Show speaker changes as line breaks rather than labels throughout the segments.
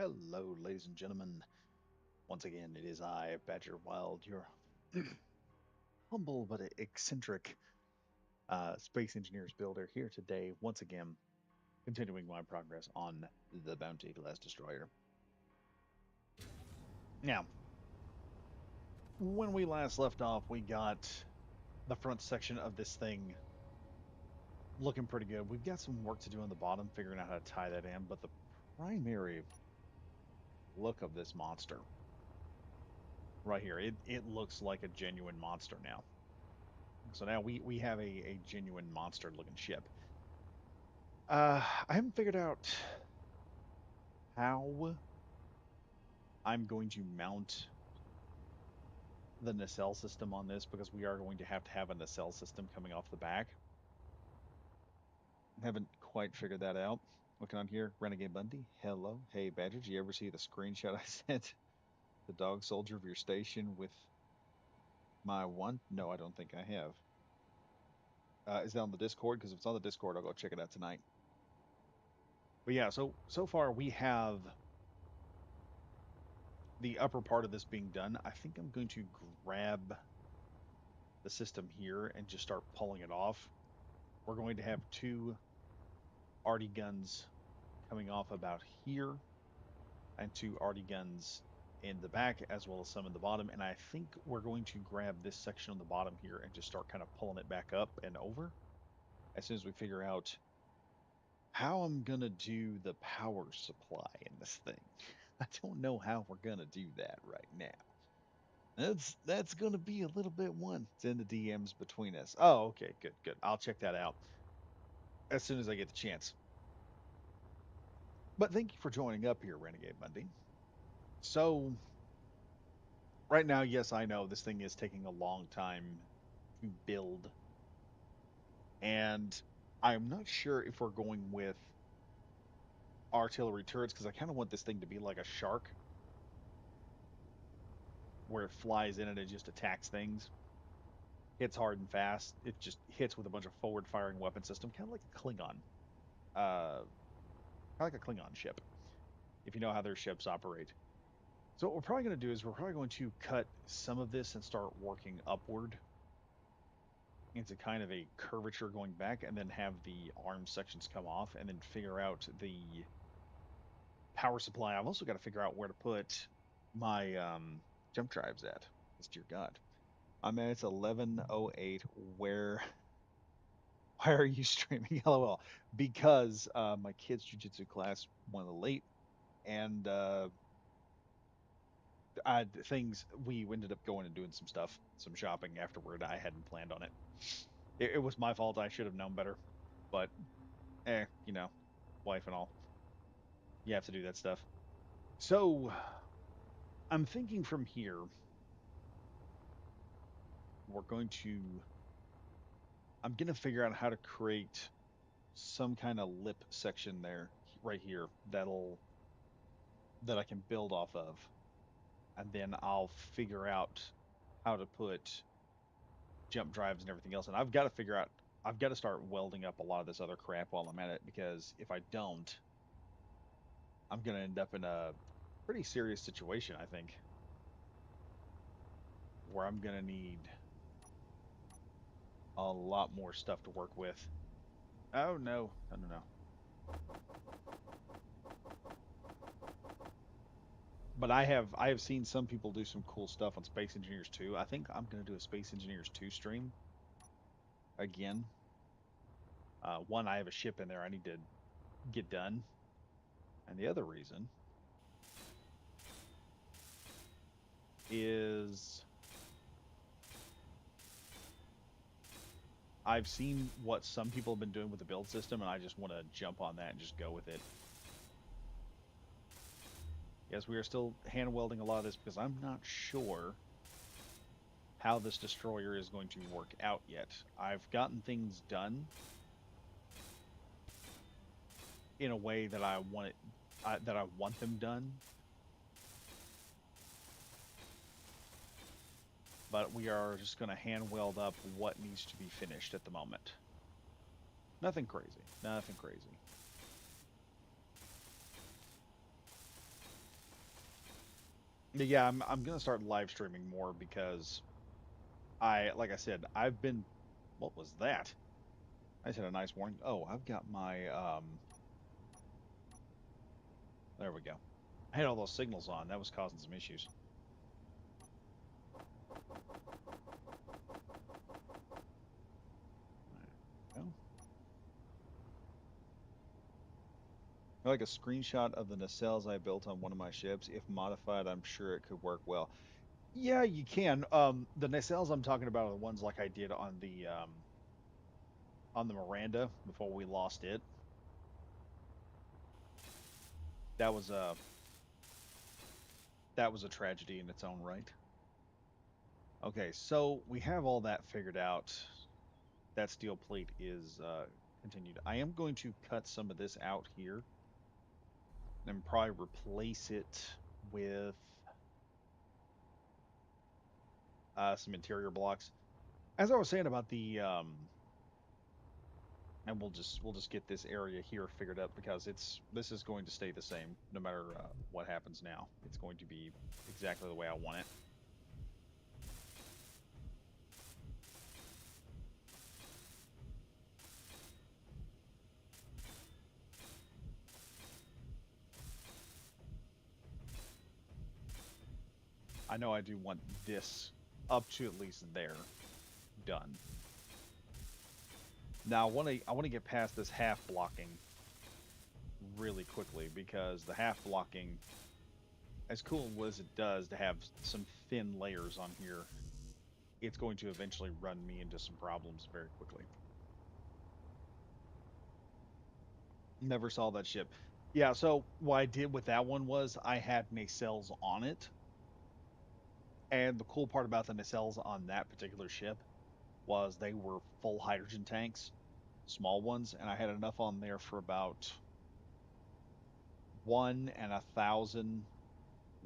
Hello, ladies and gentlemen. Once again, it is I, Badger Wild, your humble but eccentric space engineers builder, here today, once again, continuing my progress on the Bounty Class Destroyer. Now, when we last left off, we got the front section of this thing looking pretty good. We've got some work to do on the bottom, figuring out how to tie that in, but the primary look of this monster right here, it looks like a genuine monster now. So now we have a genuine monster looking ship. I haven't figured out how I'm going to mount the nacelle system on this because we are going to have a nacelle system coming off the back. Haven't quite figured that out. Looking on here, Renegade Bundy. Hello. Hey, Badger, did you ever see the screenshot I sent? The dog soldier of your station with my one? No, I don't think I have. Is that on the Discord? Because if it's on the Discord, I'll go check it out tonight. But yeah, so far we have the upper part of this being done. I think I'm going to grab the system here and just start pulling it off. We're going to have two arty guns coming off about here and two arty guns in the back as well as some in the bottom. And I think we're going to grab this section on the bottom here and just start kind of pulling it back up and over as soon as we figure out how I'm going to do the power supply in this thing. I don't know how we're going to do that right now. That's gonna be a little bit one. It's in the DMs between us. Oh, okay, good. I'll check that out as soon as I get the chance. But thank you for joining up here, Renegade Monday. So right now, yes, I know this thing is taking a long time to build, and I'm not sure if we're going with artillery turrets because I kind of want this thing to be like a shark, where it flies in and it just attacks things. Hits hard and fast. It just hits with a bunch of forward-firing weapon system, kind of like a Klingon. Kind of like a Klingon ship, if you know how their ships operate. So what we're probably going to do is we're probably going to cut some of this and start working upward into kind of a curvature going back, and then have the arm sections come off, and then figure out the power supply. I've also got to figure out where to put my jump drives at. Because dear God, I'm at it's 11:08. Why are you streaming? LOL. Because my kids' jujitsu class went a little late, and things we ended up going and doing some stuff, some shopping afterward. I hadn't planned on it. It was my fault. I should have known better, but you know, wife and all, you have to do that stuff. So I'm thinking from here, we're going to. I'm gonna figure out how to create some kind of lip section there, right here, that I can build off of, and then I'll figure out how to put jump drives and everything else. And I've got to figure out, I've got to start welding up a lot of this other crap while I'm at it, because if I don't, I'm going to end up in a pretty serious situation, I think, where I'm going to need a lot more stuff to work with. Oh, no, no. But I have seen some people do some cool stuff on Space Engineers 2. I think I'm going to do a Space Engineers 2 stream again. One, I have a ship in there I need to get done. And the other reason is I've seen what some people have been doing with the build system, and I just want to jump on that and just go with it. Yes, we are still hand welding a lot of this because I'm not sure how this destroyer is going to work out yet. I've gotten things done in a way that I want it, that I want them done, but we are just going to hand weld up what needs to be finished at the moment. Nothing crazy. Nothing crazy. Yeah, I'm gonna start live streaming more because like I said, I've been. What was that? I just had a nice warning. Oh, I've got my There we go. I had all those signals on. That was causing some issues. There we go. I like a screenshot of the nacelles I built on one of my ships. If modified, I'm sure it could work well. Yeah, you can. The nacelles I'm talking about are the ones like I did on the Miranda before we lost it. That was a that was a tragedy in its own right. Okay, so we have all that figured out. That steel plate is continued. I am going to cut some of this out here and probably replace it with some interior blocks. As I was saying about the and we'll just get this area here figured out because this is going to stay the same no matter what happens now. It's going to be exactly the way I want it. I know I do want this up to at least there done. Now I want to get past this half blocking really quickly because the half blocking, as cool as it does to have some thin layers on here, it's going to eventually run me into some problems very quickly. Never saw that ship. Yeah, so what I did with that one was I had nacelles on it. And the cool part about the nacelles on that particular ship was they were full hydrogen tanks, small ones, and I had enough on there for about 1 and 1,000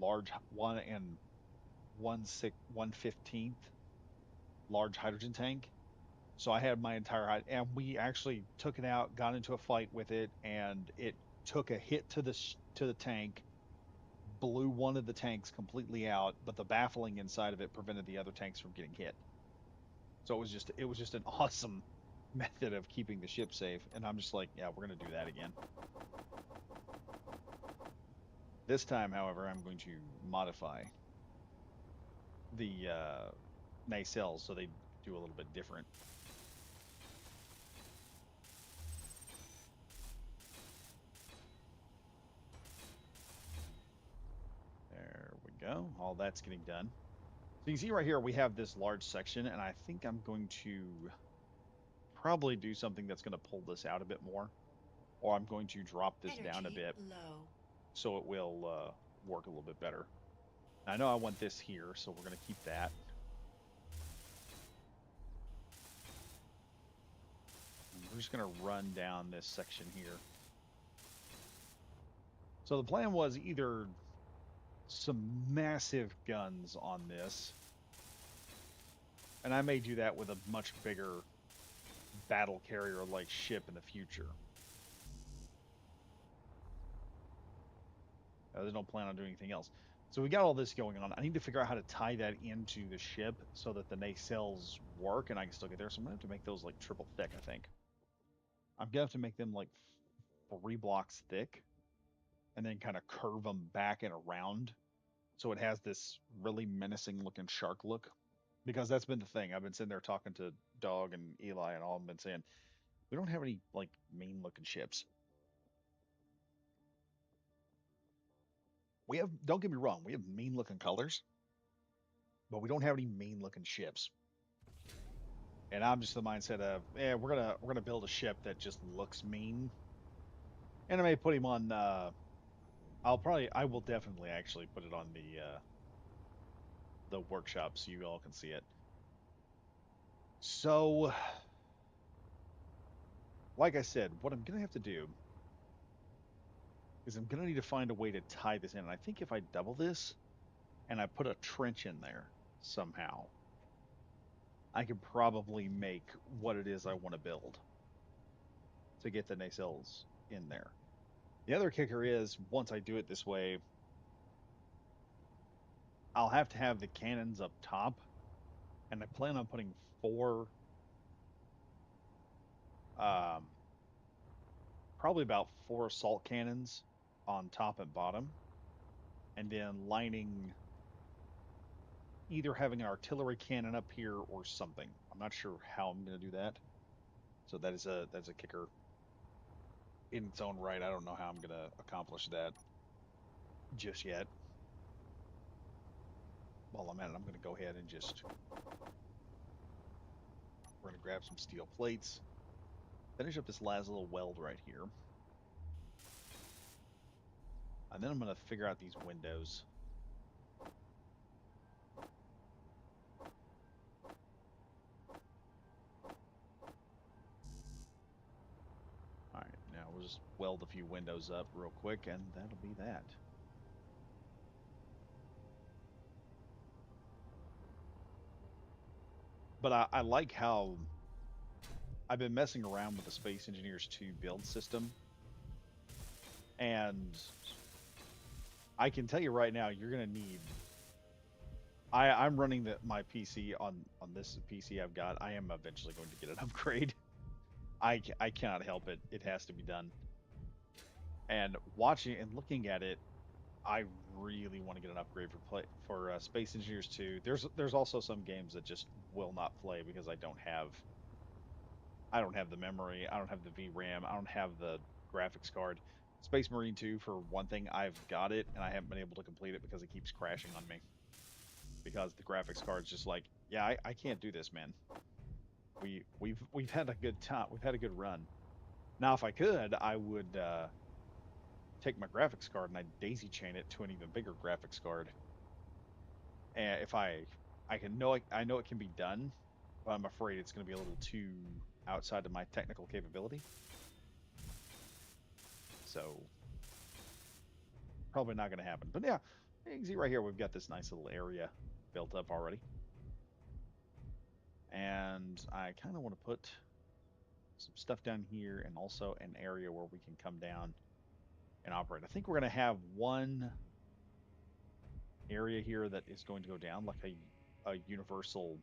large, 1 15th large hydrogen tank. So I had my entire and we actually took it out, got into a fight with it, and it took a hit to the tank, blew one of the tanks completely out, but the baffling inside of it prevented the other tanks from getting hit. So it was just an awesome method of keeping the ship safe. And I'm just like, yeah, we're gonna do that again. This time, however, I'm going to modify the nacelles so they do a little bit different. There we go. All that's getting done. So you can see right here we have this large section, and I think I'm going to probably do something that's going to pull this out a bit more, or I'm going to drop this down a
Energy
bit
low.
so it will work a little bit better. I know I want this here, so we're going to keep that. And we're just going to run down this section here. So the plan was either some massive guns on this, and I may do that with a much bigger battle carrier like ship in the future. There's no plan on doing anything else. So we got all this going on. I need to figure out how to tie that into the ship so that the nacelles work and I can still get there. So I'm gonna have to make those like triple thick, I think. I'm gonna have to make them like 3 blocks thick and then kind of curve them back and around so it has this really menacing looking shark look. Because that's been the thing. I've been sitting there talking to Dog and Eli and all of them been saying, we don't have any like mean looking ships. We have, don't get me wrong, we have mean looking colors, but we don't have any mean looking ships. And I'm just the mindset of, yeah, we're gonna build a ship that just looks mean. And I may put him on I will definitely actually put it on the workshop so you all can see it. So, like I said, what I'm gonna have to do is I'm gonna need to find a way to tie this in. And I think if I double this and I put a trench in there somehow, I could probably make what it is I want to build to get the nacelles in there. The other kicker is once I do it this way, I'll have to have the cannons up top, and I plan on putting four, um, probably about four assault cannons on top and bottom, and then lining either having an artillery cannon up here or something. I'm not sure how I'm going to do that. So that's a kicker in its own right. I don't know how I'm going to accomplish that just yet. While I'm at it, I'm going to go ahead and just we're going to grab some steel plates, finish up this last little weld right here, and then I'm going to figure out these windows. All right, now we'll just weld a few windows up real quick, and that'll be that. But I like how I've been messing around with the Space Engineers 2 build system, and I can tell you right now, you're going to need. I'm running my PC on this PC I've got. I am eventually going to get an upgrade. I cannot help it. It has to be done. And watching and looking at it, I really want to get an upgrade for Space Engineers 2. There's also some games that just will not play because I don't have the memory, I don't have the VRAM, I don't have the graphics card. Space Marine 2, for one thing, I've got it and I haven't been able to complete it because it keeps crashing on me. Because the graphics card's just like, yeah, I can't do this, man. We've had a good time. We've had a good run. Now, if I could, I would take my graphics card and I'd daisy chain it to an even bigger graphics card. And if I can know I know it can be done, but I'm afraid it's going to be a little too outside of my technical capability. So probably not going to happen. But yeah, you can see right here we've got this nice little area built up already. And I kind of want to put some stuff down here and also an area where we can come down and operate. I think we're going to have one area here that is going to go down like a universal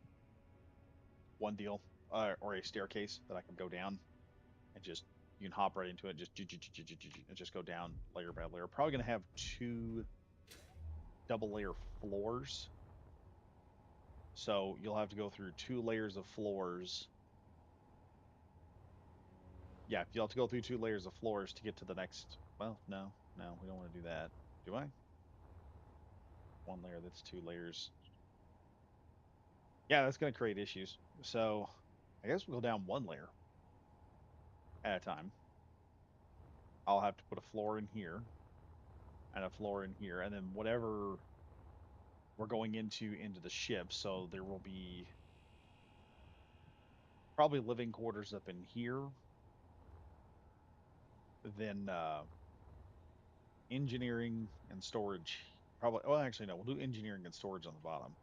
one deal or a staircase that I can go down and just you can hop right into it, and just go down layer by layer. Probably going to have two double layer floors. So you'll have to go through two layers of floors. Yeah, you'll have to go through two layers of floors to get to the next. Well, no, we don't want to do that. Do I? One layer, that's two layers. Yeah, that's going to create issues. So I guess we'll go down one layer at a time. I'll have to put a floor in here and a floor in here, and then whatever we're going into the ship. So there will be probably living quarters up in here. Then engineering and storage. Probably. Well, actually, no. We'll do engineering and storage on the bottom.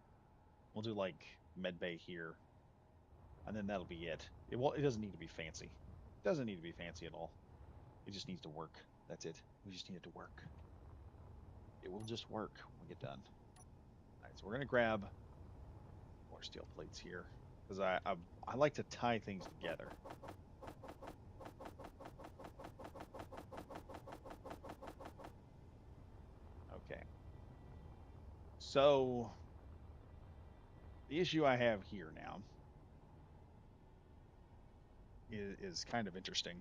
We'll do like med bay here, and then that'll be it. It doesn't need to be fancy. It doesn't need to be fancy at all. It just needs to work. That's it. We just need it to work. It will just work when we get done. All right, so we're gonna grab more steel plates here because I like to tie things together. Okay. So the issue I have here now is kind of interesting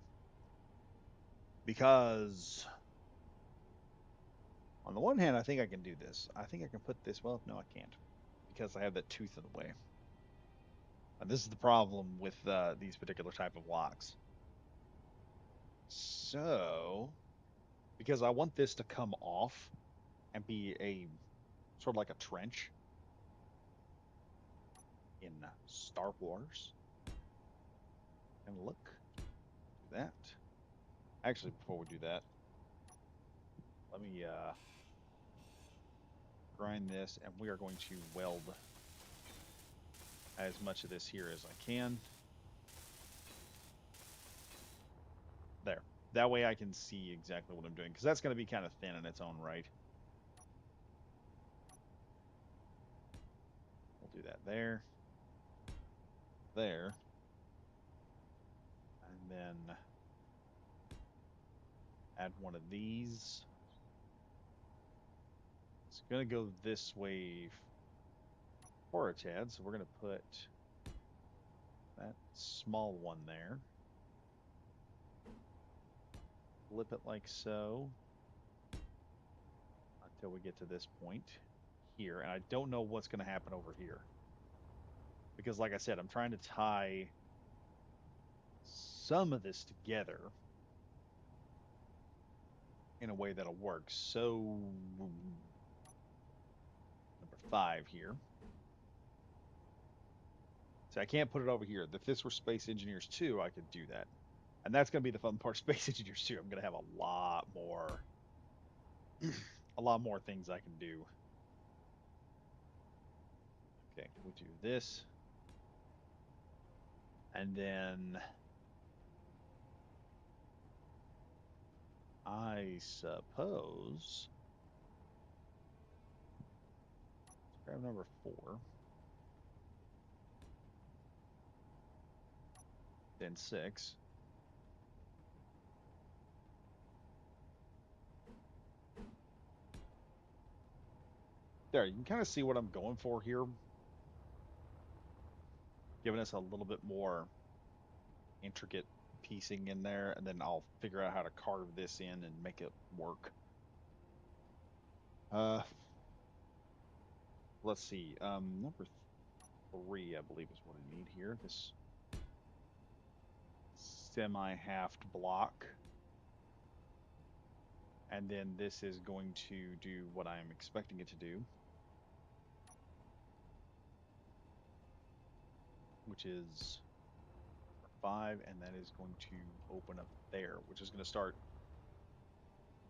because on the one hand, I think I can do this. I think I can put this. Well, no, I can't because I have that tooth in the way. And this is the problem with these particular type of locks. So, because I want this to come off and be a sort of like a trench in Star Wars. And look, do that. Actually, before we do that, let me grind this, and we are going to weld as much of this here as I can. There. That way I can see exactly what I'm doing, because that's going to be kind of thin in its own right. we'll do that there, there, and then add one of these. It's going to go this way for a tad, so we're going to put that small one there. Flip it like so until we get to this point here. And I don't know what's going to happen over here. Because like I said, I'm trying to tie some of this together in a way that'll work. So number 5 here. So I can't put it over here. If this were Space Engineers 2, I could do that. And that's going to be the fun part of Space Engineers 2. I'm going to have a lot more things I can do. Okay, we do this. And then I suppose let's grab number 4. Then 6. There, you can kind of see what I'm going for here. Giving us a little bit more intricate piecing in there, and then I'll figure out how to carve this in and make it work. Let's see. Number 3, I believe, is what I need here. This semi-halved block. And then this is going to do what I'm expecting it to do, which is 5, and that is going to open up there, which is going to start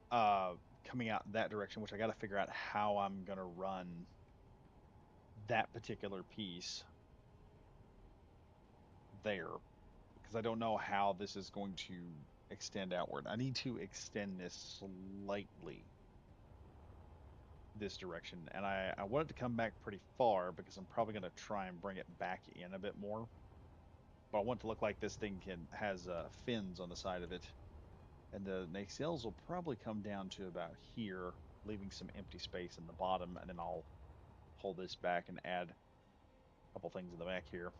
coming out that direction, which I got to figure out how I'm going to run that particular piece there, because I don't know how this is going to extend outward. I need to extend this slightly this direction, and I want it to come back pretty far because I'm probably going to try and bring it back in a bit more. But I want it to look like this thing has fins on the side of it. And the nacelles will probably come down to about here, leaving some empty space in the bottom, and then I'll pull this back and add a couple things in the back here.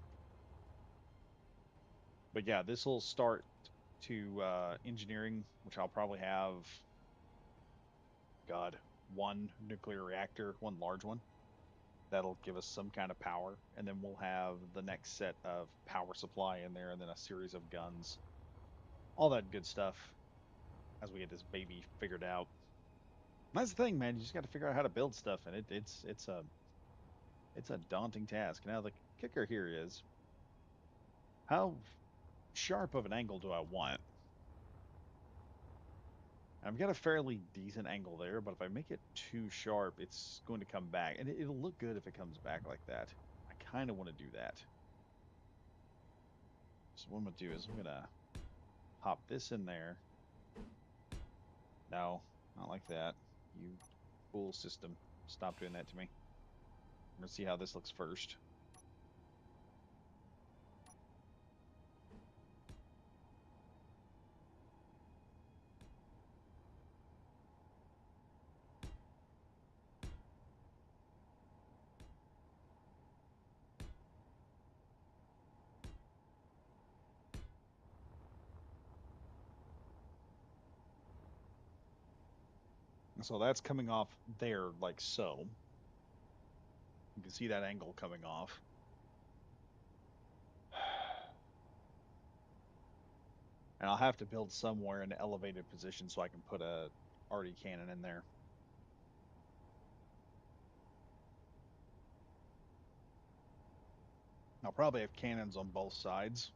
But yeah, this will start to engineering, which I'll probably have, God, one nuclear reactor, one large one. That'll give us some kind of power, and then we'll have the next set of power supply in there, and then a series of guns. All that good stuff as we get this baby figured out. That's the thing, man. You just got to figure out how to build stuff, and it's a daunting task. Now the kicker here is how sharp of an angle do I want? I've got a fairly decent angle there, but if I make it too sharp, it's going to come back, and it'll look good if it comes back like that. I kind of want to do that. So what I'm gonna do is I'm gonna pop this in there. No, not like that. You fool system. Stop doing that to me. We're gonna see how this looks first. So that's coming off there like so. You can see that angle coming off. And I'll have to build somewhere in an elevated position so I can put a arty cannon in there. I'll probably have cannons on both sides.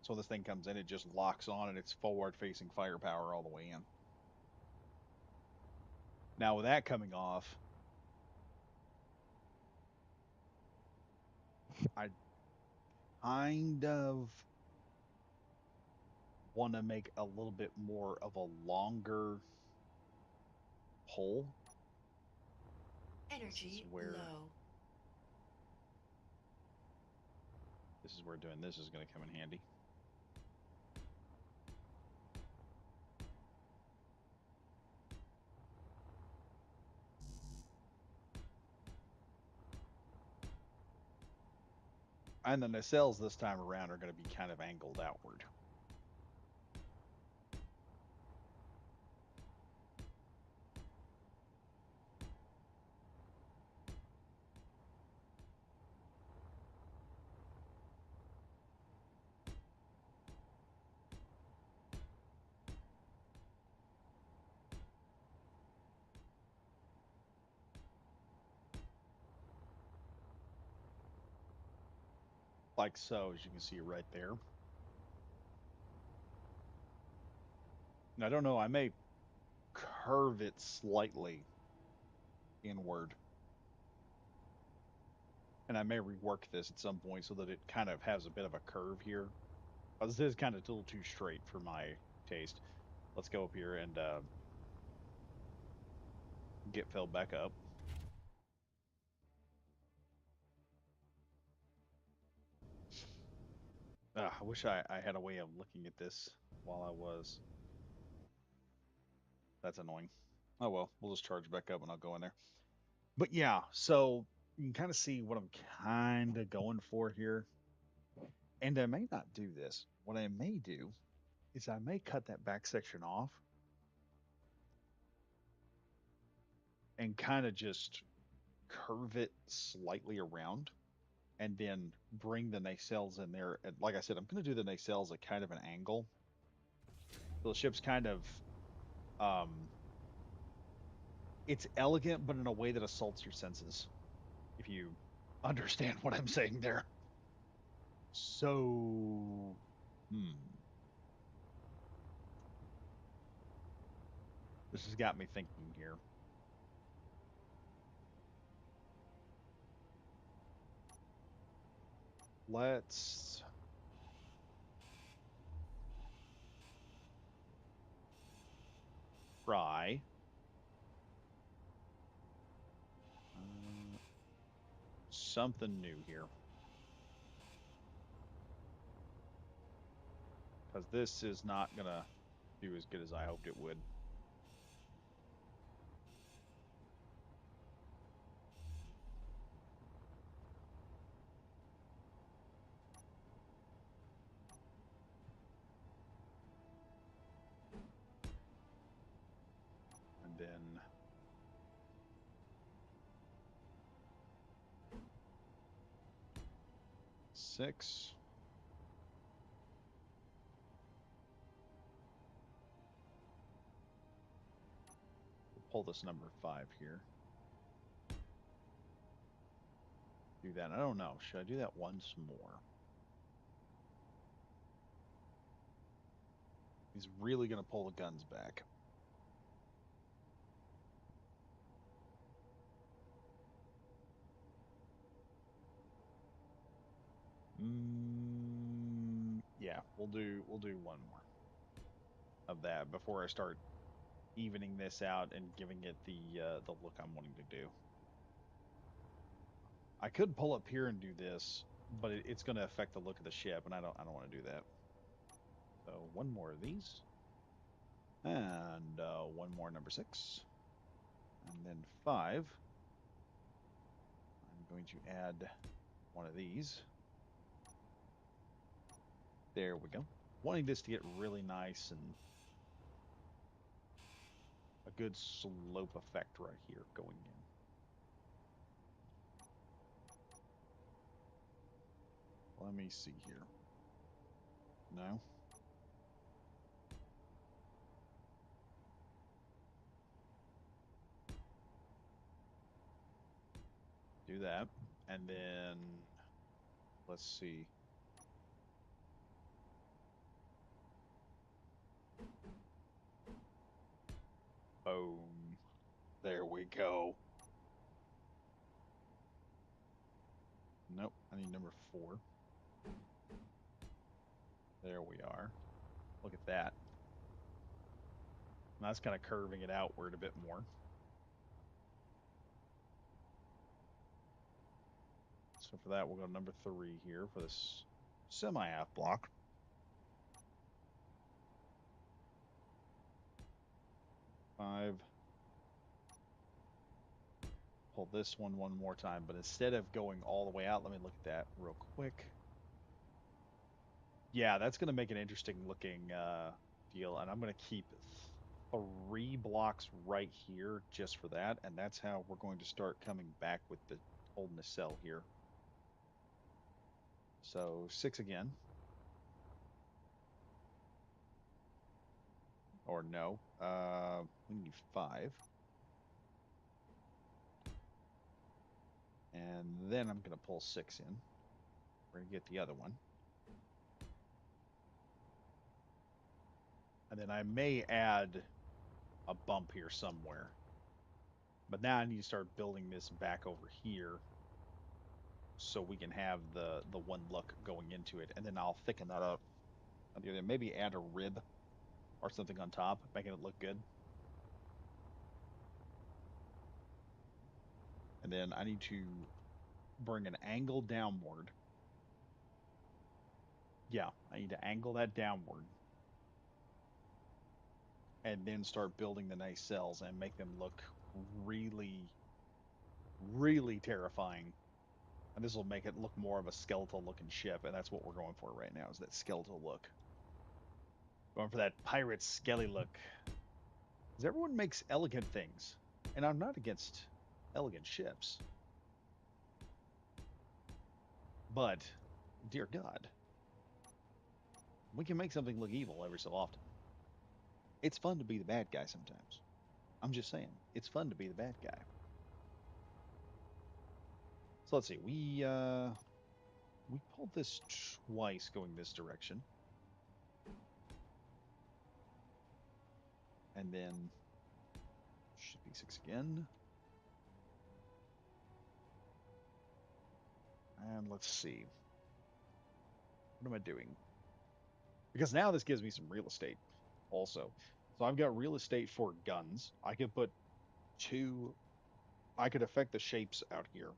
So this thing comes in, it just locks on and it's forward facing firepower all the way in. Now with that coming off, I kind of want to make a little bit more of a longer pull. This is
Energy
where
low.
This is where doing this is going to come in handy. And the nacelles this time around are going to be kind of angled outward. Like so, as you can see right there. And I don't know, I may curve it slightly inward. And I may rework this at some point so that it kind of has a bit of a curve here. This is kind of a little too straight for my taste. Let's go up here and get filled back up. I wish I had a way of looking at this while I was. That's annoying. Oh well, we'll just charge back up and I'll go in there. But yeah, so you can kind of see what I'm kind of going for here. And I may not do this. What I may do is I may cut that back section off and kind of just curve it slightly around and then bring the nacelles in there. And like I said, I'm going to do the nacelles at kind of an angle. So the ship's kind of, um, it's elegant, but in a way that assaults your senses, if you understand what I'm saying there. So, this has got me thinking here. Let's try something new here. Because this is not going to do as good as I hoped it would. And then six. We'll pull this number 5 here. Do that. I don't know. Should I do that once more? He's really going to pull the guns back. Yeah, we'll do one more of that before I start evening this out and giving it the look I'm wanting to do. I could pull up here and do this, but it's going to affect the look of the ship, and I don't want to do that. So one more of these, and one more number 6, and then 5. I'm going to add one of these. There we go. Wanting this to get really nice and a good slope effect right here going in. Let me see here. No. Do that. And then let's see. Boom. There we go. Nope. I need number 4. There we are. Look at that. And that's kind of curving it outward a bit more. So for that, we'll go number 3 here for this semi-half block. Five. Pull this one more time, but instead of going all the way out, let me look at that real quick. Yeah, that's going to make an interesting looking deal, and I'm going to keep 3 blocks right here just for that, and that's how we're going to start coming back with the old nacelle here. So 6 again. Or no, we need 5. And then I'm going to pull 6 in. We're going to get the other one. And then I may add a bump here somewhere. But now I need to start building this back over here so we can have the one look going into it. And then I'll thicken that up. Maybe add a rib or something on top, making it look good. And then I need to bring an angle downward. Yeah, I need to angle that downward. And then start building the nacelles and make them look really, really terrifying. And this will make it look more of a skeletal looking ship, and that's what we're going for right now, is that skeletal look. Going for that pirate skelly look. Because everyone makes elegant things, and I'm not against elegant ships. But, dear God, we can make something look evil every so often. It's fun to be the bad guy sometimes. I'm just saying, it's fun to be the bad guy. So let's see, we pulled this twice going this direction. And then should be 6 again. And let's see. What am I doing? Because now this gives me some real estate also. So I've got real estate for guns. I could put 2. I could affect the shapes out here.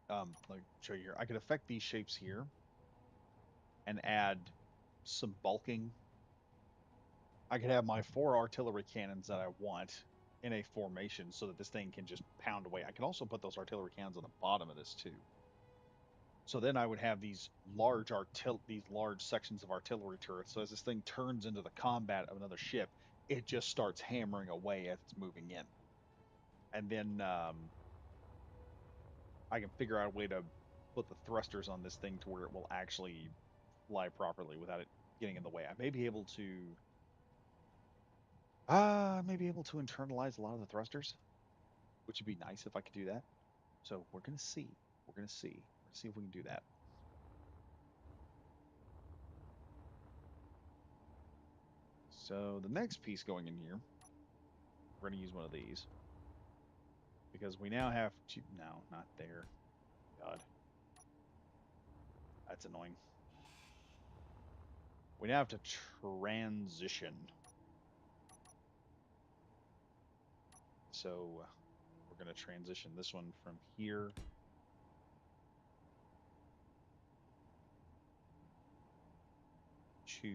Let me show you here. I could affect these shapes here and add some bulking. I could have my 4 artillery cannons that I want in a formation so that this thing can just pound away. I can also put those artillery cannons on the bottom of this too. So then I would have these large sections of artillery turrets. So as this thing turns into the combat of another ship, it just starts hammering away as it's moving in. And then I can figure out a way to put the thrusters on this thing to where it will actually fly properly without it getting in the way. I may be able to internalize a lot of the thrusters, which would be nice if I could do that. So we're gonna see. We're gonna see. We're gonna see if we can do that. So the next piece going in here, we're gonna use one of these. Because we now have to, no, not there. God. That's annoying. We now have to transition. So we're going to transition this one from here to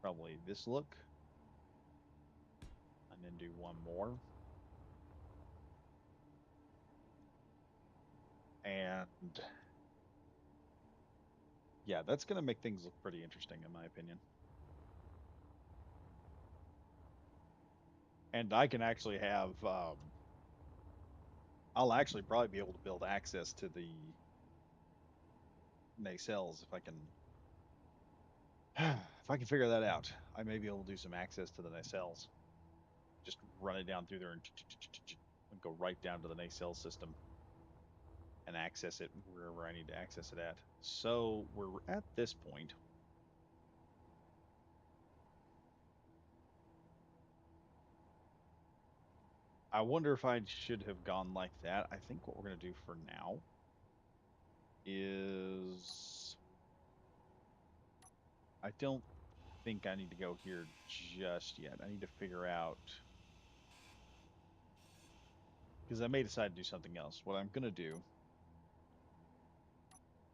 probably this look. And then do one more. And yeah, that's going to make things look pretty interesting in my opinion. And I can actually have, I'll actually probably be able to build access to the nacelles if I can, if I can figure that out. I may be able to do some access to the nacelles. Just run it down through there and go right down to the nacelle system and access it wherever I need to access it at. So we're at this point. I wonder if I should have gone like that. I think what we're going to do for now is I don't think I need to go here just yet. I need to figure out, because I may decide to do something else. What I'm going to do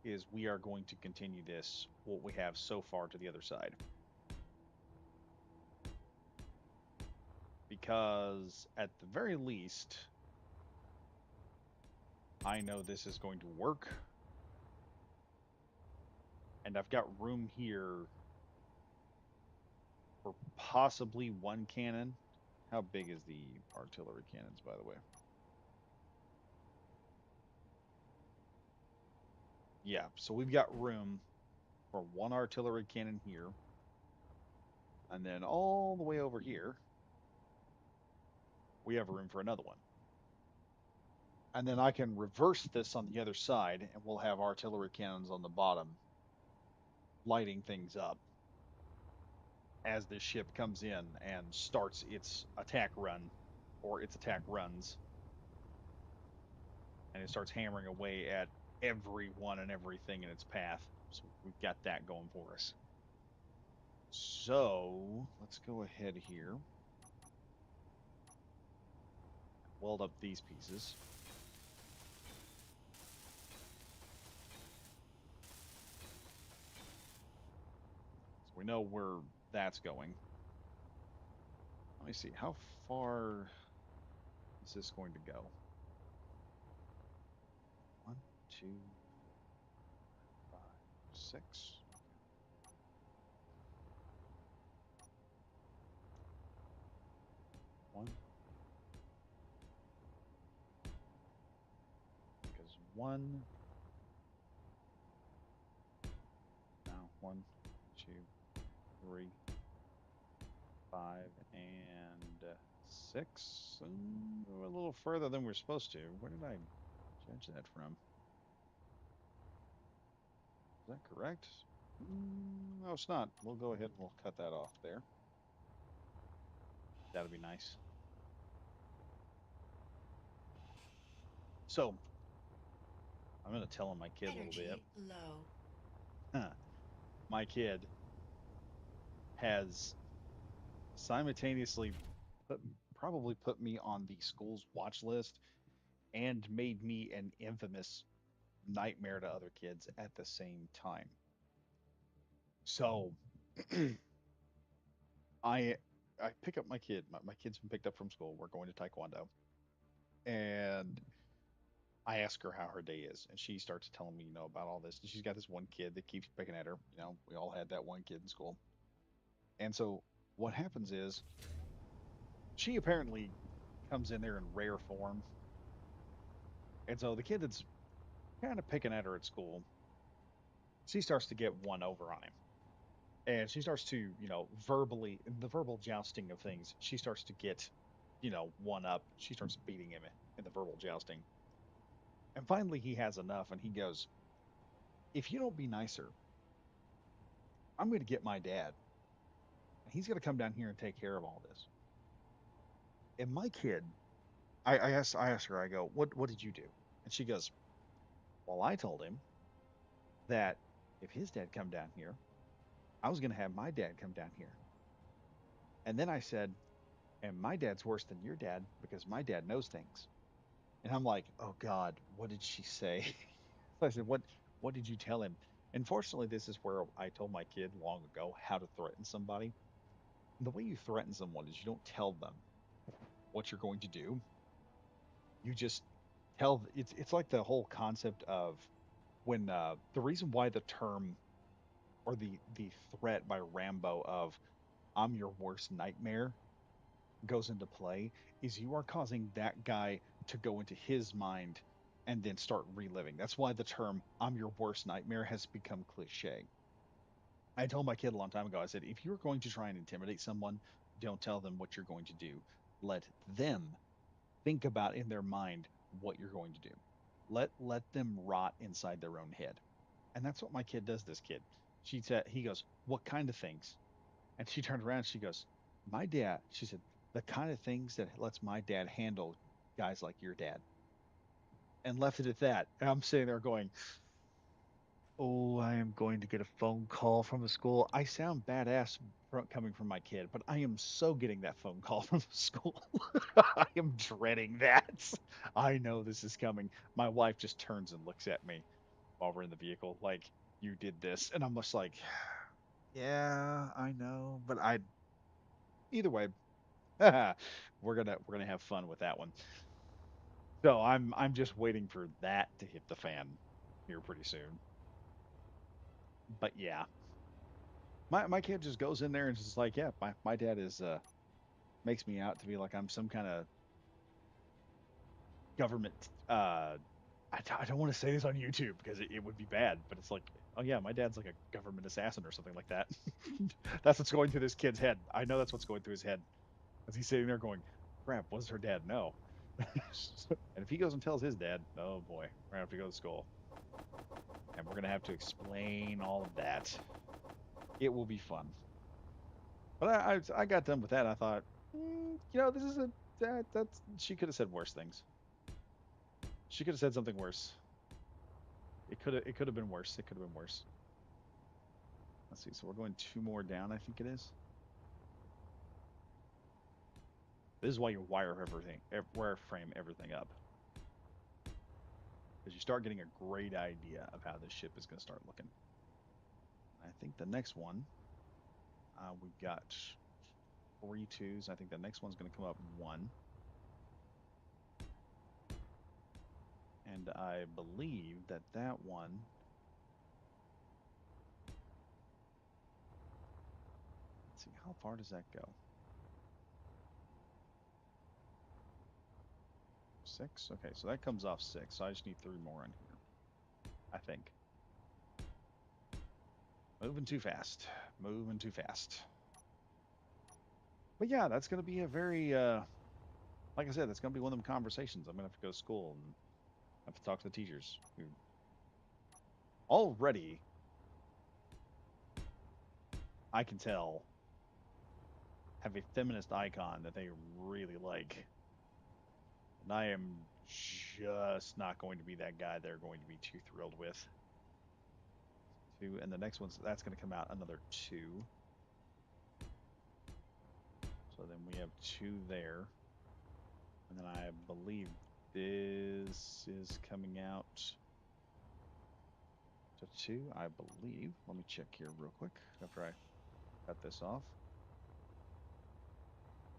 is we are going to continue this, what we have so far, to the other side. Because at the very least, I know this is going to work. And I've got room here for possibly one cannon. How big is the artillery cannons, by the way? Yeah, so we've got room for one artillery cannon here. And then all the way over here, we have room for another one. And then I can reverse this on the other side, and we'll have artillery cannons on the bottom lighting things up as this ship comes in and starts its attack run, or its attack runs, and it starts hammering away at everyone and everything in its path. So we've got that going for us. So let's go ahead here, weld up these pieces. So we know where that's going. Let me see, how far is this going to go? 1, 2, 5, 6. One, because one, now 1, 2, 3, 5, and 6. A little further than we're supposed to. Where did I judge that from? Is that correct? No, it's not. We'll go ahead and we'll cut that off there. That'll be nice. So, I'm going to tell on my kid a little bit.
Low.
My kid has simultaneously put, probably put me on the school's watch list and made me an infamous nightmare to other kids at the same time. So I I pick up my kid. My kid's been picked up from school. We're going to Taekwondo, and I ask her how her day is, and she starts telling me, about all this. And she's got this one kid that keeps picking at her. We all had that one kid in school. And so what happens is she apparently comes in there in rare form, and so the kid that's kind of picking at her at school, she starts to get one over on him. And she starts to, verbally, in the verbal jousting of things, she starts to get, one up. She starts beating him in the verbal jousting. And finally, he has enough and he goes, "If you don't be nicer, I'm going to get my dad. And he's going to come down here and take care of all this." And my kid, I asked her, I go, what did you do? And she goes, "Well, I told him that if his dad come down here, I was going to have my dad come down here. And then I said, and my dad's worse than your dad because my dad knows things." And I'm like, "Oh God, what did she say?" So I said, what did you tell him?" And fortunately, this is where I told my kid long ago how to threaten somebody. The way you threaten someone is you don't tell them what you're going to do. You just it's like the whole concept of when the reason why the term, or the threat by Rambo of "I'm your worst nightmare" goes into play is you are causing that guy to go into his mind and then start reliving. That's why the term "I'm your worst nightmare" has become cliche. I told my kid a long time ago, I said, if you're going to try and intimidate someone, don't tell them what you're going to do. Let them think about in their mind what you're going to do. Let them rot inside their own head. And that's what my kid does, this kid. He goes, "What kind of things?" And she turned around and she goes, "My dad," she said, "the kind of things that lets my dad handle guys like your dad." And left it at that. And I'm sitting there going, "Oh, I am going to get a phone call from the school." I sound badass coming from my kid, but I am so getting that phone call from the school. I am dreading that. I know this is coming. My wife just turns and looks at me. while we're in the vehicle. Like, you did this, and I'm just like, yeah, I know, but I either way, we're gonna have fun with that one. So I'm just waiting for that to hit the fan here pretty soon. But yeah, my kid just goes in there and just like, yeah, my dad is makes me out to be like I'm some kind of government I don't want to say this on YouTube because it would be bad, but it's like, oh yeah, my dad's like a government assassin or something like that. That's what's going through this kid's head. I know that's what's going through his head as he's sitting there going, crap, what does her dad know? And if he goes and tells his dad, oh boy, we're gonna have to go to school and we're gonna have to explain all of that. It will be fun. But I got done with that. I thought, this is a that's she could have said worse things. She could have said something worse. It could have been worse. It could have been worse. Let's see. So we're going two more down, I think it is. This is why you wireframe everything up, because you start getting a great idea of how this ship is going to start looking. I think the next one, we've got 42s. I think the next one's going to come up one, and I believe that that one. Let's see, how far does that go? Six. Okay, so that comes off six. So I just need three more in here, I think. Moving too fast. Moving too fast. But yeah, that's going to be a very, like I said, that's going to be one of them conversations. I'm going to have to go to school and have to talk to the teachers who already, I can tell, have a feminist icon that they really like. And I am just not going to be that guy they're going to be too thrilled with. Two, and the next one's that's going to come out another two. So then we have two there. And then I believe this is coming out to two, I believe. Let me check here real quick after I cut this off.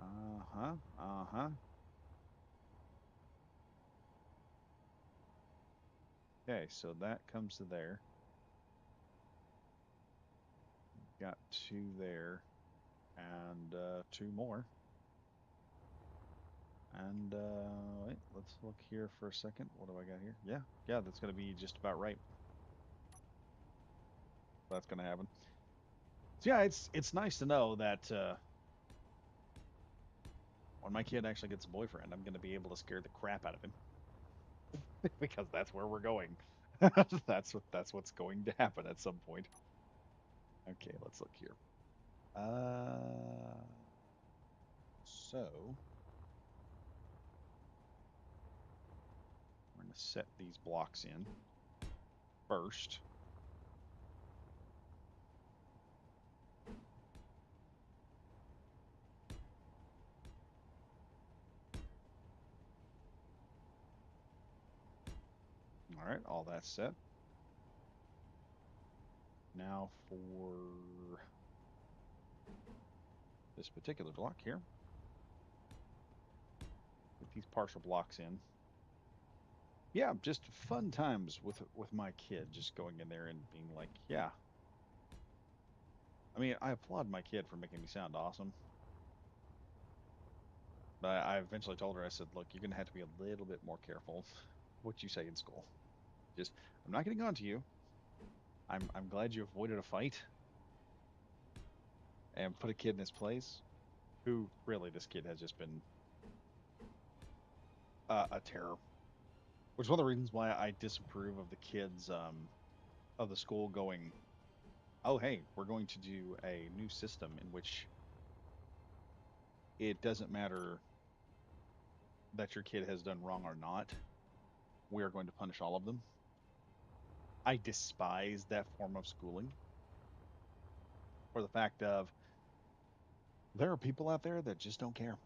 Uh-huh. Uh-huh. Okay, so that comes to there. Got two there and two more. And wait, let's look here for a second. What do I got here? Yeah, yeah, that's going to be just about right. That's going to happen. So yeah, it's nice to know that when my kid actually gets a boyfriend, I'm going to be able to scare the crap out of him because that's where we're going. That's what's going to happen at some point. Okay, let's look here. So we're going to set these blocks in first. All right, all that's set. Now for this particular block here, get these partial blocks in. Yeah, just fun times with my kid, just going in there and being like, yeah. I mean, I applaud my kid for making me sound awesome, but I eventually told her, I said, look, you're gonna have to be a little bit more careful what you say in school. Just, I'm not getting on to you. I'm glad you avoided a fight and put a kid in his place. Who really, this kid has just been a terror. Which is one of the reasons why I disapprove of the kids of the school going, oh hey, we're going to do a new system in which it doesn't matter that your kid has done wrong or not. We are going to punish all of them. I despise that form of schooling for the fact of there are people out there that just don't care.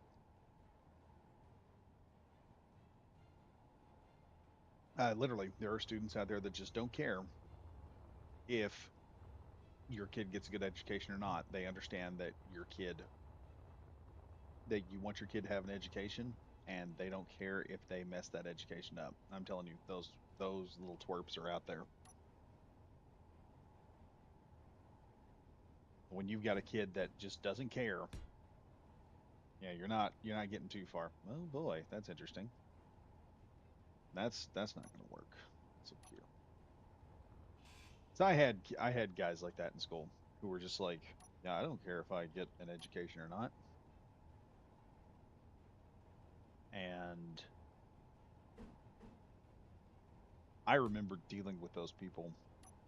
Literally, there are students out there that just don't care if your kid gets a good education or not. They understand that you want your kid to have an education, and they don't care if they mess that education up. I'm telling you, those little twerps are out there. When you've got a kid that just doesn't care, yeah, you're not getting too far. Oh boy, that's interesting. That's not going to work. Let's look here. So I had guys like that in school who were just like, yeah, I don't care if I get an education or not. And I remember dealing with those people.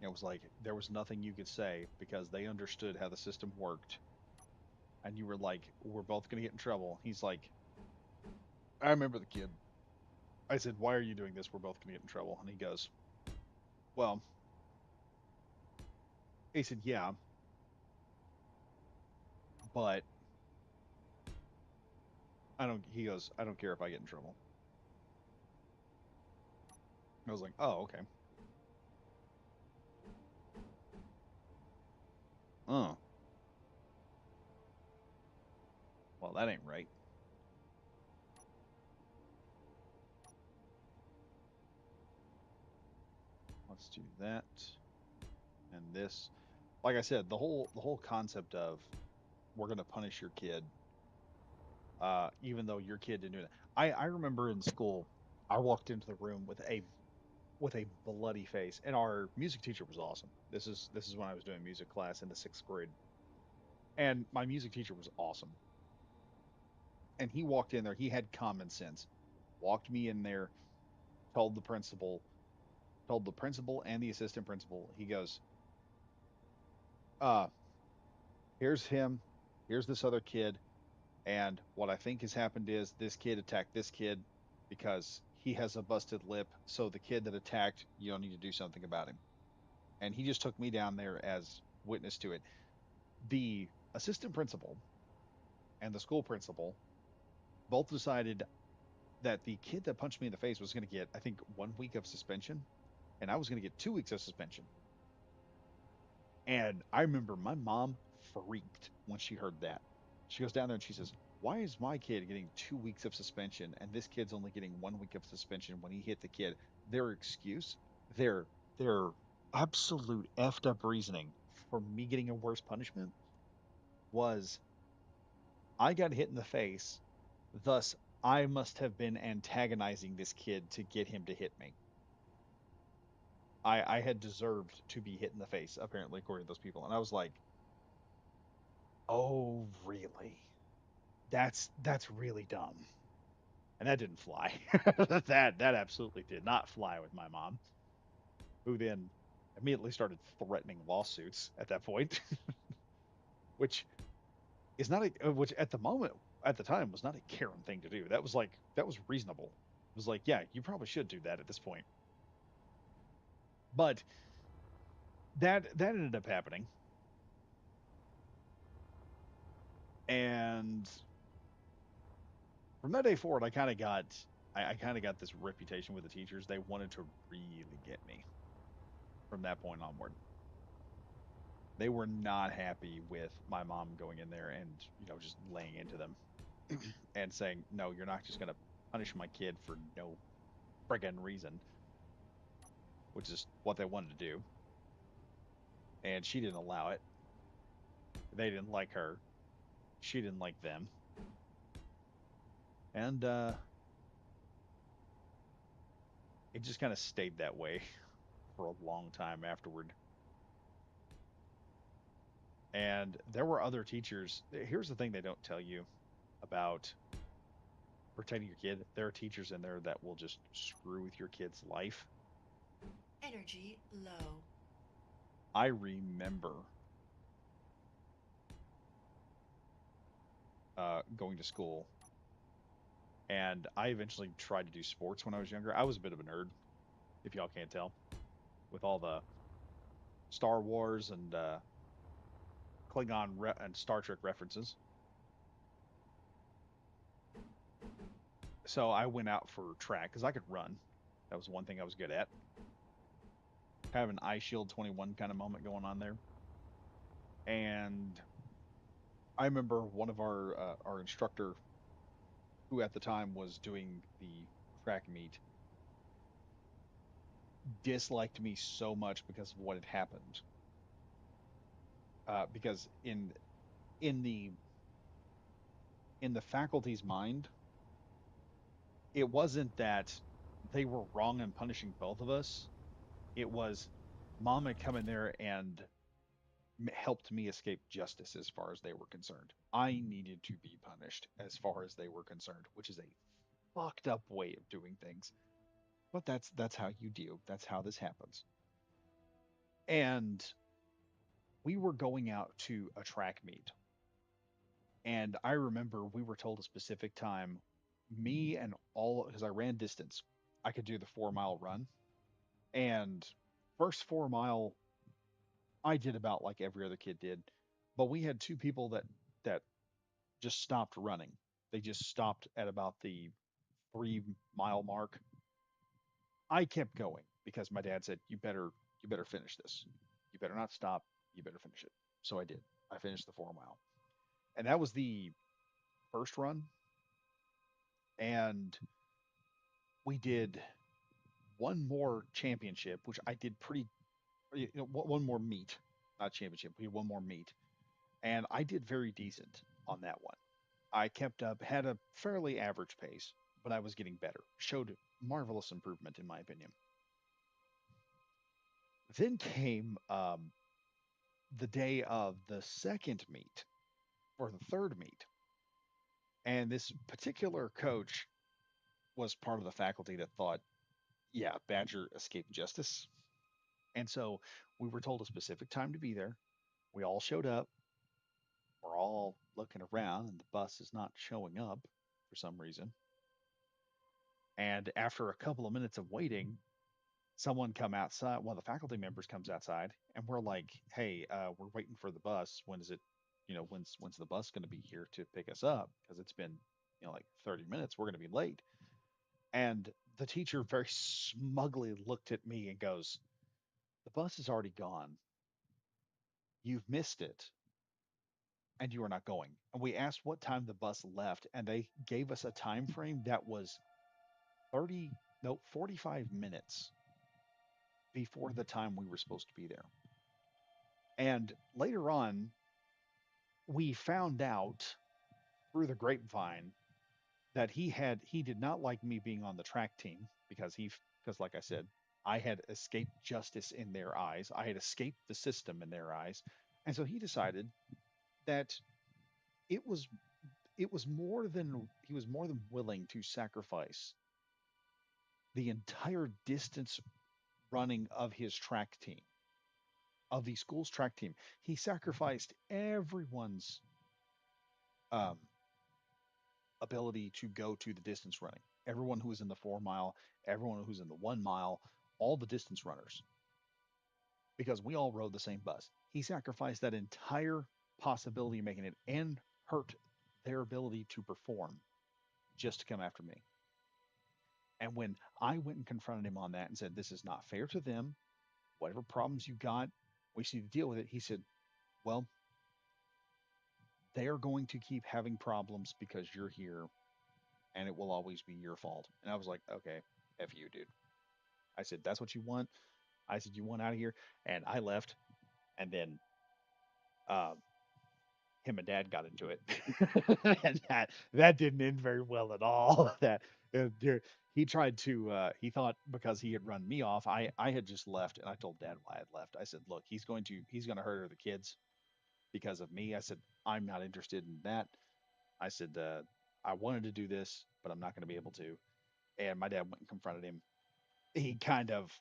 It was like there was nothing you could say because they understood how the system worked. And you were like, we're both going to get in trouble. He's like, I remember the kid. I said, why are you doing this? We're both going to get in trouble. And he goes, well, he said, yeah, but he goes, I don't care if I get in trouble. I was like, oh, okay. Oh, well, that ain't right. Let's do that and this. Like I said, the whole concept of we're going to punish your kid, even though your kid didn't do that. I remember in school, I walked into the room with a bloody face, and our music teacher was awesome. This is when I was doing music class in the 6th grade, and my music teacher was awesome. And he walked in there. He had common sense. Walked me in there, told the principal, told the principal and the assistant principal. He goes, "Uh, here's him. Here's this other kid. And what I think has happened is this kid attacked this kid because he has a busted lip. So the kid that attacked, you don't need to do something about him." And he just took me down there as witness to it. The assistant principal and the school principal both decided that the kid that punched me in the face was going to get, I think, 1 week of suspension, and I was going to get 2 weeks of suspension. And I remember my mom freaked when she heard that. She goes down there and she says, why is my kid getting 2 weeks of suspension and this kid's only getting 1 week of suspension when he hit the kid? Their excuse, their their absolute effed up reasoning for me getting a worse punishment was I got hit in the face, thus I must have been antagonizing this kid to get him to hit me. I had deserved to be hit in the face, apparently, according to those people. And I was like, oh, really? That's really dumb. And that didn't fly. That absolutely did not fly with my mom, who then immediately started threatening lawsuits at that point, which is not which at the moment at the time was not a Karen thing to do. That was reasonable. It was like, yeah, you probably should do that at this point. But that ended up happening, and from that day forward, I kind of got this reputation with the teachers. They wanted to really get me from that point onward. They were not happy with my mom going in there and, just laying into them and saying, no, you're not just going to punish my kid for no friggin' reason, which is what they wanted to do. And she didn't allow it. They didn't like her. She didn't like them. And it just kind of stayed that way for a long time afterward. And there were other teachers. Here's the thing they don't tell you about protecting your kid. There are teachers in there that will just screw with your kid's life.
Energy low.
I remember going to school, and I eventually tried to do sports when I was younger. I was a bit of a nerd, if y'all can't tell, with all the Star Wars and and Star Trek references. So I went out for track because I could run. That was one thing I was good at. Kind of an Eye Shield 21 kind of moment going on there. And I remember one of our instructor, who at the time was doing the track meet, disliked me so much because of what had happened. Because in the in the faculty's mind, it wasn't that they were wrong in punishing both of us. It was mom had come in there and helped me escape justice as far as they were concerned. I needed to be punished as far as they were concerned, which is a fucked up way of doing things. But that's how you deal. That's how this happens. And we were going out to a track meet. And I remember we were told a specific time, me and all, because I ran distance, I could do the 4 mile run. And first 4 mile, I did about like every other kid did. But we had two people that just stopped running. They just stopped at about the 3 mile mark. I kept going because my dad said, you better finish this. You better not stop. You better finish it. So I did. I finished the 4 mile. And that was the first run. And we did one more championship, which I did pretty, one more meet, not championship. We had one more meet. And I did very decent on that one. I kept up, had a fairly average pace, but I was getting better. Showed marvelous improvement, in my opinion. Then came the day of the second meet or the third meet. And this particular coach was part of the faculty that thought, yeah, Badger escaped justice. And so we were told a specific time to be there. We all showed up. We're all looking around, and the bus is not showing up for some reason. And after a couple of minutes of waiting, someone come outside. One of the faculty members comes outside, and we're like, "Hey, we're waiting for the bus. When is it? When's the bus going to be here to pick us up? Because it's been, like 30 minutes. We're going to be late." And the teacher very smugly looked at me and goes, "The bus is already gone. You've missed it, and you are not going." And we asked what time the bus left, and they gave us a time frame that was 30, no, 45 minutes before the time we were supposed to be there. And later on, we found out through the grapevine that he did not like me being on the track team because like I said, I had escaped justice in their eyes. I had escaped the system in their eyes. And so he decided that it was he was more than willing to sacrifice the entire distance running of his track team, of the school's track team. He sacrificed everyone's um, ability to go to the distance running. Everyone who was in the 4 mile, everyone who's in the 1 mile, all the distance runners, because we all rode the same bus. He sacrificed that entire possibility of making it and hurt their ability to perform just to come after me. And when I went and confronted him on that and said, "This is not fair to them. Whatever problems you got, we just need to deal with it." He said, "Well, they are going to keep having problems because you're here and it will always be your fault." And I was like, "Okay, F you, dude." I said, "That's what you want." I said, "You want out of here." And I left. And then uh, him and dad got into it. And that didn't end very well at all. That there, he tried to, he thought because he had run me off, I had just left. And I told dad why I had left. I said, "Look, he's going to hurt the kids because of me." I said, "I'm not interested in that." I said, "I wanted to do this, but I'm not going to be able to." And my dad went and confronted him. He kind of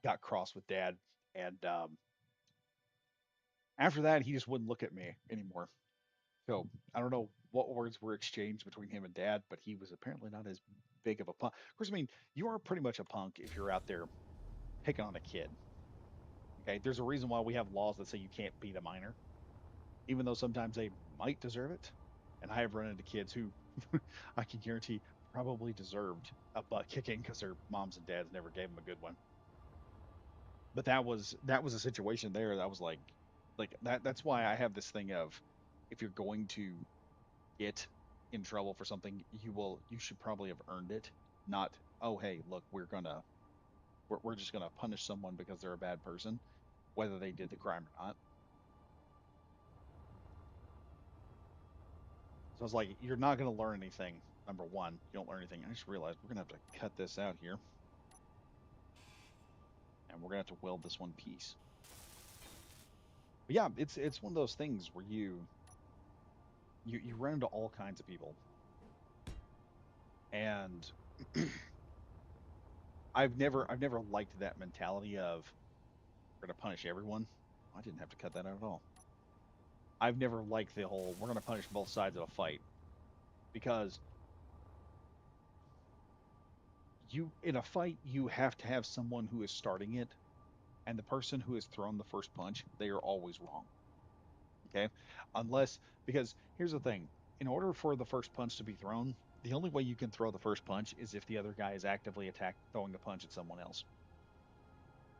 got cross with dad. And after that, he just wouldn't look at me anymore. So I don't know what words were exchanged between him and dad, but he was apparently not as big of a punk. Of course, I mean, you are pretty much a punk if you're out there picking on a kid. Okay. There's a reason why we have laws that say you can't beat a minor, even though sometimes they might deserve it. And I have run into kids who I can guarantee probably deserved a butt kicking because their moms and dads never gave them a good one. But that was a situation there that was like that. That's why I have this thing of, if you're going to get in trouble for something, you should probably have earned it, not, oh hey, look, we're just gonna punish someone because they're a bad person, whether they did the crime or not. So I was like, you're not gonna learn anything. Number one, you don't learn anything. I just realized we're gonna have to cut this out here, and we're gonna have to weld this one piece. But yeah, it's one of those things where you run into all kinds of people, and I've never liked that mentality of, we're gonna punish everyone. I didn't have to cut that out at all. I've never liked the whole, we're gonna punish both sides of a fight, because you, in a fight, you have to have someone who is starting it, and the person who has thrown the first punch, they are always wrong. Okay, unless, because here's the thing: in order for the first punch to be thrown, the only way you can throw the first punch is if the other guy is actively throwing the punch at someone else.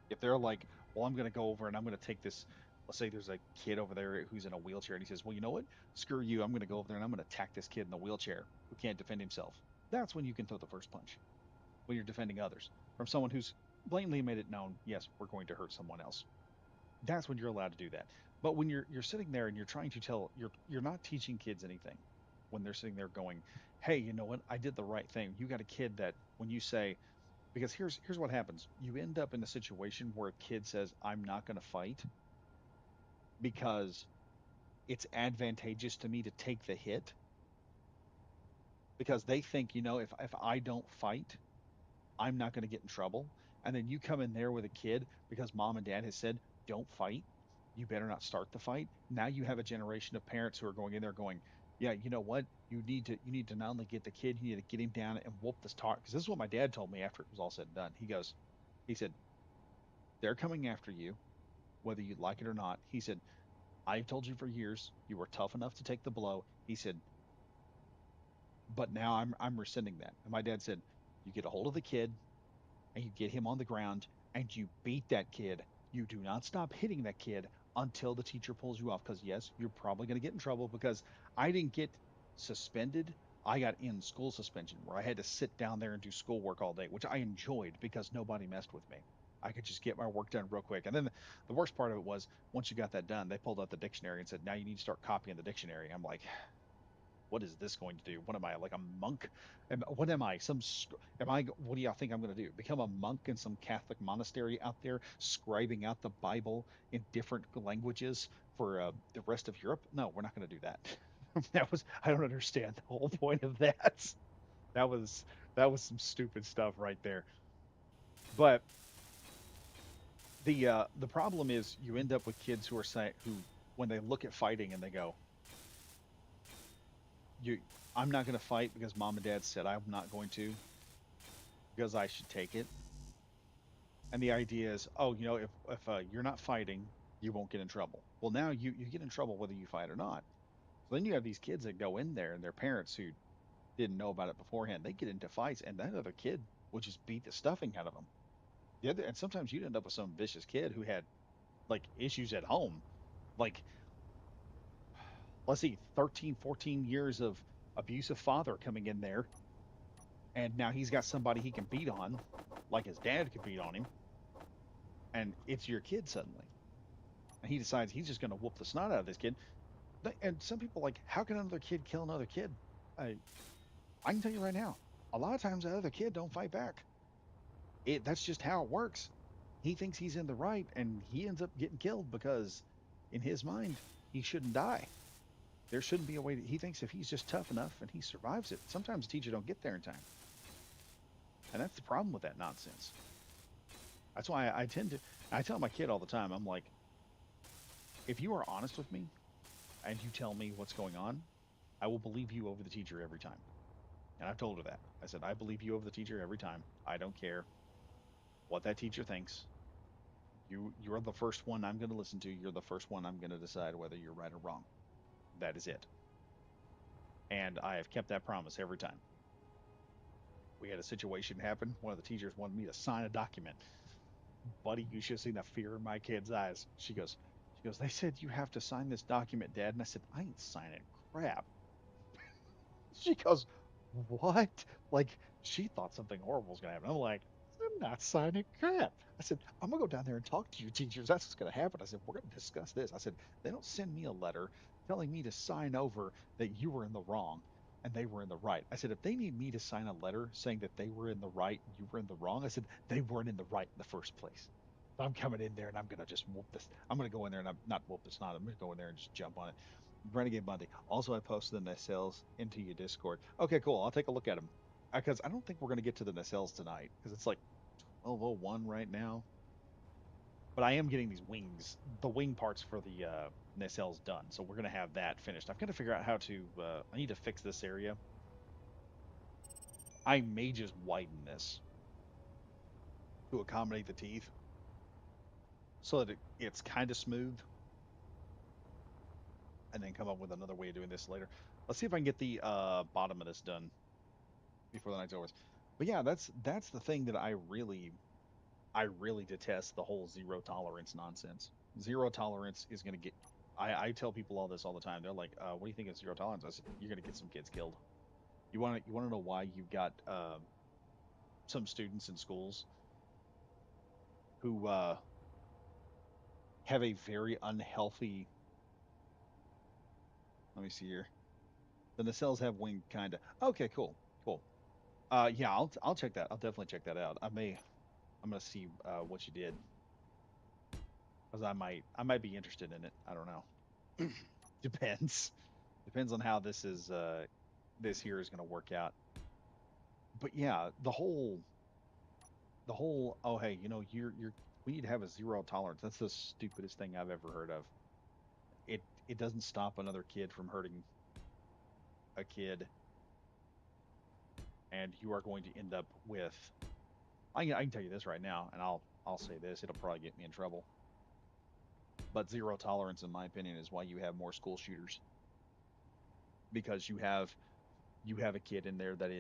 If they're like, well, I'm going to go over and I'm going to take this. Let's say there's a kid over there who's in a wheelchair, and he says, well, you know what? Screw you. I'm going to go over there and I'm going to attack this kid in the wheelchair who can't defend himself. That's when you can throw the first punch, when you're defending others from someone who's blatantly made it known, yes, we're going to hurt someone else. That's when you're allowed to do that. But when you're sitting there and you're trying to tell, you're not teaching kids anything when they're sitting there going, hey, you know what? I did the right thing. You got a kid that, when you say, because here's what happens. You end up in a situation where a kid says, I'm not going to fight because it's advantageous to me to take the hit, because they think, if I don't fight, I'm not going to get in trouble. And then you come in there with a kid because mom and dad has said, don't fight. You better not start the fight. Now you have a generation of parents who are going in there going, yeah, you know what? You need to not only get the kid, you need to get him down and whoop this tar. Because this is what my dad told me after it was all said and done. He said, they're coming after you, whether you like it or not. He said, I've told you for years you were tough enough to take the blow. He said, but now I'm rescinding that. And my dad said, you get a hold of the kid, and you get him on the ground, and you beat that kid. You do not stop hitting that kid until the teacher pulls you off. Because, yes, you're probably going to get in trouble, because I didn't get suspended. I got in school suspension where I had to sit down there and do schoolwork all day, which I enjoyed because nobody messed with me. I could just get my work done real quick. And then the worst part of it was, once you got that done, they pulled out the dictionary and said, now you need to start copying the dictionary. I'm like, what is this going to do? What am I, like a monk? What am I? What do y'all think I'm going to do? Become a monk in some Catholic monastery out there, scribing out the Bible in different languages for the rest of Europe? No, we're not going to do that. I don't understand the whole point of that. That was, that was some stupid stuff right there. But the problem is, you end up with kids who are saying, who, when they look at fighting and they go, you, I'm not going to fight because mom and dad said I'm not going to, because I should take it. And the idea is, oh, if you're not fighting, you won't get in trouble. Well, now you get in trouble whether you fight or not. So then you have these kids that go in there, and their parents who didn't know about it beforehand, they get into fights, and that other kid will just beat the stuffing out of them. And sometimes you'd end up with some vicious kid who had like issues at home, like, let's see, 13, 14 years of abusive father coming in there, and now he's got somebody he can beat on, like his dad could beat on him, and it's your kid suddenly. And he decides he's just going to whoop the snot out of this kid. And some people are like, how can another kid kill another kid? I I can tell you right now, a lot of times that other kid don't fight back. That's just how it works. He thinks he's in the right, and he ends up getting killed because, in his mind, he shouldn't die. There shouldn't be a way. He thinks if he's just tough enough and he survives it. Sometimes the teacher don't get there in time, and that's the problem with that nonsense. That's why I tend to. I tell my kid all the time. I'm like, if you are honest with me and you tell me what's going on, I will believe you over the teacher every time. And I've told her that. I said, I believe you over the teacher every time. I don't care what that teacher thinks. You're the first one I'm going to listen to. You're the first one I'm going to decide whether you're right or wrong. That is it. And I have kept that promise every time. We had a situation happen. One of the teachers wanted me to sign a document. Buddy, you should have seen the fear in my kid's eyes. She goes, they said you have to sign this document, Dad. And I said, I ain't signing crap. She goes, what? Like, she thought something horrible was going to happen. I'm like, I'm not signing crap. I said, I'm going to go down there and talk to you teachers. That's what's going to happen. I said, we're going to discuss this. I said, they don't send me a letter telling me to sign over that you were in the wrong and they were in the right. I said, if they need me to sign a letter saying that they were in the right and you were in the wrong, I said, they weren't in the right in the first place. So I'm coming in there and I'm going to just whoop this. I'm going to go in there and I'm not whoop this, not. I'm going to go in there and just jump on it. Renegade Monday. Also, I posted the nacelles into your Discord. Okay, cool. I'll take a look at them because I don't think we're going to get to the nacelles tonight because it's like 12:01 right now. But I am getting these wings, the wing parts for the nacelles done, so we're going to have that finished. I've got to figure out how to. I need to fix this area. I may just widen this to accommodate the teeth so that it's kind of smooth, and then come up with another way of doing this later. Let's see if I can get the bottom of this done before the night's over. But yeah, that's the thing that I really detest the whole zero tolerance nonsense. Zero tolerance is going to get. I tell people all this all the time. They're like, "What do you think of zero tolerance?" I said, "You're going to get some kids killed." You want to know why you've got some students in schools who have a very unhealthy. Let me see here. The nacelles have wing kind of. Okay, cool, cool. Yeah, I'll check that. I'll definitely check that out. I'm gonna see what you did because I might be interested in it. I don't know. Depends. Depends on how this here is going to work out. But yeah, the whole oh hey, you're we need to have a zero tolerance. That's the stupidest thing I've ever heard of. It doesn't stop another kid from hurting a kid, and you are going to end up with I can tell you this right now, and I'll say this, it'll probably get me in trouble. But zero tolerance, in my opinion, is why you have more school shooters because you have a kid in there that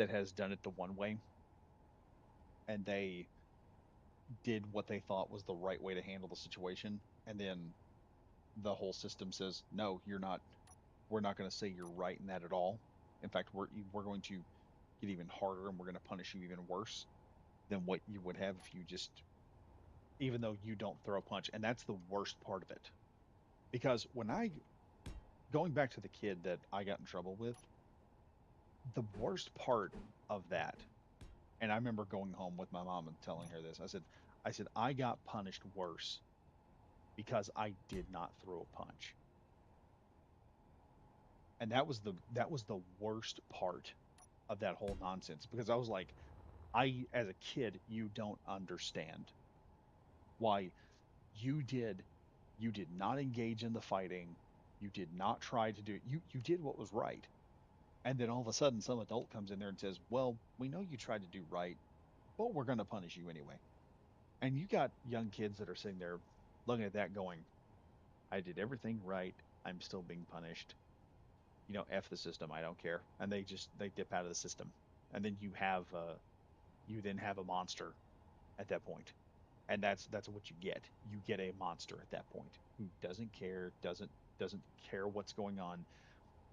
has done it the one way, and they did what they thought was the right way to handle the situation, and then the whole system says, no, you're not. We're not going to say you're right in that at all. In fact, we're going to get even harder, and we're going to punish you even worse than what you would have if you just, even though you don't throw a punch. And that's the worst part of it, because when I going back to the kid that I got in trouble with, the worst part of that, and I remember going home with my mom and telling her this. I said I got punished worse because I did not throw a punch. And that was the worst part of that whole nonsense because I was like, I as a kid, you don't understand why you did you did not engage in the fighting. You did not try to do you did what was right. And then all of a sudden some adult comes in there and says, "Well, we know you tried to do right, but we're going to punish you anyway." And you got young kids that are sitting there looking at that going, "I did everything right. I'm still being punished. F the system. I don't care." And they dip out of the system. And then you then have a monster at that point. And that's what you get. You get a monster at that point who doesn't care, doesn't care what's going on.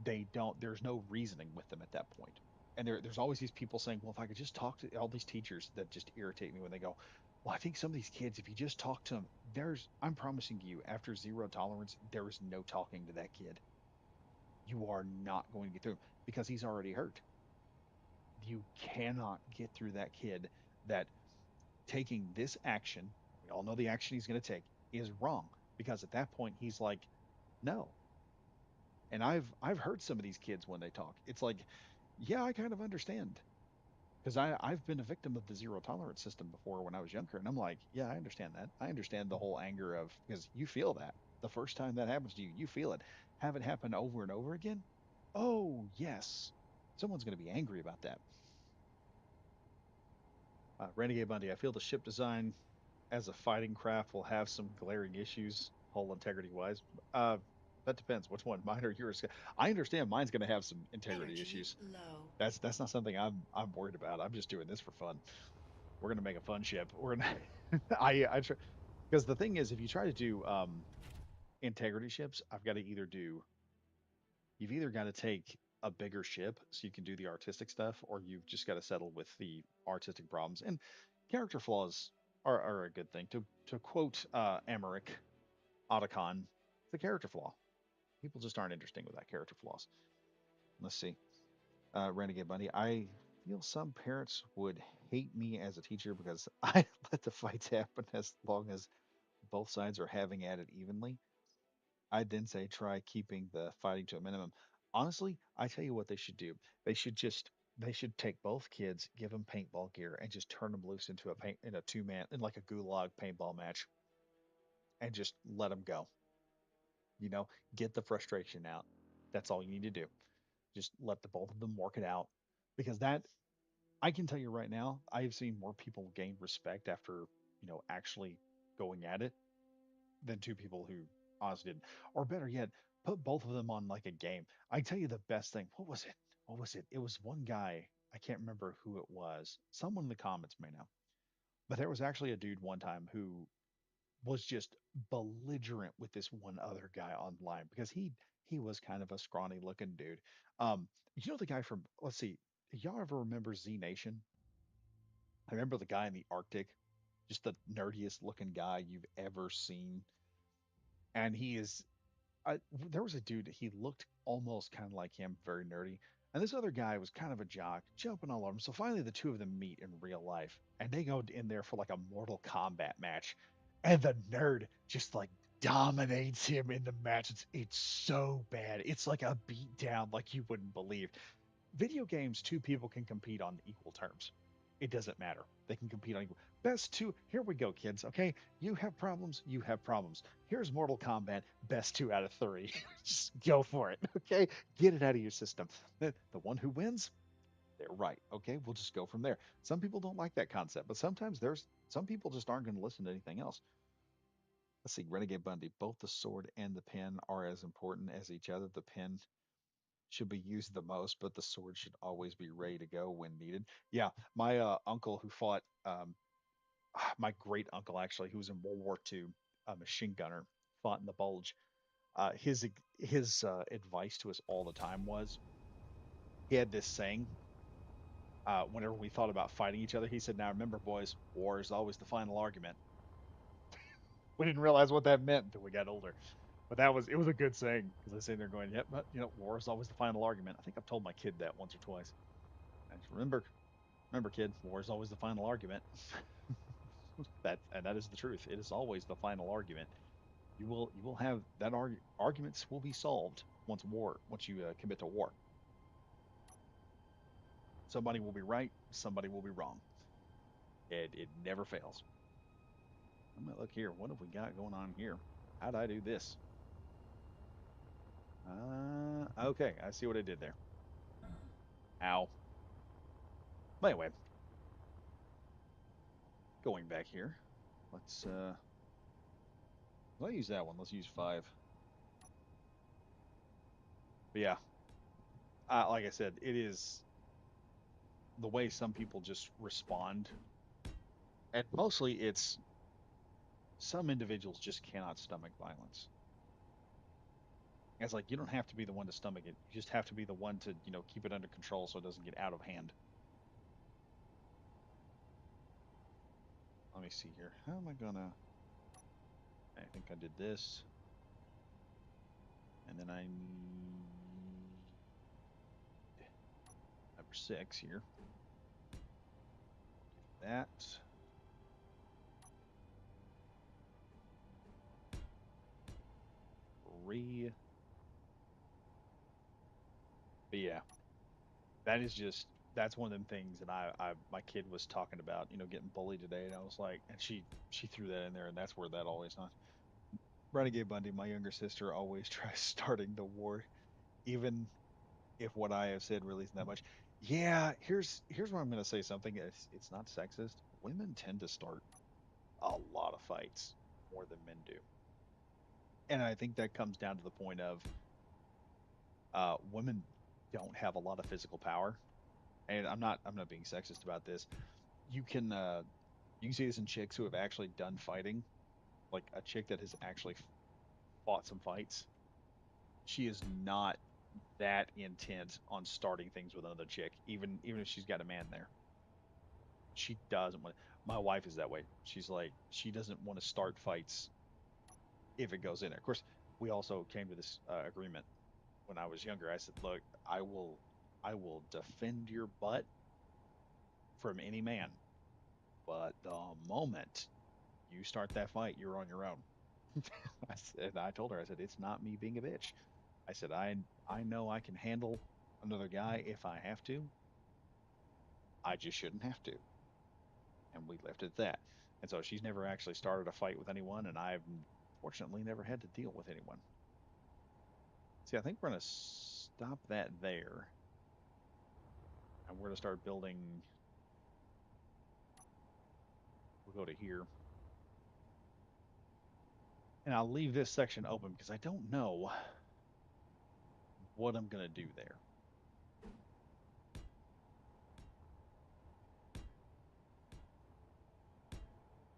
There's no reasoning with them at that point. And there's always these people saying, "Well, if I could just talk to all these teachers," that just irritate me when they go, "Well, I think some of these kids, if you just talk to them, I'm promising you, after zero tolerance, there is no talking to that kid. You are not going to get through because he's already hurt. You cannot get through that kid that taking this action, we all know the action he's going to take is wrong because at that point he's like, no." And I've heard some of these kids when they talk. It's like, yeah, I kind of understand because I've been a victim of the zero tolerance system before when I was younger, and I'm like, yeah, I understand that. I understand the whole anger of because you feel that the first time that happens to you, you feel it. Have it happen over and over again? Oh yes, someone's going to be angry about that. Renegade Bundy, I feel the ship design as a fighting craft will have some glaring issues, hull integrity wise. Uh, That depends. Which one, mine or yours? I understand mine's going to have some integrity
Energy
issues.
low.
That's not something I'm worried about. I'm just doing this for fun. We're going to make a fun ship. We're gonna I try because the thing is, if you try to do integrity ships, I've got to either do you've either got to take a bigger ship so you can do the artistic stuff, or you've just got to settle with the artistic problems. And character flaws are a good thing. To quote Emmerich Otacon, it's a character flaw. People just aren't interesting without character flaws. Let's see. Renegade Bunny. I feel some parents would hate me as a teacher because I let the fights happen as long as both sides are having at it evenly. I'd then say try keeping the fighting to a minimum. Honestly, I tell you what they should do. They should take both kids, give them paintball gear, and just turn them loose into a 2-man in like a gulag paintball match, and just let them go. You know, get the frustration out. That's all you need to do. Just let the both of them work it out, because that I can tell you right now, I've seen more people gain respect after actually going at it than two people who honestly didn't. Or better yet, put both of them on like a game. I tell you the best thing. What was it? What was it? It was one guy. I can't remember who it was. Someone in the comments may know. But there was actually a dude one time who was just belligerent with this one other guy online because he was kind of a scrawny looking dude. You know the guy from let's see, y'all ever remember Z Nation? I remember the guy in the Arctic, just the nerdiest looking guy you've ever seen. And he is there was a dude, he looked almost kind of like him, very nerdy. And this other guy was kind of a jock, jumping all over him. So finally, the two of them meet in real life, and they go in there for like a Mortal Kombat match, and the nerd just like dominates him in the match. It's so bad. It's like a beat down like you wouldn't believe. Video games, two people can compete on equal terms. It doesn't matter. They can compete on equal. Best two. Here we go, kids. Okay, you have problems. You have problems. Here's Mortal Kombat. Best two out of three. Just go for it. Okay, get it out of your system. The one who wins, they're right. Okay, we'll just go from there. Some people don't like that concept, but sometimes there's some people just aren't going to listen to anything else. Let's see, Renegade Bundy. Both the sword and the pen are as important as each other. The pen should be used the most, but the sword should always be ready to go when needed. Yeah, my uncle who fought, my great uncle actually, who was in World War II, a machine gunner, fought in the Bulge. His advice to us all the time was he had this saying. Whenever we thought about fighting each other, he said, "Now remember, boys, war is always the final argument." We didn't realize what that meant until we got older, but it was a good saying because I sitting there going, "Yep, but war is always the final argument." I think I've told my kid that once or twice. And remember, kid, war is always the final argument. That is the truth. It is always the final argument. You will have that arguments will be solved once you commit to war. Somebody will be right, somebody will be wrong. It never fails. I'm gonna look here. What have we got going on here? How'd I do this? Okay, I see what I did there. Ow. But anyway, going back here, let's use that one. Let's use 5. But yeah, like I said, it is the way some people just respond, and mostly it's some individuals just cannot stomach violence. It's like you don't have to be the one to stomach it. You just have to be the one to, keep it under control so it doesn't get out of hand. Let me see here. How am I gonna? I think I did this, and then I need number 6 here. That 3. But yeah, that's one of them things that I my kid was talking about, getting bullied today, and I was like, and she threw that in there, and that's where that always not. Renegade Bundy, my younger sister always tries starting the war, even if what I have said really isn't that much. Yeah, here's where I'm going to say something. It's not sexist. Women tend to start a lot of fights more than men do. And I think that comes down to the point of women don't have a lot of physical power. And I'm not being sexist about this. You can you can see this in chicks who have actually done fighting, like a chick that has actually fought some fights. She is not that intent on starting things with another chick, even if she's got a man there. She doesn't want. My wife is that way. She's like she doesn't want to start fights if it goes in there. Of course, we also came to this agreement when I was younger. I said, "Look, I will defend your butt from any man, but the moment you start that fight, you're on your own." I told her, I said, "It's not me being a bitch." I said, I know I can handle another guy if I have to. I just shouldn't have to." And we left it at that. And so she's never actually started a fight with anyone, and I've fortunately never had to deal with anyone. See, I think we're going to stop that there, and we're going to start building. We'll go to here, and I'll leave this section open because I don't know what I'm going to do there.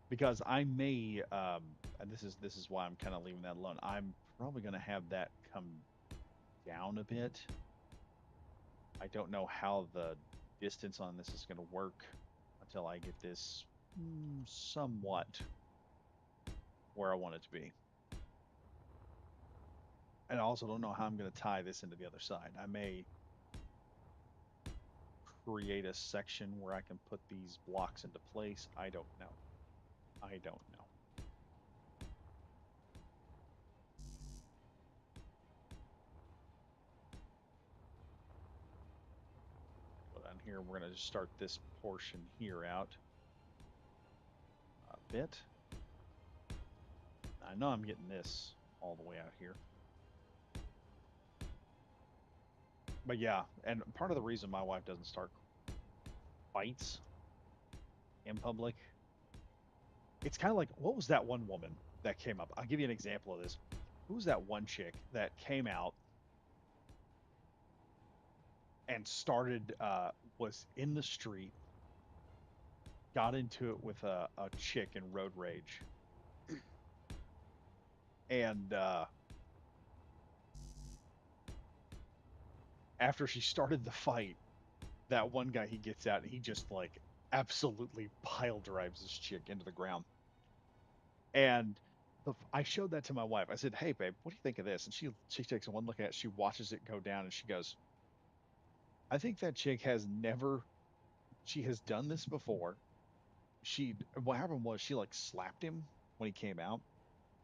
Because I may, and this is why I'm kind of leaving that alone. I'm probably going to have that come down a bit. I don't know how the distance on this is going to work until I get this somewhat where I want it to be. And I also don't know how I'm going to tie this into the other side. I may create a section where I can put these blocks into place. I don't know. I don't know. But on here, we're going to start this portion here out a bit. I know I'm getting this all the way out here. But yeah, and part of the reason my wife doesn't start fights in public, it's kind of like, what was that one woman that came up? I'll give you an example of this. Who was that one chick that came out and started, was in the street, got into it with a chick in road rage, and after she started the fight, that one guy, he gets out and he just like absolutely pile drives this chick into the ground. And I showed that to my wife. I said, "Hey, babe, what do you think of this?" And she takes one look at it. She watches it go down, and she goes, "I think that chick has never. She has done this before. She what happened was she like slapped him when he came out.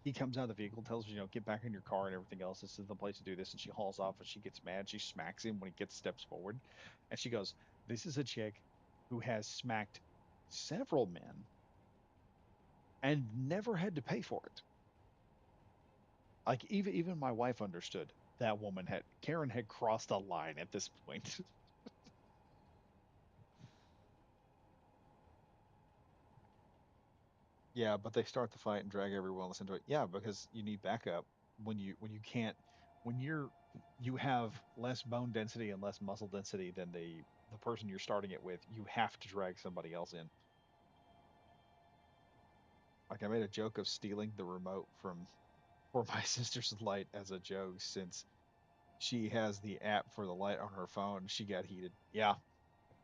He comes out of the vehicle, tells her, get back in your car and everything else. This is the place to do this." And she hauls off, and she gets mad. She smacks him when he gets steps forward, and she goes, "This is a chick who has smacked several men and never had to pay for it." Like even my wife understood that woman had Karen had crossed a line at this point. Yeah, but they start the fight and drag everyone else into it. Yeah, because you need backup when you can't when you have less bone density and less muscle density than the person you're starting it with. You have to drag somebody else in. Like I made a joke of stealing the remote from for my sister's light as a joke since she has the app for the light on her phone. She got heated. Yeah,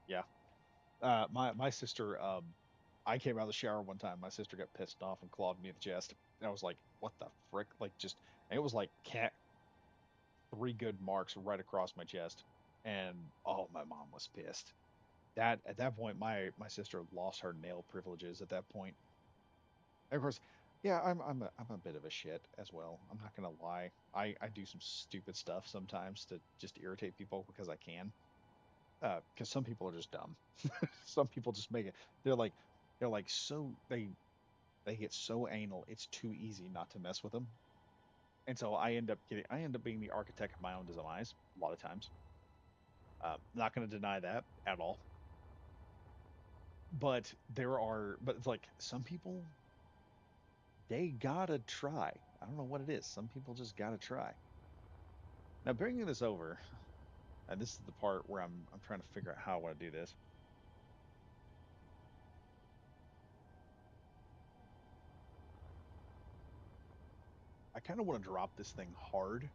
yeah. My sister, I came out of the shower one time. My sister got pissed off and clawed me in the chest. And I was like, "What the frick?" Like just, and it was like cat three good marks right across my chest. And oh, my mom was pissed. That at that point, my sister lost her nail privileges. At that point, and of course, yeah, I'm a bit of a shit as well. I'm not gonna lie. I do some stupid stuff sometimes to just irritate people because I can. Because some people are just dumb. Some people just make it. They're like they're like so they get so anal. It's too easy not to mess with them. And so I end up being the architect of my own demise a lot of times. Not going to deny that at all. But it's like some people they gotta try. I don't know what it is. Some people just got to try. Now, bringing this over, and this is the part where I'm trying to figure out how I want to do this. I kind of want to drop this thing hard.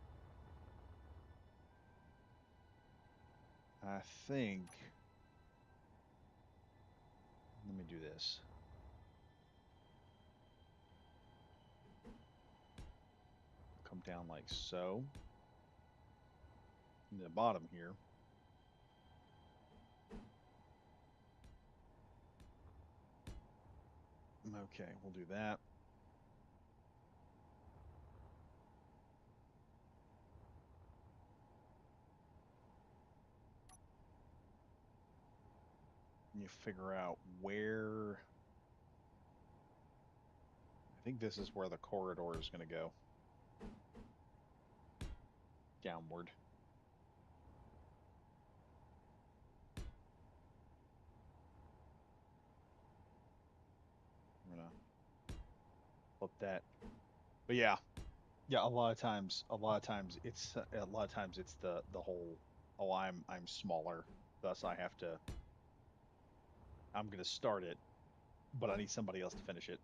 I think. Let me do this. Come down like so. In the bottom here. Okay, we'll do that. You figure out where. I think this is where the corridor is going to go. Downward. I'm going to flip that. But yeah, a lot of times it's the whole, oh, I'm smaller, thus I'm going to start it, but I need somebody else to finish it.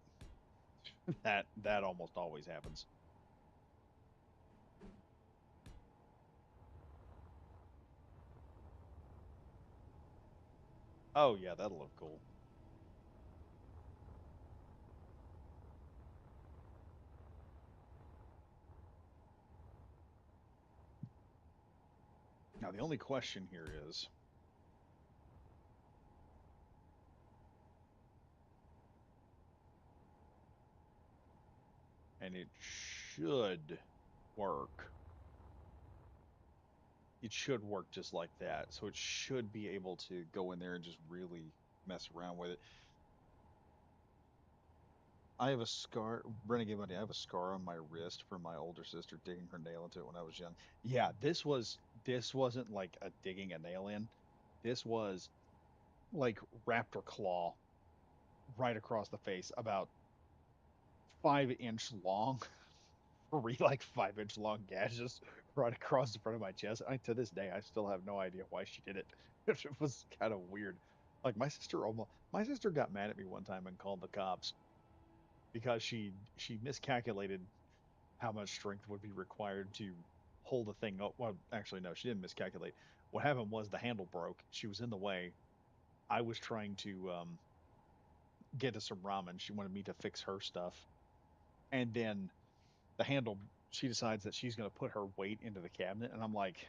That almost always happens. Oh yeah, that'll look cool. Now the only question here is, and it should work. It should work just like that. So it should be able to go in there and just really mess around with it. I have a scar, Renegade Monday. I have a scar on my wrist from my older sister digging her nail into it when I was young. Yeah, this wasn't like a digging a nail in. This was like raptor claw right across the face, about 5 inch long, three like 5 inch long gashes right across the front of my chest. To this day, I still have no idea why she did it. It was kind of weird. Like my sister got mad at me one time and called the cops because she miscalculated how much strength would be required to hold the thing up. Well, actually, no, she didn't miscalculate. What happened was the handle broke. She was in the way. I was trying to get to some ramen. She wanted me to fix her stuff, and then the handle. She decides that she's going to put her weight into the cabinet, and I'm like,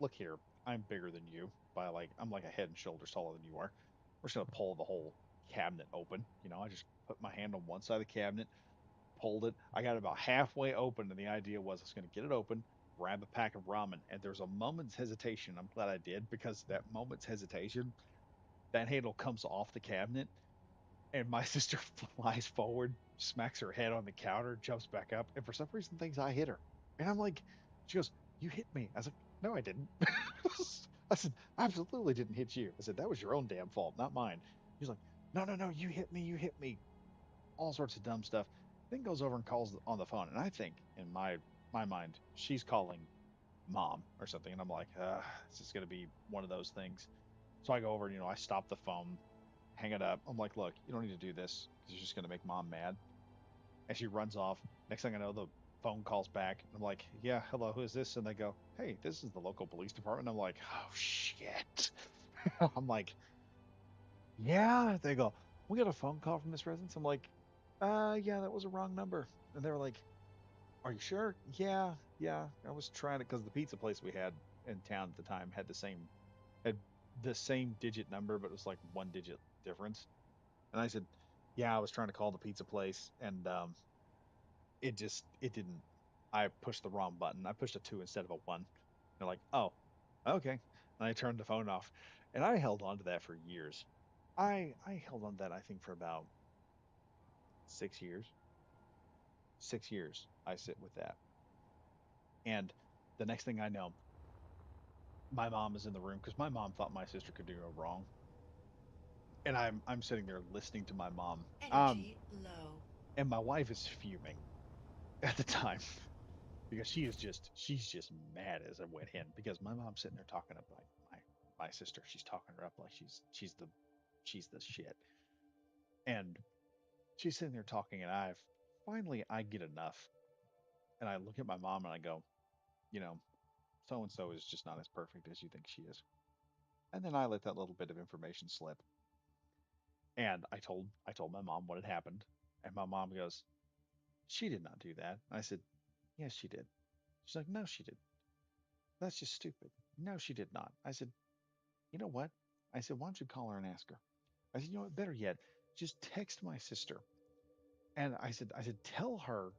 "Look here, I'm bigger than you by like I'm like a head and shoulders taller than you are. We're just going to pull the whole cabinet open." I just put my hand on one side of the cabinet, pulled it. I got it about halfway open, and the idea was I was going to get it open, grab a pack of ramen. And there's a moment's hesitation. I'm glad I did, because that moment's hesitation, that handle comes off the cabinet, and my sister flies forward, smacks her head on the counter, jumps back up, and for some reason thinks I hit her. And I'm like, she goes, "You hit me." I was like, "No, I didn't." I said, "I absolutely didn't hit you." I said, "That was your own damn fault, not mine." He's like, "No, no, no, you hit me, you hit me." All sorts of dumb stuff. Then goes over and calls on the phone, and I think in my mind she's calling mom or something, and I'm like, this is gonna be one of those things. So I go over, and I stop the phone, hang it up. I'm like, "Look, you don't need to do this because you're just gonna make mom mad." And she runs off. Next thing I know, the phone calls back. I'm like, "Yeah, hello, who is this?" And they go, "Hey, this is the local police department." I'm like, "Oh shit." I'm like, "Yeah." They go, "We got a phone call from this residence." I'm like, yeah, that was a wrong number." And they were like, "Are you sure?" "Yeah, yeah. I was trying to," because the pizza place we had in town at the time had the same digit number, but it was like one digit difference. And I said, "Yeah, I was trying to call the pizza place, and it didn't. I pushed the wrong button. I pushed a two instead of a one." They're like, "Oh, okay." And I turned the phone off, and I held on to that for years. I held on to that, I think, for about 6 years. 6 years I sit with that. And the next thing I know, my mom is in the room because my mom thought my sister could do no wrong. And I'm sitting there listening to my mom.
Energy low.
And my wife is fuming. at the time because she's just mad as a wet hen because my mom's sitting there talking up like my sister. She's talking her up like she's the shit. And she's sitting there talking, and I get enough, and I look at my mom and I go, you know, so and so is just not as perfect as you think she is. And then I let that little bit of information slip, and I told my mom what had happened, and my mom goes, she did not do that. I said, yes, she did. She's like, no, she did. That's just stupid. No, she did not. I said, you know what? I said, why don't you call her and ask her? I said, you know what? Better yet, just text my sister. And I said, tell her,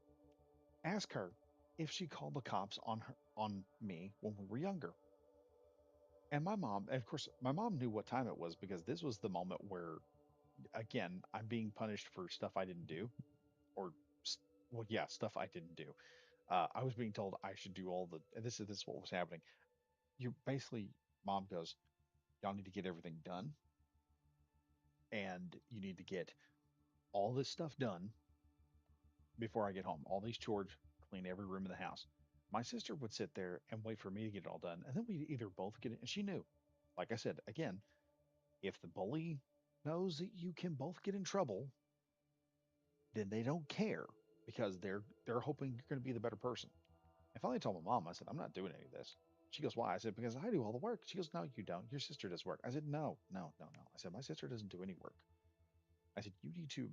ask her if she called the cops on on me when we were younger. And my mom, and of course, my mom knew what time it was because this was the moment where, again, I'm being punished for stuff I didn't do, or, well, yeah, stuff I didn't do. I was being told I should do all the, and this is what was happening. You basically, mom goes, y'all need to get everything done, and you need to get all this stuff done before I get home. All these chores, clean every room in the house. My sister would sit there and wait for me to get it all done, and then we'd either both get it, and she knew. Like I said, again, if the bully knows that you can both get in trouble, then they don't care because they're hoping you're going to be the better person. I finally told my mom, I said, I'm not doing any of this. She goes, why? I said, because I do all the work. She goes, no, you don't. Your sister does work. I said, no, no, no, no. I said, my sister doesn't do any work. I said, you need to,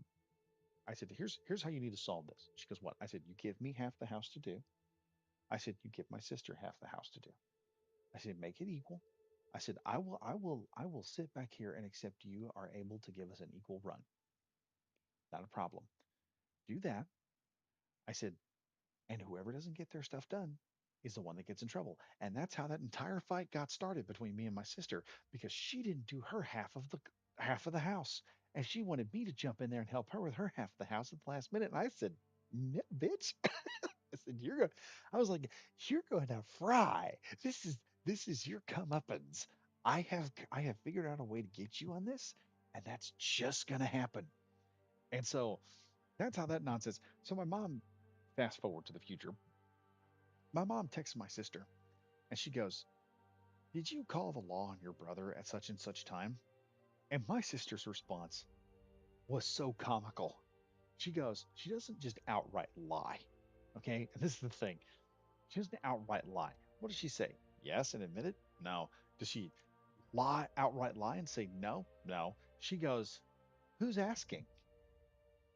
I said, here's how you need to solve this. She goes, what? I said, you give me half the house to do. I said, you give my sister half the house to do. I said, make it equal. I said, I will sit back here and accept you are able to give us an equal run. Not a problem. Do that. I said, and whoever doesn't get their stuff done is the one that gets in trouble. And that's how that entire fight got started between me and my sister because she didn't do her half of the house. And she wanted me to jump in there and help her with her half of the house at the last minute. And I said, "No, bitch." I said, "You're going." I was like, "You're going to fry. This is your comeuppance. I have figured out a way to get you on this, and that's just going to happen." And so that's how that nonsense. So my mom, fast forward to the future, my mom texts my sister and she goes, did you call the law on your brother at such and such time? And my sister's response was so comical. She goes, she doesn't just outright lie. Okay. And this is the thing. She doesn't outright lie. What does she say? Yes and admit it? No. Does she outright lie and say no? No. She goes, who's asking?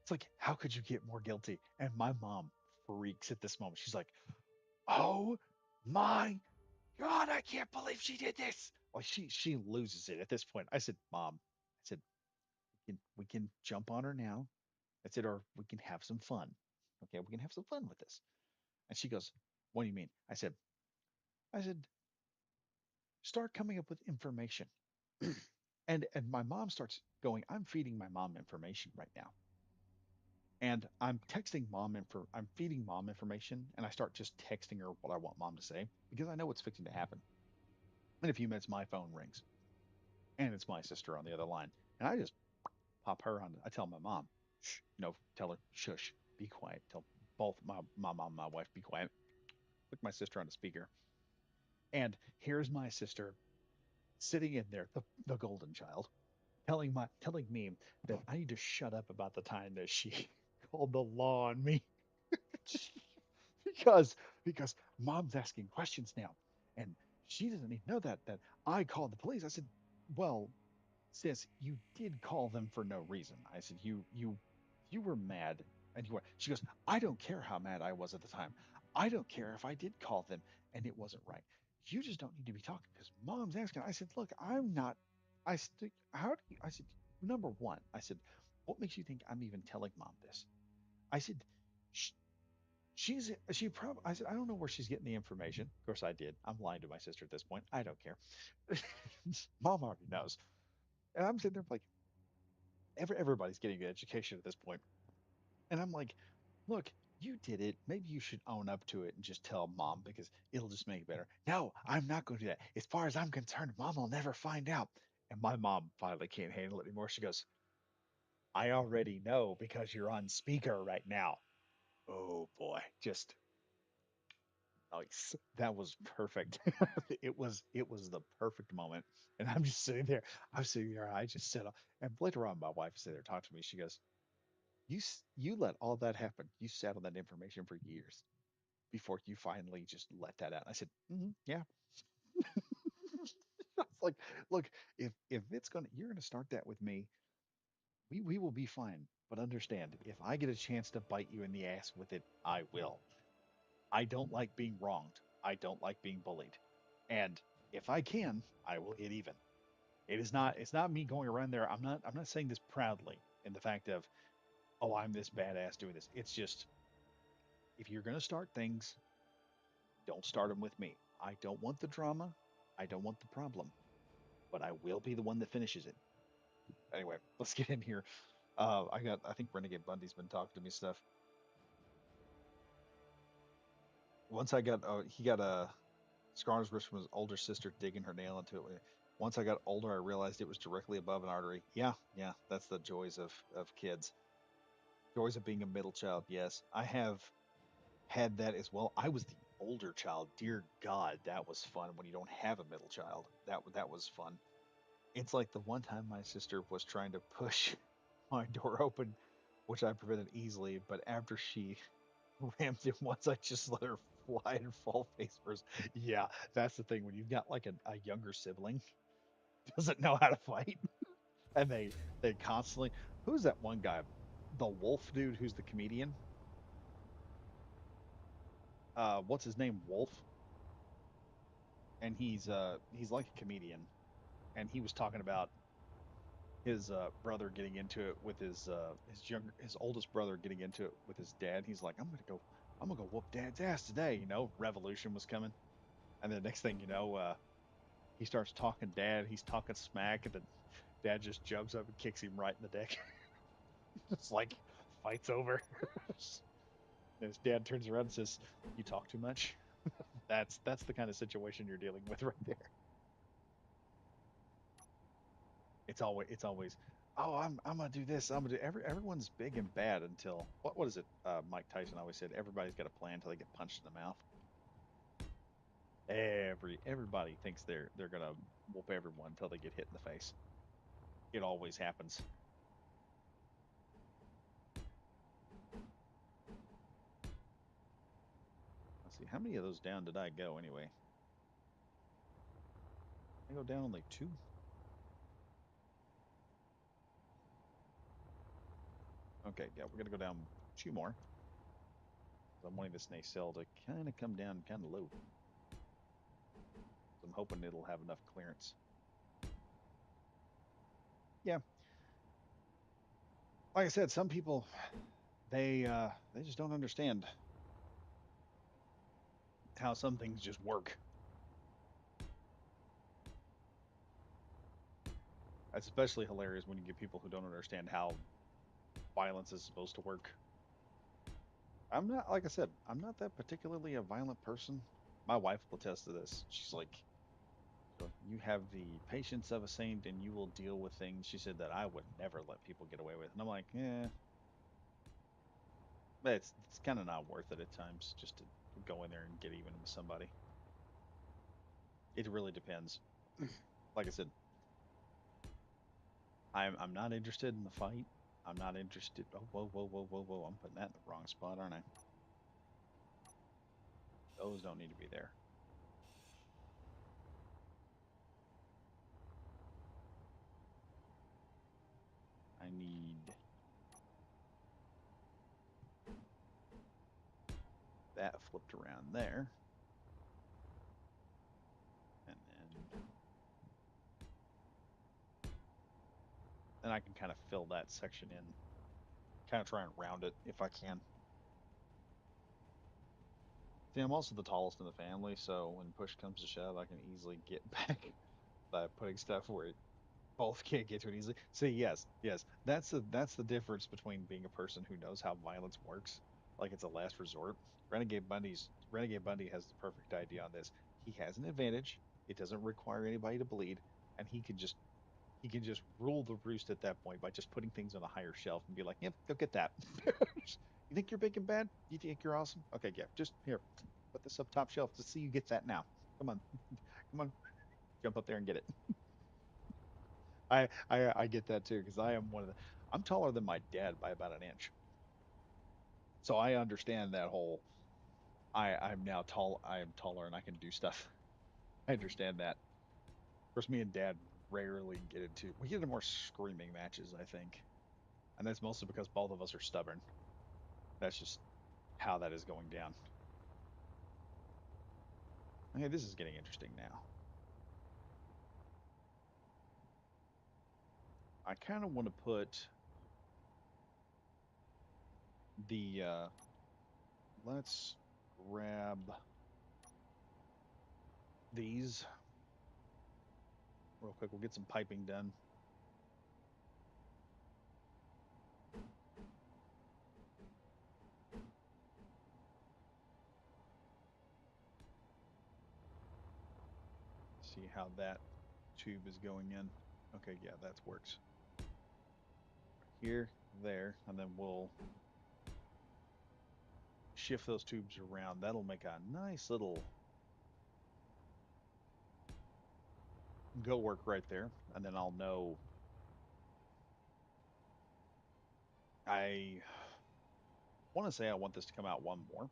It's like, how could you get more guilty? And my mom freaks at this moment. She's like, oh my God, I can't believe she did this. Like she loses it at this point. I said, Mom, I said, we can jump on her now. I said, or we can have some fun. Okay, we can have some fun with this. And she goes, what do you mean? I said, start coming up with information. And my mom starts going, I'm feeding my mom information right now. And I'm feeding mom information, and I start just texting her what I want mom to say because I know what's fixing to happen. In a few minutes, my phone rings, and it's my sister on the other line. And I just pop her on. I tell my mom, shh, tell her, shush, be quiet. Tell both my mom and my wife, be quiet. Put my sister on the speaker. And here's my sister sitting in there, the golden child, telling me that I need to shut up about the time that she called the law on me because mom's asking questions now. And she doesn't even know that I called the police. I said, well, sis, you did call them for no reason. I said, you were mad and you were. She goes, I don't care how mad I was at the time. I don't care if I did call them and it wasn't right. You just don't need to be talking because mom's asking. I said, look, I'm not. How do you? I said, number one, I said, what makes you think I'm even telling mom this? I said, "Sh- she probably. I said, I don't know where she's getting the information. Of course, I did. I'm lying to my sister at this point. I don't care. Mom already knows. And I'm sitting there like, everybody's getting an education at this point. And I'm like, look, you did it. Maybe you should own up to it and just tell mom because it'll just make it better. No, I'm not going to do that. As far as I'm concerned, mom will never find out. And my mom finally can't handle it anymore. She goes, I already know because you're on speaker right now. Oh boy, just nice. That was perfect. It was the perfect moment. And I'm just sitting there. I'm sitting there. I just sit up. And later on, my wife sat there talking to me. She goes, "You let all that happen. You sat on that information for years before you finally just let that out." I said, "Yeah." I was like, "Look, if it's gonna, you're gonna start that with me. We will be fine. But understand, if I get a chance to bite you in the ass with it, I will. I don't like being wronged. I don't like being bullied. And if I can, I will get even. It's not me going around there. I'm not saying this proudly in the fact of, oh, I'm this badass doing this. It's just, if you're going to start things, don't start them with me. I don't want the drama. I don't want the problem, but I will be the one that finishes it. Anyway, let's get in here. I think Renegade Bundy's been talking to me stuff. Once I got, he got a Scar's wrist from his older sister digging her nail into it. Once I got older, I realized it was directly above an artery. Yeah, yeah, that's the joys of kids. Joys of being a middle child. Yes, I have had that as well. I was the older child. Dear God, that was fun when you don't have a middle child. That was fun. It's like the one time my sister was trying to push my door open, which I prevented easily, but after she rammed it once, I just let her fly and fall face first. Yeah, that's the thing when you've got like a younger sibling doesn't know how to fight, and they constantly. Who's that one guy? The Wolf dude, who's the comedian. What's his name? Wolf, and he's like a comedian, and he was talking about his brother getting into it with his oldest brother getting into it with his dad. He's like, I'm gonna go whoop dad's ass today. Revolution was coming, and the next thing you know, he starts talking dad. He's talking smack, and then dad just jumps up and kicks him right in the dick. It's like fight's over. And his dad turns around and says, "You talk too much." That's the kind of situation you're dealing with right there. It's always, oh, I'm gonna do this. I'm gonna do everyone's big and bad until what is it? Mike Tyson always said, everybody's got a plan until they get punched in the mouth. Everybody thinks they're gonna whoop everyone until they get hit in the face. It always happens. Let's see, how many of those down did I go anyway? I go down only two. Okay, yeah, we're gonna go down two more. I'm wanting this nacelle to kind of come down kind of low. So I'm hoping it'll have enough clearance. Yeah, like I said, some people they just don't understand how some things just work. That's especially hilarious when you get people who don't understand how violence is supposed to work. I'm not, like I said, I'm not that particularly a violent person. My wife will attest to this. She's like, so you have the patience of a saint and you will deal with things, she said, that I would never let people get away with. And I'm like, but it's kind of not worth it at times just to go in there and get even with somebody. It really depends. Like I said, I'm not interested in the fight. I'm not interested. Oh, whoa, whoa, whoa, whoa, whoa! I'm putting that in the wrong spot, aren't I? Those don't need to be there. I need that flipped around there, and then I can kind of fill that section in, kind of try and round it if I can. See, I'm also the tallest in the family, so when push comes to shove, I can easily get back by putting stuff where both can't get to it easily. See, yes, yes, that's the difference between being a person who knows how violence works, like it's a last resort. Renegade Bundy has the perfect idea on this. He has an advantage. It doesn't require anybody to bleed, and he can just rule the roost at that point by just putting things on a higher shelf and be like, "Yep, go get that." You think you're big and bad? You think you're awesome? Okay, yeah. Just here, put this up top shelf to see you get that now. Come on, come on, jump up there and get it. I get that too because I am one of the. I'm taller than my dad by about an inch, so I understand that whole. I'm now tall. I am taller and I can do stuff. I understand that. Of course, me and dad rarely get into. We get into more screaming matches, I think, and that's mostly because both of us are stubborn. That's just how that is going down. Okay, this is getting interesting now. I kind of want to put the let's grab these real quick. We'll get some piping done. See how that tube is going in. Okay, yeah, that works. Here, there, and then we'll shift those tubes around. That'll make a nice little go work right there. And then I'll know I want to say I want this to come out one more,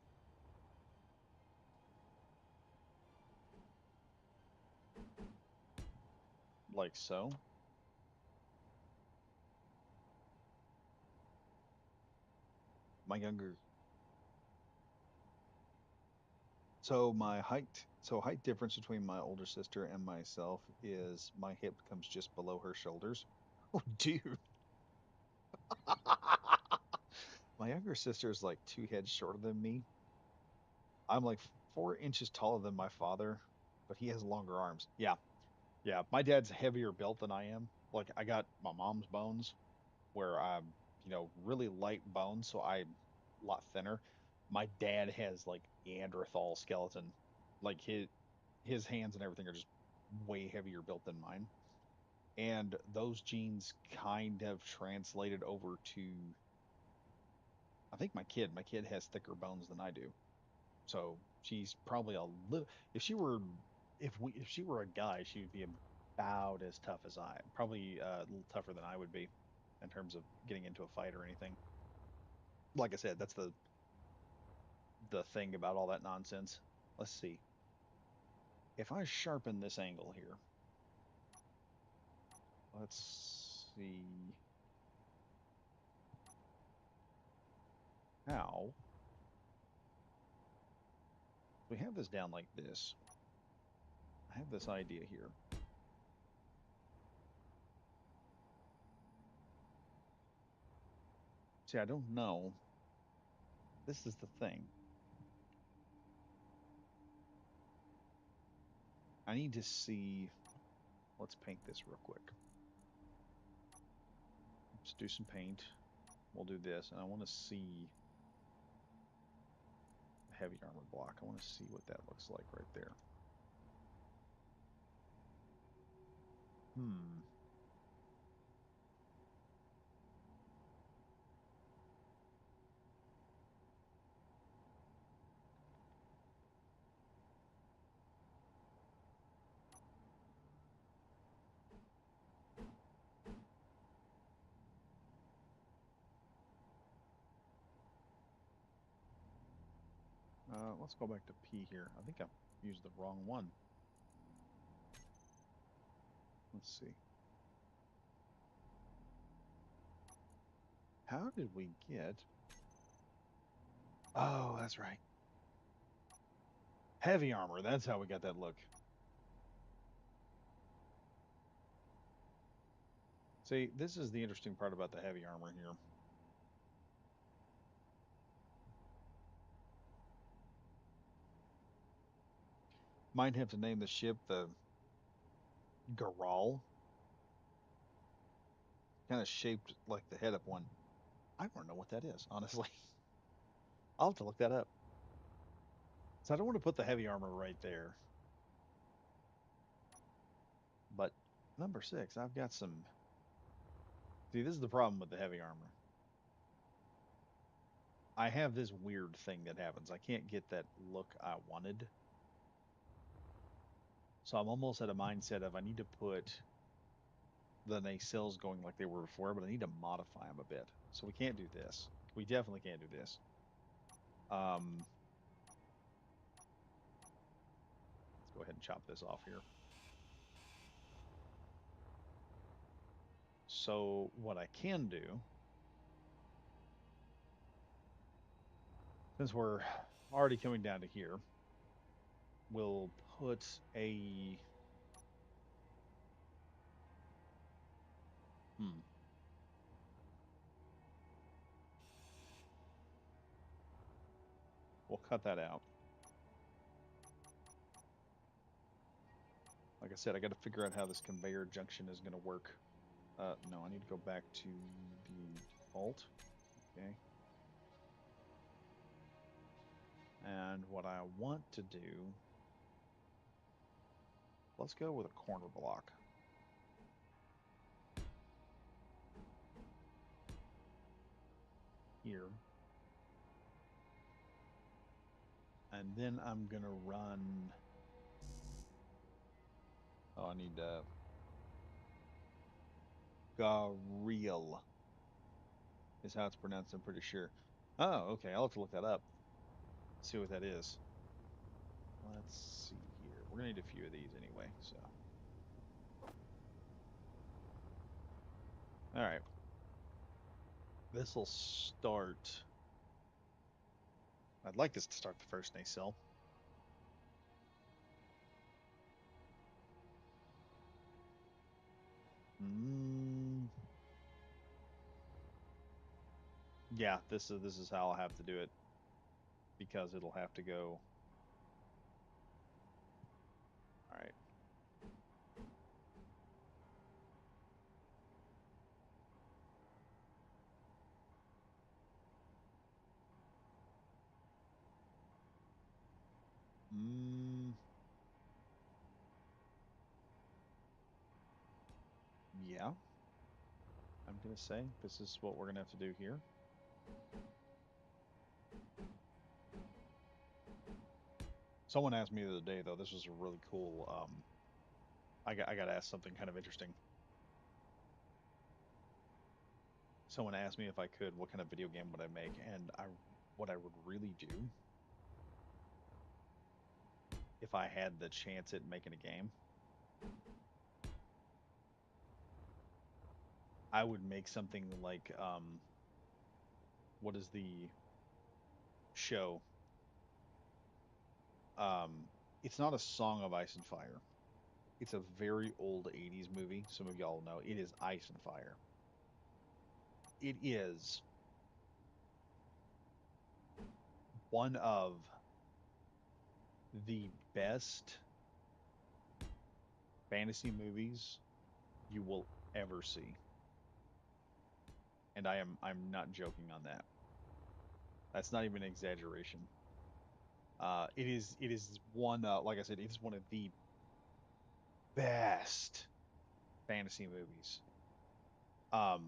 like so. My younger, so my height, so height difference between my older sister and myself is my hip comes just below her shoulders. Oh, dude. My younger sister is like 2 heads shorter than me. I'm like 4 inches taller than my father, but he has longer arms. Yeah, yeah. My dad's heavier built than I am. Like I got my mom's bones, where I'm, really light bones, so I'm a lot thinner. My dad has like Neanderthal skeleton, like his hands and everything are just way heavier built than mine. And those genes kind of translated over to, I think my kid has thicker bones than I do. So she's probably a little, if she were, if she were a guy, she would be about as tough as I, probably a little tougher than I would be in terms of getting into a fight or anything. Like I said, that's the thing about all that nonsense. Let's see. If I sharpen this angle here, let's see how we have this down like this. I have this idea here. See, I don't know. This is the thing. I need to see. Let's paint this real quick. Let's do some paint. We'll do this, and I want to see the heavy armor block. I want to see what that looks like right there. Hmm. Let's go back to P here. I think I used the wrong one. Let's see. How did we get? Oh, that's right. Heavy armor. That's how we got that look. See, this is the interesting part about the heavy armor here. Might have to name the ship the Garal, kind of shaped like the head of one. I don't know what that is, honestly. I'll have to look that up. So I don't want to put the heavy armor right there. But number 6, I've got some. See, this is the problem with the heavy armor. I have this weird thing that happens. I can't get that look I wanted. So I'm almost at a mindset of I need to put the nacelles going like they were before, but I need to modify them a bit. So we can't do this. We definitely can't do this. Um, let's go ahead and chop this off here. So what I can do, since we're already coming down to here, we'll put a hmm, we'll cut that out. Like I said, I got to figure out how this conveyor junction is going to work. No, I need to go back to the default. Okay. And what I want to do, let's go with a corner block here. And then I'm going to run, oh, I need Gariel is how it's pronounced, I'm pretty sure. Oh, okay. I'll have to look that up, see what that is. Let's see here. We're going to need a few of these anyway, so. All right. This will start. I'd like this to start the first nacelle. Mm, yeah, this is how I'll have to do it because it'll have to go. All right. Mm, yeah, I'm gonna say this is what we're gonna have to do here. Someone asked me the other day though. This was a really cool. I got asked something kind of interesting. Someone asked me if I could, what kind of video game would I make, and what I would really do if I had the chance at making a game, I would make something like what is the show? It's not a Song of Ice and Fire. It's a very old 80s movie. Some of y'all know it is Ice and Fire. It is one of the best fantasy movies you will ever see. And I'm not joking on that. That's not even an exaggeration. It is one like I said, it is one of the best fantasy movies. Um,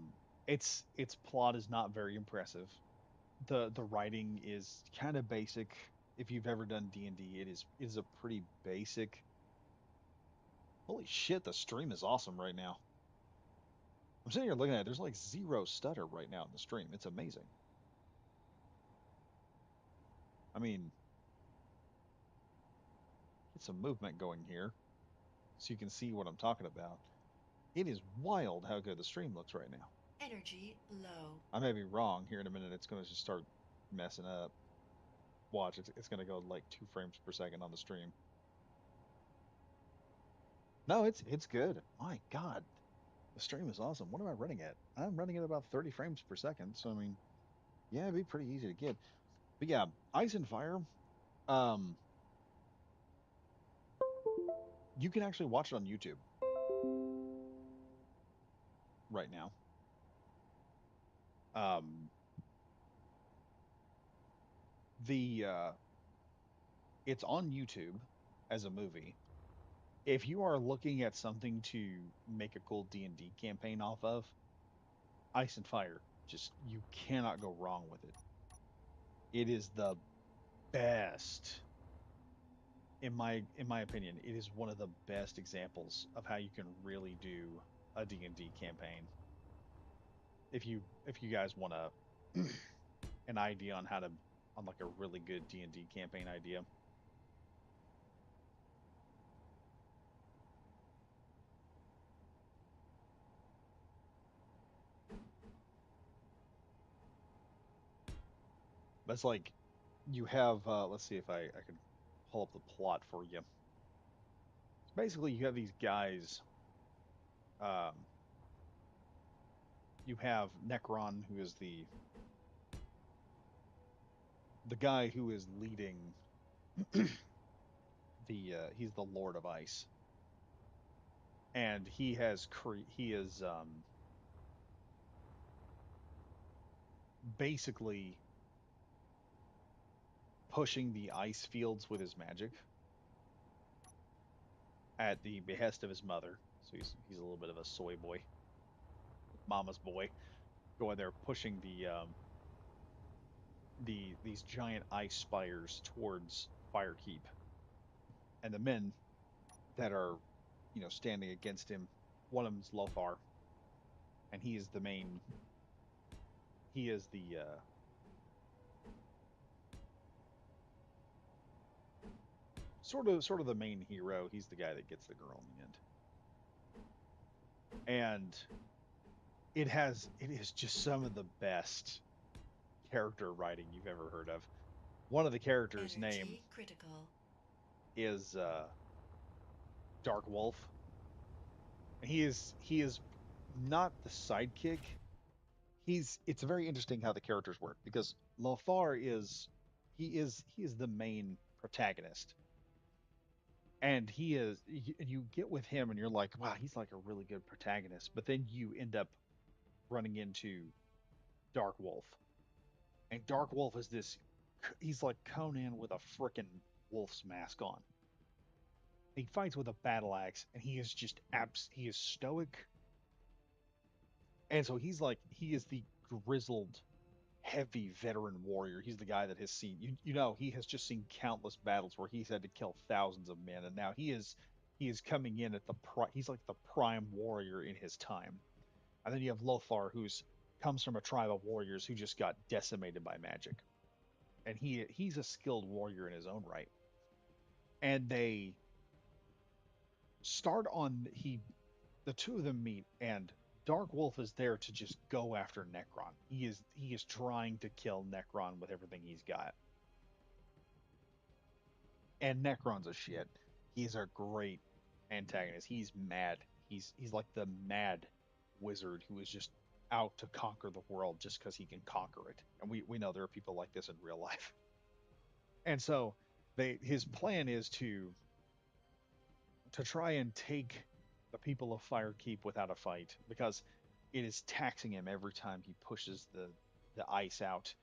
its plot is not very impressive. The writing is kind of basic. If you've ever done D&D, it is a pretty basic. Holy shit, the stream is awesome right now. I'm sitting here looking at it. There's like zero stutter right now in the stream. It's amazing. I mean, get some movement going here so you can see what I'm talking about. It is wild how good the stream looks right now.
Energy low.
I may be wrong here in a minute. It's going to just start messing up. Watch, it's going to go like 2 frames per second on the stream. No, it's good. My God, the stream is awesome. What am I running at? I'm running at about 30 frames per second. So I mean, yeah, it'd be pretty easy to get. But yeah, Ice and Fire. Um, you can actually watch it on YouTube right now. Um, the it's on YouTube as a movie. If you are looking at something to make a cool D&D campaign off of, Ice and Fire, just you cannot go wrong with it. It is the best in my opinion. It is one of the best examples of how you can really do a D&D campaign. If you guys want to an idea on how to on like a really good D&D campaign idea. But it's like you have let's see if I can pull up the plot for you. Basically, you have these guys. Um, you have Necron, who is the guy who is leading he's the Lord of Ice, and he is basically pushing the ice fields with his magic at the behest of his mother. So he's a little bit of a soy boy, mama's boy, going there pushing these giant ice spires towards Firekeep, and the men that are standing against him. One of them's Lothar, and he is the main. He is the sort of the main hero. He's the guy that gets the girl in the end, and it is just some of the best character writing you've ever heard of. One of the characters' name
Energy critical.
is Dark Wolf. He is not the sidekick. It's very interesting how the characters work because Lothar is the main protagonist, and you get with him and you're like, wow, he's like a really good protagonist, but then you end up running into Dark Wolf, and Dark Wolf is this he's like Conan with a frickin' wolf's mask on. He fights with a battle axe, and he is just he is stoic, and so he is the grizzled, heavy veteran warrior. He's the guy that has seen he has just seen countless battles where he's had to kill thousands of men, and now he is coming in at he's like the prime warrior in his time. And then you have Lothar, who's comes from a tribe of warriors who just got decimated by magic, and he's a skilled warrior in his own right. And they start on he the two of them meet, and Dark Wolf is there to just go after Necron. He is trying to kill Necron with everything he's got. And Necron's a shit. He's a great antagonist. He's mad. He's like the mad wizard who is just out to conquer the world just because he can conquer it. And we know there are people like this in real life. And so his plan is to try and take the people of Firekeep without a fight because it is taxing him every time he pushes the ice out.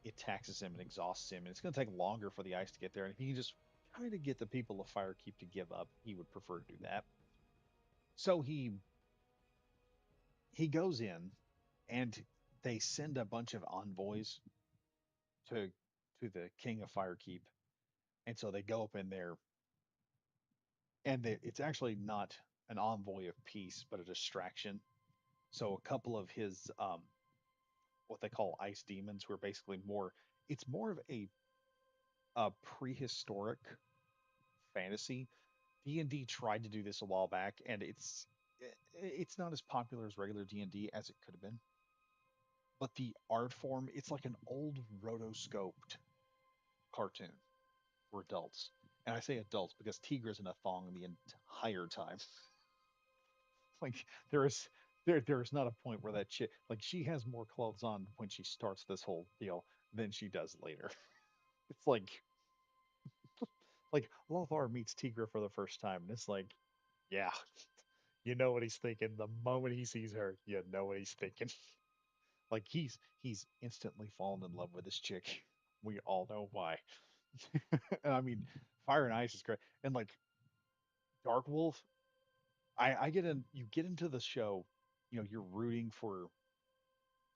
It taxes him and exhausts him, and it's going to take longer for the ice to get there. And if he can just kind of get the people of Firekeep to give up, he would prefer to do that. So he goes in, and they send a bunch of envoys to to the king of Firekeep, and so they go up in there, and it's actually not an envoy of peace, but a distraction. So a couple of his what they call ice demons, who are basically more. It's more of a prehistoric fantasy. D&D tried to do this a while back, and it's not as popular as regular D&D as it could have been. But the art form, it's like an old rotoscoped cartoon for adults. And I say adults because Tigra's in a thong the entire time. Like there is not a point where that chick like she has more clothes on when she starts this whole deal than she does later. It's like Lothar meets Tigra for the first time, and it's like, yeah, you know what he's thinking. The moment he sees her, you know what he's thinking. Like he's instantly fallen in love with this chick. We all know why. And I mean, Fire and Ice is great. And like Dark Wolf, I get in you get into the show, you're rooting for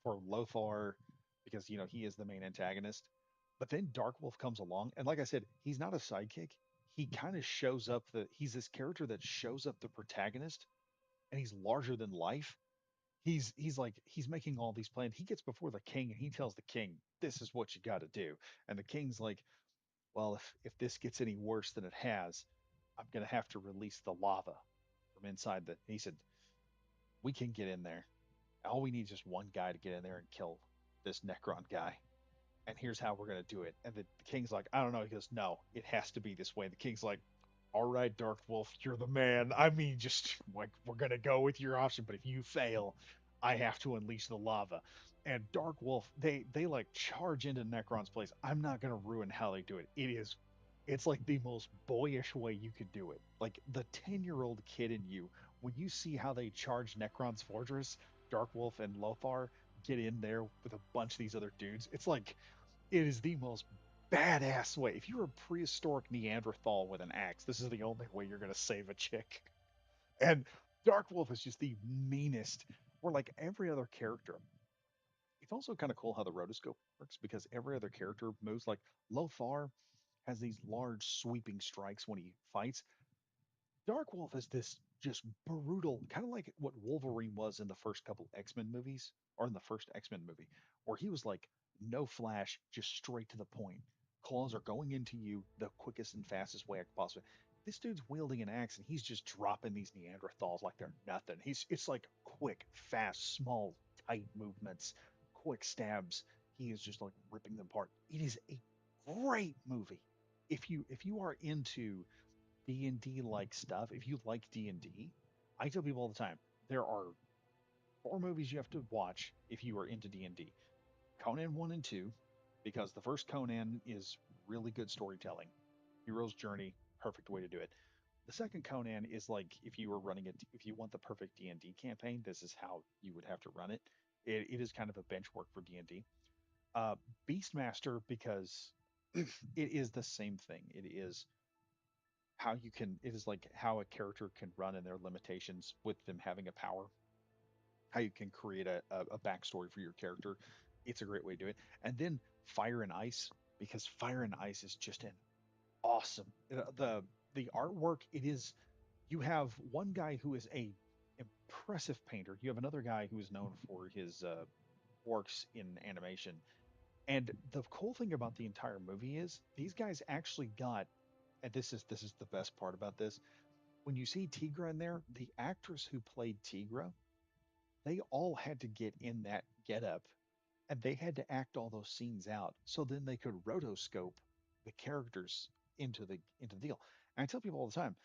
Lothar because he is the main antagonist. But then Dark Wolf comes along, and like I said, he's not a sidekick. He kind of shows up he's this character that shows up the protagonist, and he's larger than life. He's like he's making all these plans. He gets before the king and he tells the king, "This is what you got to do." And the king's like, "Well, if this gets any worse than it has, I'm gonna have to release the lava from inside the." He said, "We can get in there. All we need is just one guy to get in there and kill this Necron guy. And here's how we're gonna do it." And the king's like, "I don't know." He goes, "No, it has to be this way." And the king's like, "All right, Dark Wolf, you're the man. I mean, just like we're gonna go with your option, but if you fail, I have to unleash the lava." And Dark Wolf, they like charge into Necron's place. I'm not gonna ruin how they do it. It's like the most boyish way you could do it. Like the 10-year-old kid in you, when you see how they charge Necron's fortress, Dark Wolf and Lothar get in there with a bunch of these other dudes. It's like it is the most badass way. If you're a prehistoric Neanderthal with an axe, this is the only way you're going to save a chick. And Dark Wolf is just the meanest. Where like every other character, it's also kind of cool how the rotoscope works because every other character moves. Like Lothar has these large sweeping strikes when he fights. Dark Wolf is this just brutal, kind of like what Wolverine was in the first couple X-Men movies, or in the first X-Men movie, where he was like no flash, just straight to the point. Claws are going into you the quickest and fastest way I could possibly. This dude's wielding an axe and he's just dropping these Neanderthals like they're nothing. It's like quick, fast, small, tight movements, quick stabs. He is just like ripping them apart. It is a great movie. If you are into D&D like stuff, if you like D&D, I tell people all the time, there are four movies you have to watch if you are into D&D. Conan 1 and 2, because the first Conan is really good storytelling. Hero's Journey, perfect way to do it. The second Conan is like if you were running it, if you want the perfect D&D campaign, this is how you would have to run it. It is kind of a benchmark for D&D. Uh, Beastmaster, because it is the same thing. It is like how a character can run and their limitations with them having a power, how you can create a backstory for your character. It's a great way to do it. And then Fire and Ice, because Fire and Ice is just an awesome the artwork. It is, you have one guy who is a impressive painter, you have another guy who is known for his works in animation, and the cool thing about the entire movie is these guys actually got, and this is the best part about this, when you see Tigra in there, the actress who played Tigra, they all had to get in that getup and they had to act all those scenes out so then they could rotoscope the characters into the deal. And I tell people all the time,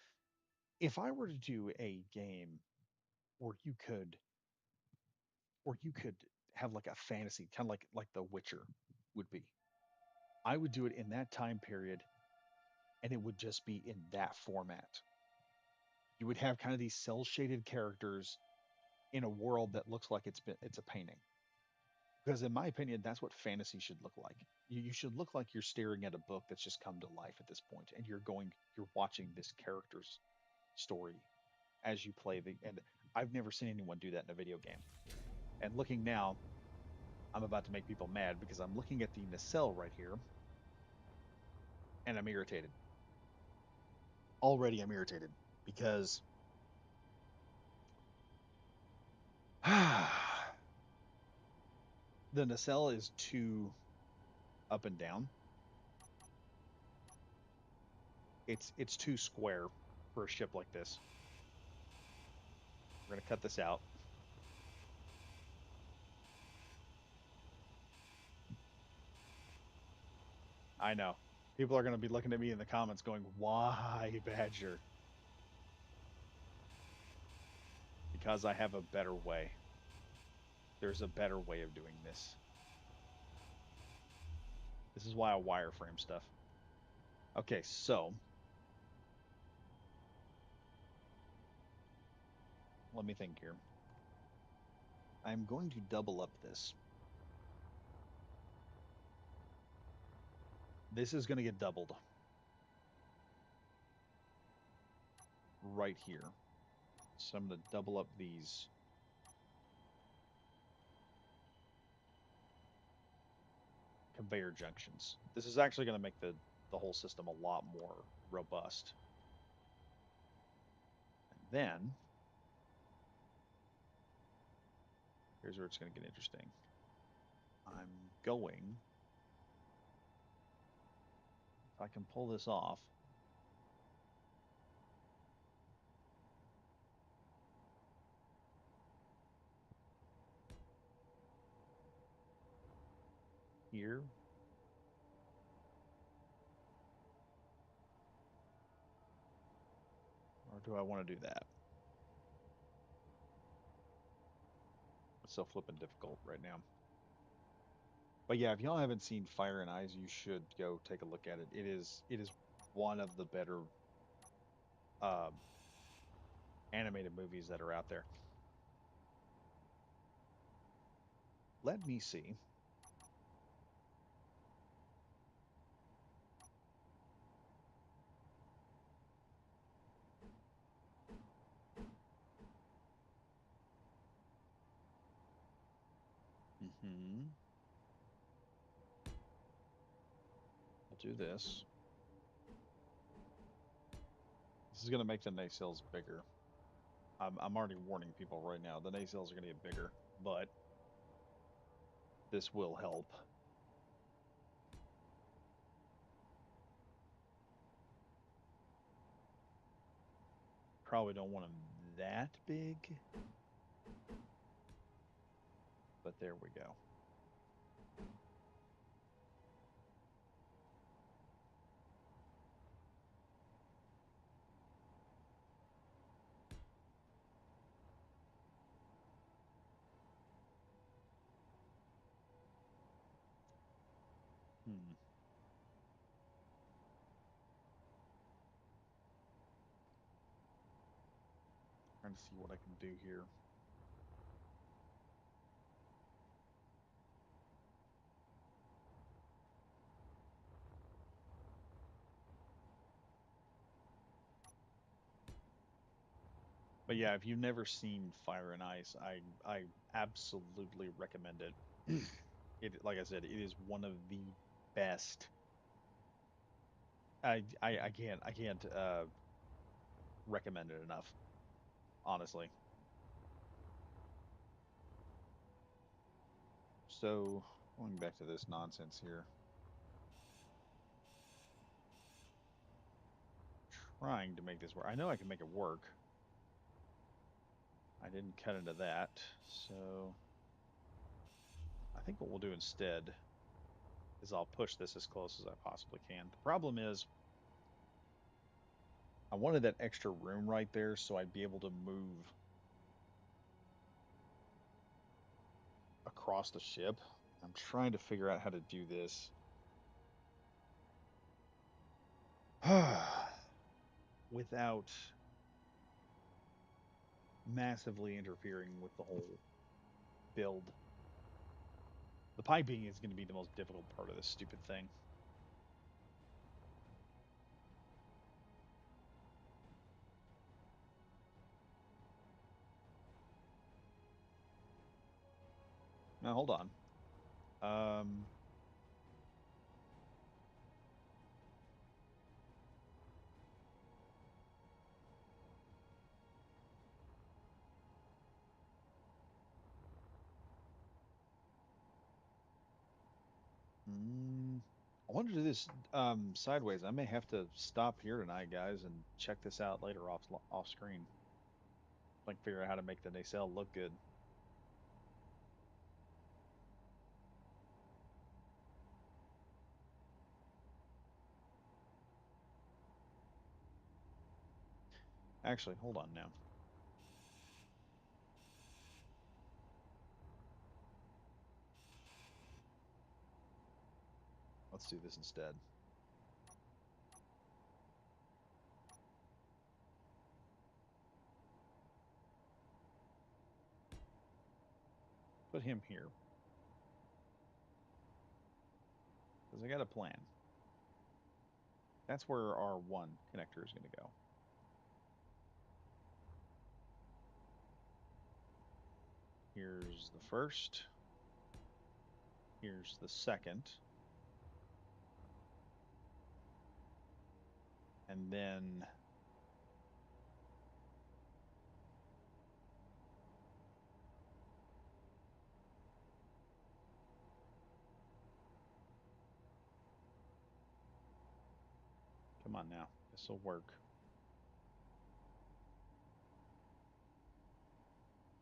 if I were to do a game where you could have like a fantasy, kind of like The Witcher would be, I would do it in that time period and it would just be in that format. You would have kind of these cell shaded characters in a world that looks like it's a painting. Because in my opinion, that's what fantasy should look like. You should look like you're staring at a book that's just come to life at this point, and you're watching this character's story as you play the. And I've never seen anyone do that in a video game. And looking now, I'm about to make people mad because I'm looking at the nacelle right here, and I'm irritated. Already, I'm irritated because the nacelle is too up and down. It's too square for a ship like this. We're gonna cut this out. I know. People are going to be looking at me in the comments going, "Why, Badger?" Because I have a better way. There's a better way of doing this. This is why I wireframe stuff. Okay, so let me think here. I'm going to double up this. This is going to get doubled right here. So I'm going to double up these. conveyor junctions. This is actually going to make the whole system a lot more robust. And then here's where it's going to get interesting. I'm going, if I can pull this off, here, or do I want to do that? It's so flipping difficult right now. But yeah, if y'all haven't seen Fire and Ice, you should go take a look at it. It is one of the better uh, animated movies that are out there. Let me see. Mm-hmm. I'll do this. This is going to make the nacelles bigger. I'm already warning people right now. The nacelles are going to get bigger, but this will help. Probably don't want them that big, but there we go. Hmm. Trying to see what I can do here. But yeah, if you've never seen Fire and Ice, I absolutely recommend it. It, like I said, it is one of the best. I can't recommend it enough, honestly. So going back to this nonsense here, trying to make this work. I know I can make it work. I didn't cut into that, so I think what we'll do instead is I'll push this as close as I possibly can. The problem is I wanted that extra room right there so I'd be able to move across the ship. I'm trying to figure out how to do this without massively interfering with the whole build. The piping is going to be the most difficult part of this stupid thing. Now hold on. Um, mm, I want to do this sideways. I may have to stop here tonight, guys, and check this out later off screen. Like figure out how to make the nacelle look good. Actually, hold on now. Let's do this instead. Put him here because I got a plan. That's where our one connector is going to go. Here's the first. Here's the second. And then come on now, this will work.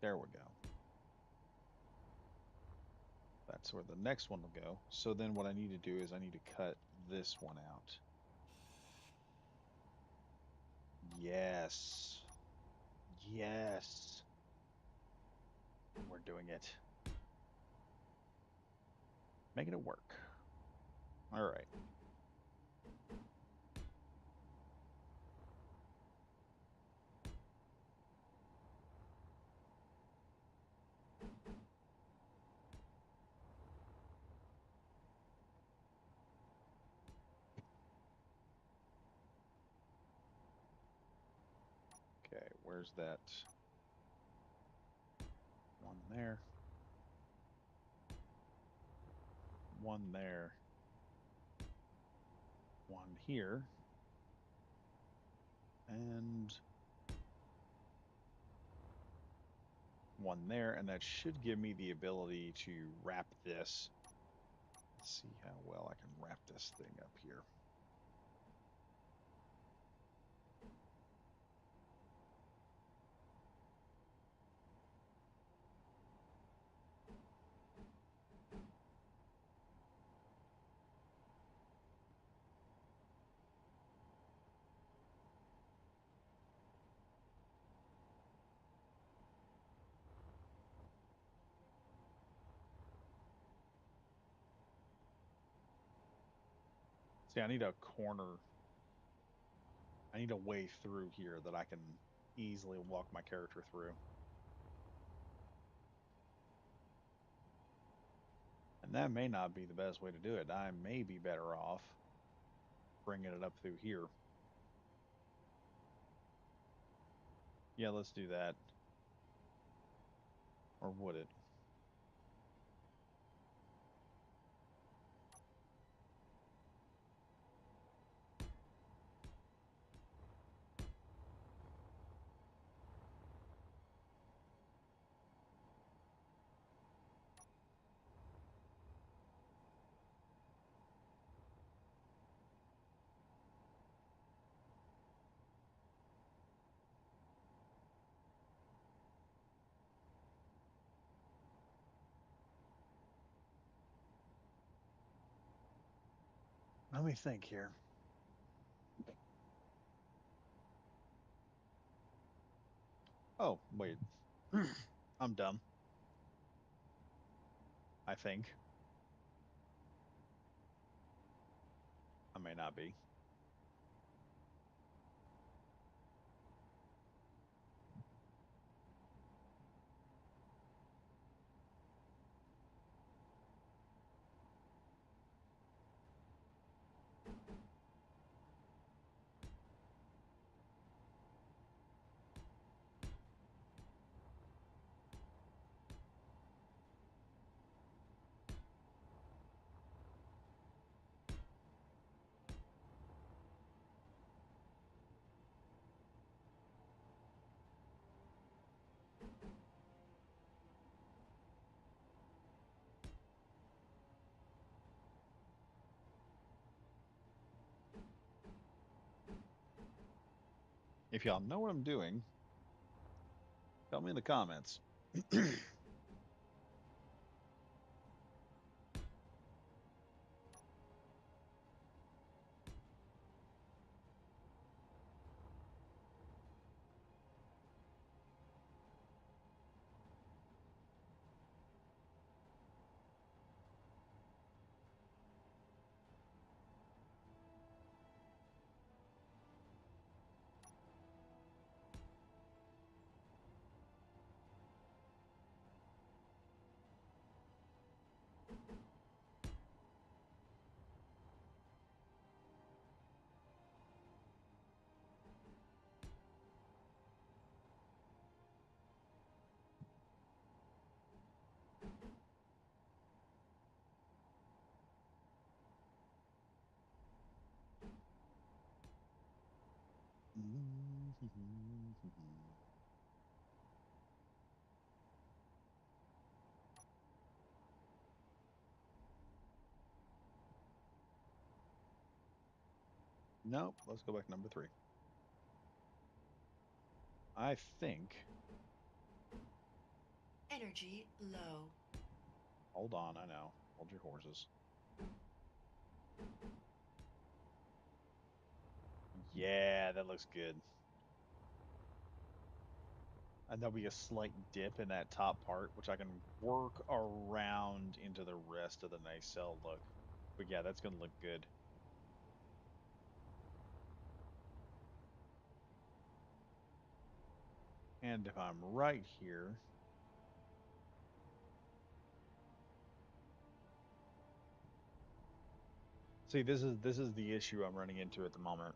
There we go. That's where the next one will go. So then what I need to do is I need to cut this one out. Yes. Yes. We're doing it. Making it work. All right. Okay, where's that one there? One there. One here. And one there. And that should give me the ability to wrap this. Let's see how well I can wrap this thing up here. See, I need a corner. I need a way through here that I can easily walk my character through. And that may not be the best way to do it. I may be better off bringing it up through here. Yeah, let's do that. Or would it? Let me think here. Oh, wait. I'm dumb. I think. I may not be. If y'all know what I'm doing, tell me in the comments. Nope. Let's go back to number 3. I think.
Energy low.
Hold on. I know. Hold your horses. Yeah, that looks good. And there'll be a slight dip in that top part, which I can work around into the rest of the nacelle look. But yeah, that's going to look good. And if I'm right here, see, this is the issue I'm running into at the moment.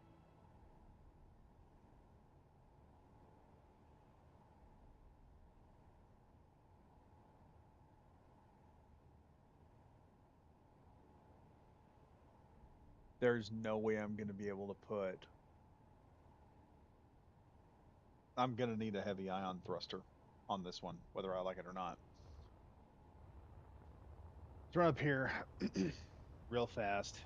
There's no way I'm going to be able to put. I'm going to need a heavy ion thruster on this one, whether I like it or not. Let's run up here real fast.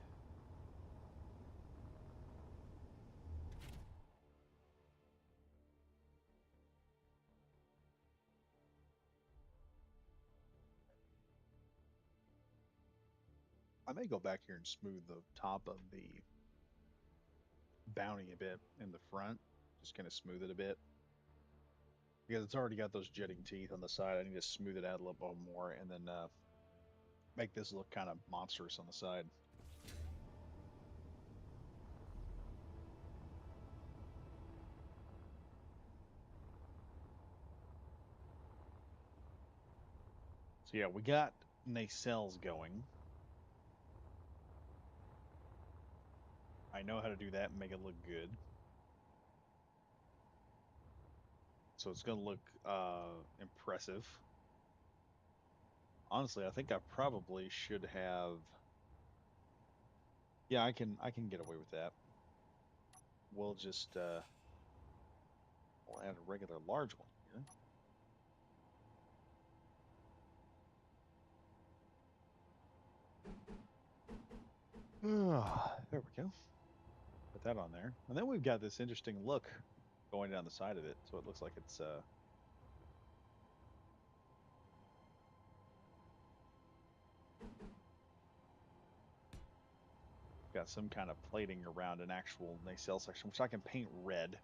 I may go back here and smooth the top of the bounty a bit in the front. Just kind of smooth it a bit. Because it's already got those jetting teeth on the side. I need to smooth it out a little bit more and then make this look kind of monstrous on the side. So yeah, we got nacelles going. I know how to do that and make it look good. So it's going to look impressive. Honestly, I think I probably should have. Yeah, I can get away with that. We'll just we'll add a regular large one here. There we go. Put that on there, and then we've got this interesting look going down the side of it, so it looks like it's got some kind of plating around an actual nacelle section, which I can paint red.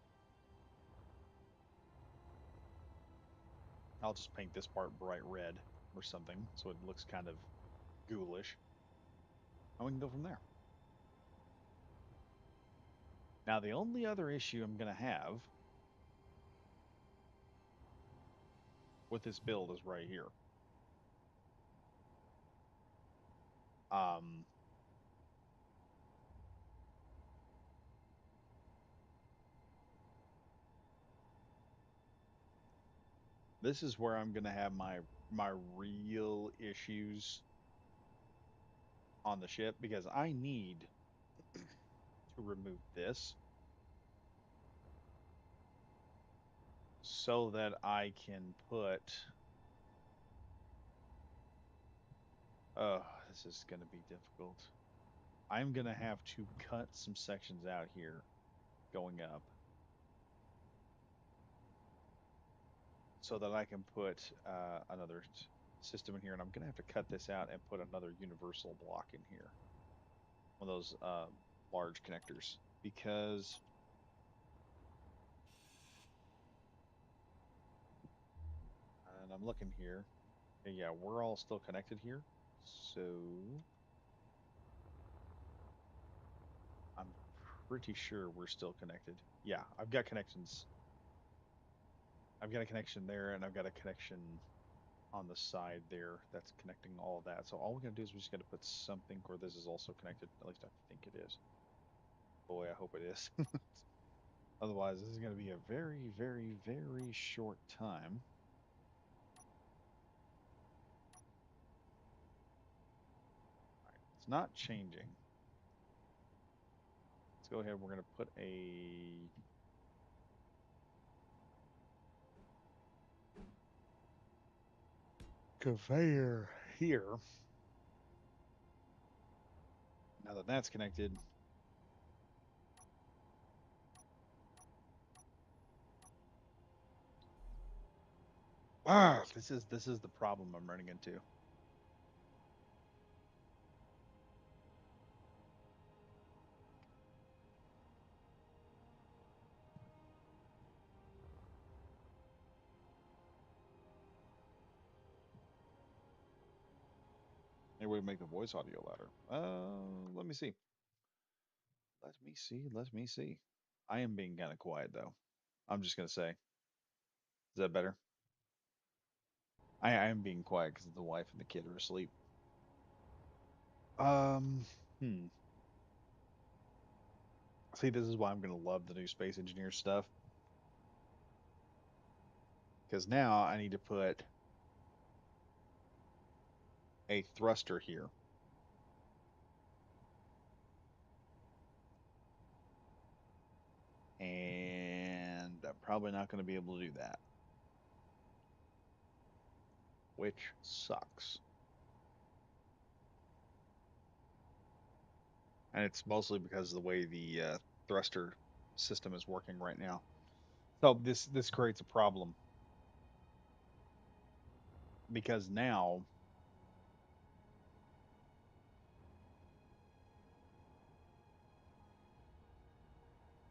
I'll just paint this part bright red or something, so it looks kind of ghoulish, and we can go from there. Now, the only other issue I'm going to have with this build is right here. Um, this is where I'm going to have my real issues on the ship because I need to remove this so that I can put. Oh, this is going to be difficult. I'm going to have to cut some sections out here going up so that I can put another system in here. And I'm going to have to cut this out and put another universal block in here. One of those large connectors. Because and I'm looking here. Yeah, we're all still connected here. So I'm pretty sure we're still connected. Yeah, I've got connections. I've got a connection there, and I've got a connection on the side there that's connecting all of that. So all we got to do is we just got to put something where this is also connected. At least I think it is. Boy, I hope it is. Otherwise, this is going to be a very, very, very short time. All right, it's not changing. Let's go ahead. We're going to put a conveyor here. Now that that's connected, this is the problem I'm running into. Any way to make the voice audio louder? Let me see. Let me see. I am being kind of quiet though. I'm just gonna say, is that better? I am being quiet because the wife and the kid are asleep. Um, hmm. See, this is why I'm gonna love the new Space Engineer stuff because now I need to put a thruster here, and I'm probably not going to be able to do that, which sucks. And it's mostly because of the way the thruster system is working right now. So this creates a problem because now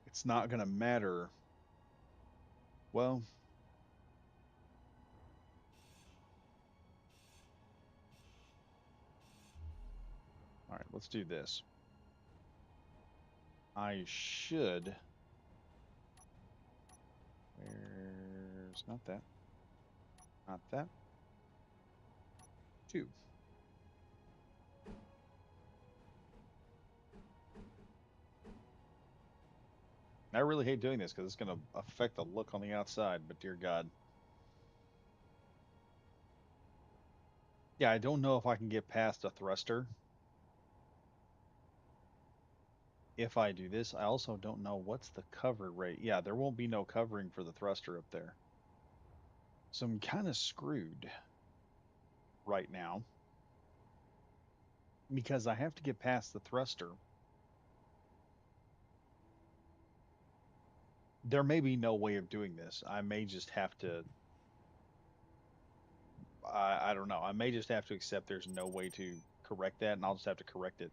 it's not going to matter. Well, all right, let's do this. I should. Where's not that? Not that. Two. I really hate doing this because it's going to affect the look on the outside, but dear God. Yeah, I don't know if I can get past a thruster if I do this. I also don't know what's the cover rate. Yeah, there won't be no covering for the thruster up there. So I'm kind of screwed right now because I have to get past the thruster. There may be no way of doing this. I may just have to, I don't know. I may just have to accept there's no way to correct that and I'll just have to correct it.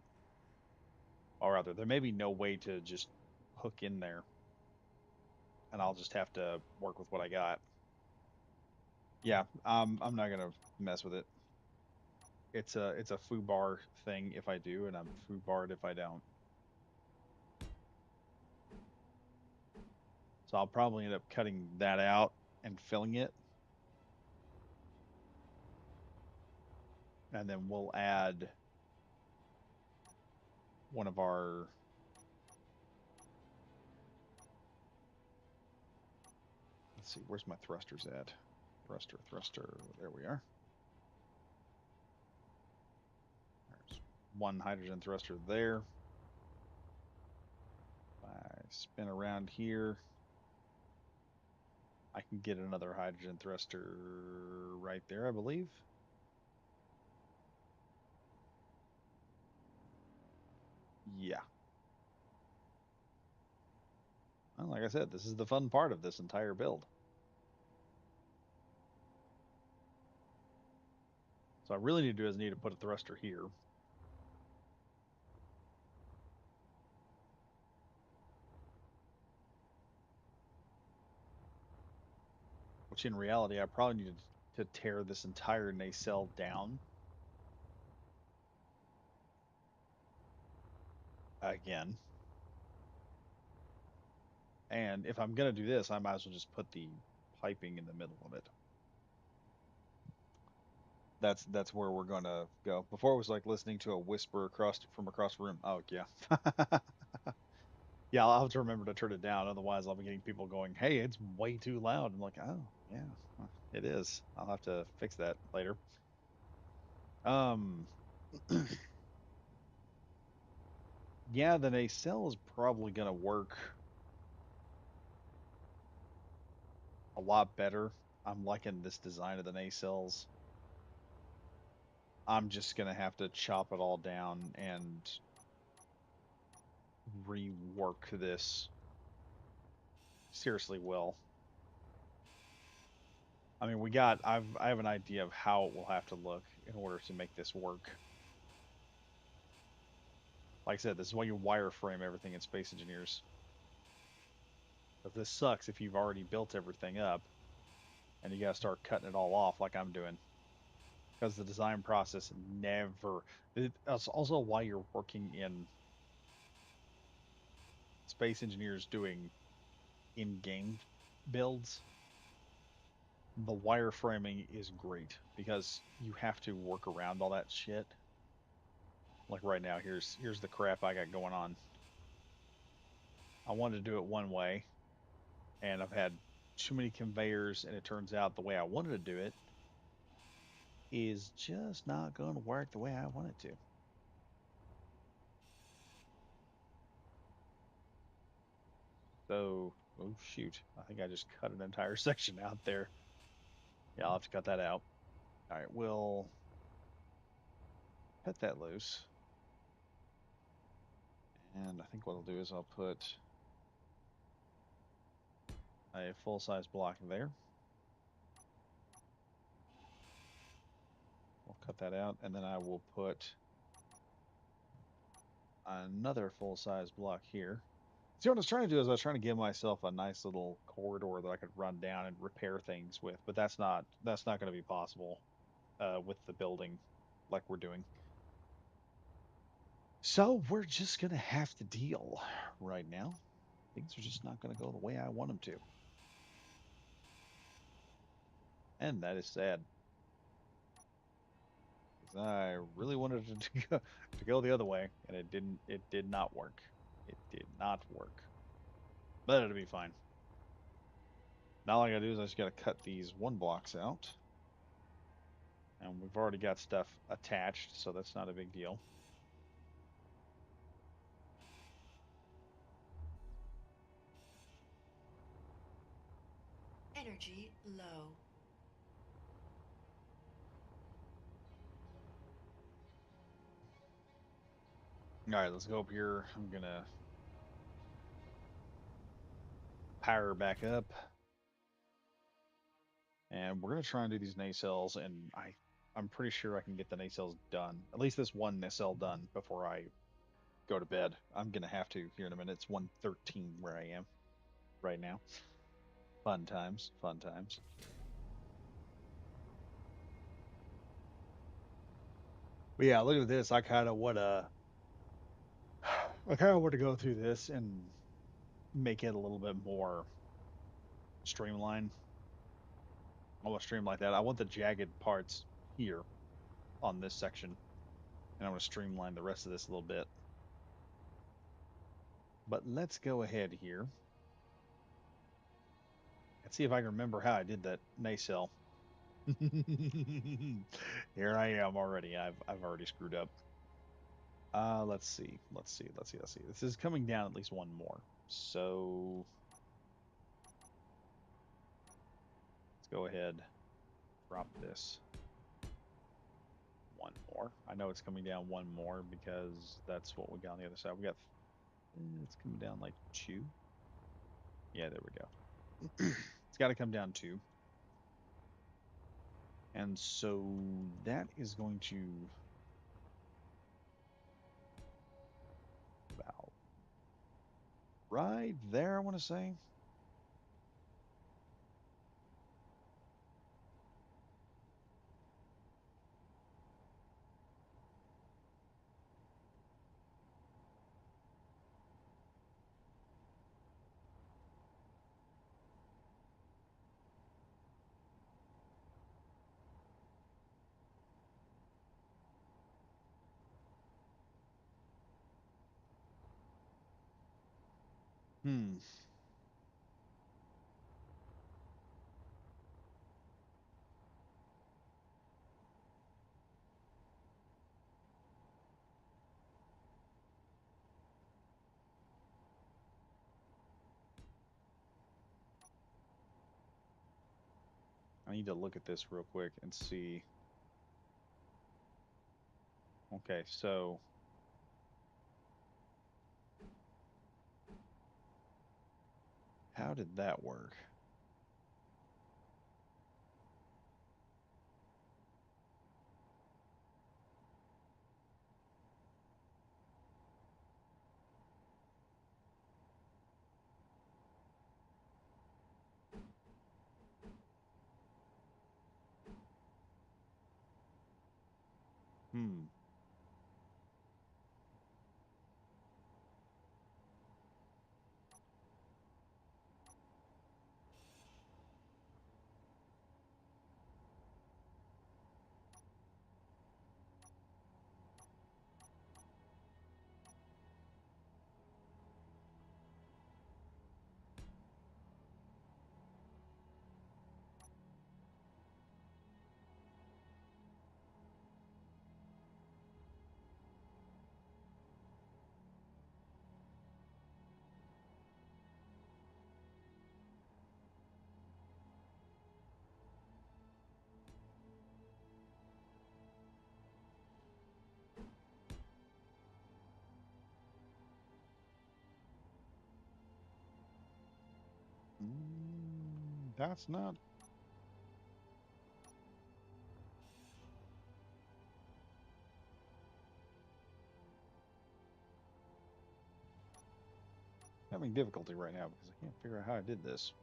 Or rather, there may be no way to just hook in there and I'll just have to work with what I got. Yeah, I'm not gonna mess with it. It's a foo bar thing if I do, and I'm foo barred if I don't. So I'll probably end up cutting that out and filling it, and then we'll add one of our. Let's see, where's my thrusters at? Thruster. There we are. There's one hydrogen thruster there. If I spin around here, I can get another hydrogen thruster right there, I believe. Yeah. Well, like I said, this is the fun part of this entire build. So I really need to do is need to put a thruster here. Which in reality, I probably need to tear this entire nacelle down again. And if I'm going to do this, I might as well just put the piping in the middle of it. That's where we're going to go. Before it was like listening to a whisper across the room. Oh, yeah. Yeah, I'll have to remember to turn it down. Otherwise, I'll be getting people going, "Hey, it's way too loud." I'm like, "Oh, yeah, it is." I'll have to fix that later. Um, yeah, the nacelle is probably going to work a lot better. I'm liking this design of the nacelles. I'm just gonna have to chop it all down and rework this seriously well. I mean, I have an idea of how it will have to look in order to make this work. Like I said, this is why you wireframe everything in Space Engineers. But this sucks if you've already built everything up and you gotta start cutting it all off like I'm doing. Because the design process never. That's also why you're working in Space Engineers doing in-game builds. The wireframing is great because you have to work around all that shit. Like right now, here's the crap I got going on. I wanted to do it one way, and I've had too many conveyors, and it turns out the way I wanted to do it is just not going to work the way I want it to. So, oh shoot, I think I just cut an entire section out there. Yeah, I'll have to cut that out. All right, we'll cut that loose. And I think what I'll do is I'll put a full-size block there. We'll cut that out, and then I will put another full-size block here. See, what I was trying to do is I was trying to give myself a nice little corridor that I could run down and repair things with, but that's not going to be possible with the building like we're doing. So we're just going to have to deal right now. Things are just not going to go the way I want them to, and that is sad because I really wanted it to go the other way, and it didn't. It did not work. It did not work, but it'll be fine. Now all I gotta do is I just gotta cut these one blocks out. And we've already got stuff attached, so that's not a big deal.
Energy low.
All right, let's go up here. I'm gonna power back up, and we're gonna try and do these nacelles. And I'm pretty sure I can get the nacelles done. At least this one nacelle done before I go to bed. I'm gonna have to here in a minute. It's 1:13 where I am right now. Fun times, fun times. But yeah, look at this. I kind of want to go through this and make it a little bit more streamlined. I want to stream like that. I want the jagged parts here on this section, and I want to streamline the rest of this a little bit. But let's go ahead here and see if I can remember how I did that nacelle. Here I am already. I've already screwed up. Let's see. Let's see. Let's see. Let's see. This is coming down at least one more. So let's go ahead. Drop this one more. I know it's coming down one more because that's what we got on the other side. We got it's coming down like two. Yeah, there we go. It's got to come down two. And so that is going to about right there, I want to say. Hmm. I need to look at this real quick and see. Okay, so how did that work? Hmm. That's not having difficulty right now because I can't figure out how I did this.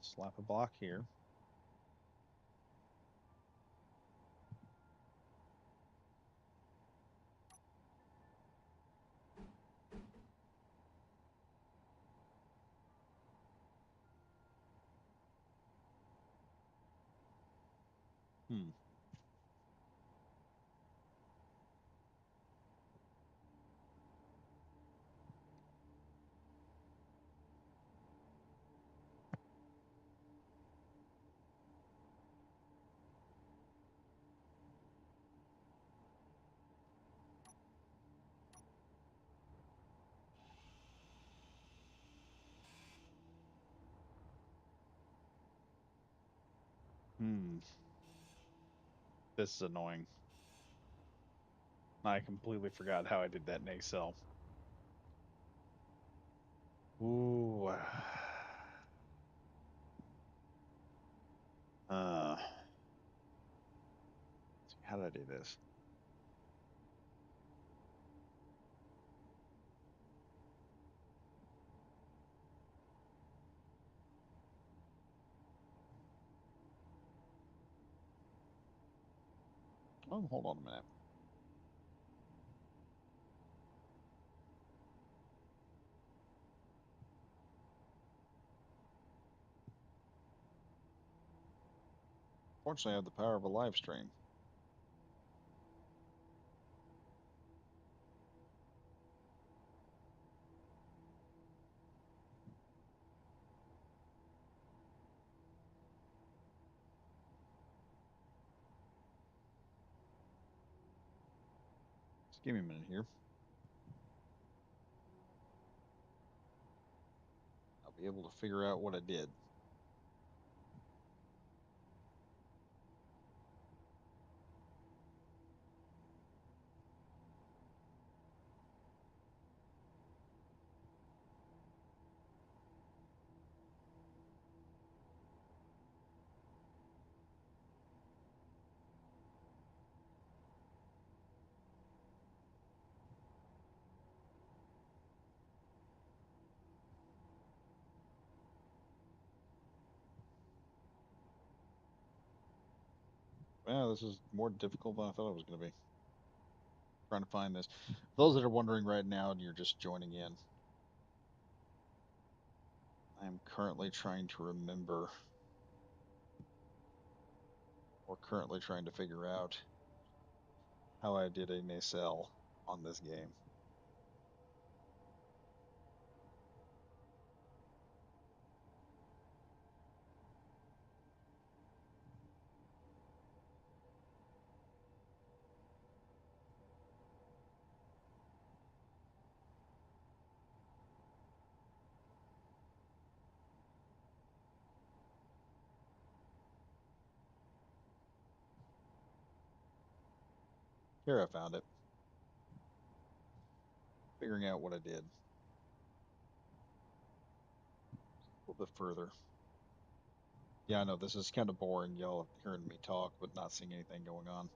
Slap a block here. Hmm. Hmm. This is annoying. I completely forgot how I did that nacelle. Ooh. Uh, how did I do this? Oh, hold on a minute. Fortunately, I have the power of a live stream. Just give me a minute here. I'll be able to figure out what I did. Yeah, this is more difficult than I thought it was going to be. Trying to find this. Those that are wondering right now and you're just joining in, I am currently trying to remember or currently trying to figure out how I did a nacelle on this game. Here, I found it. Figuring out what I did. A little bit further. Yeah, I know this is kind of boring, y'all hearing me talk, but not seeing anything going on.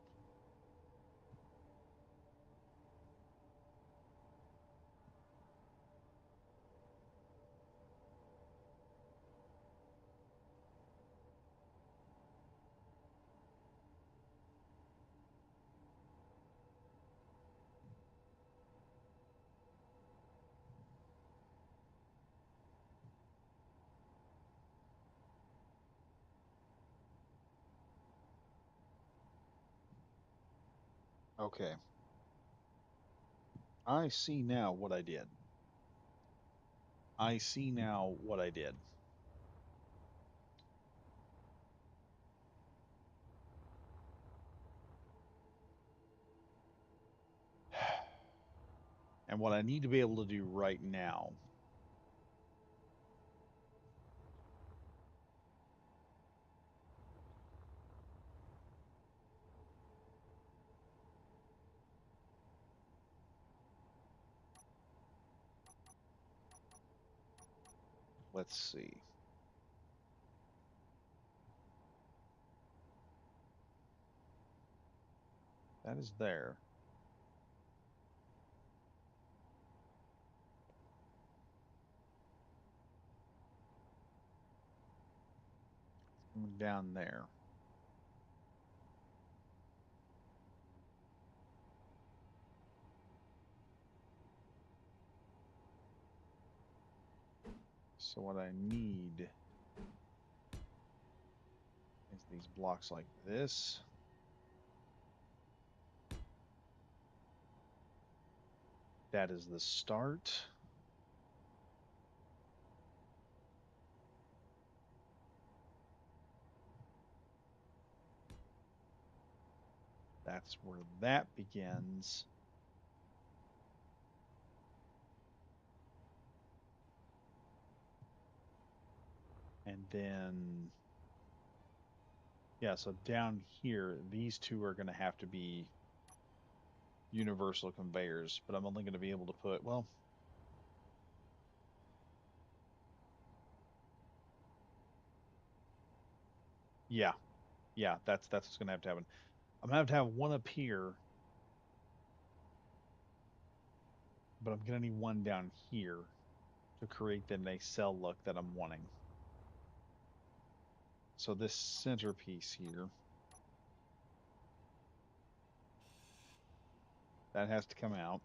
Okay. I see now what I did. I see now what I did. And what I need to be able to do right now, let's see. That is there. Down there. So what I need is these blocks like this. That is the start. That's where that begins. And then, yeah, so down here, these two are going to have to be universal conveyors, but I'm only going to be able to put, well, yeah, yeah, that's what's going to happen. I'm going to have one up here, but I'm going to need one down here to create the nacelle look that I'm wanting. So this centerpiece here, that has to come out.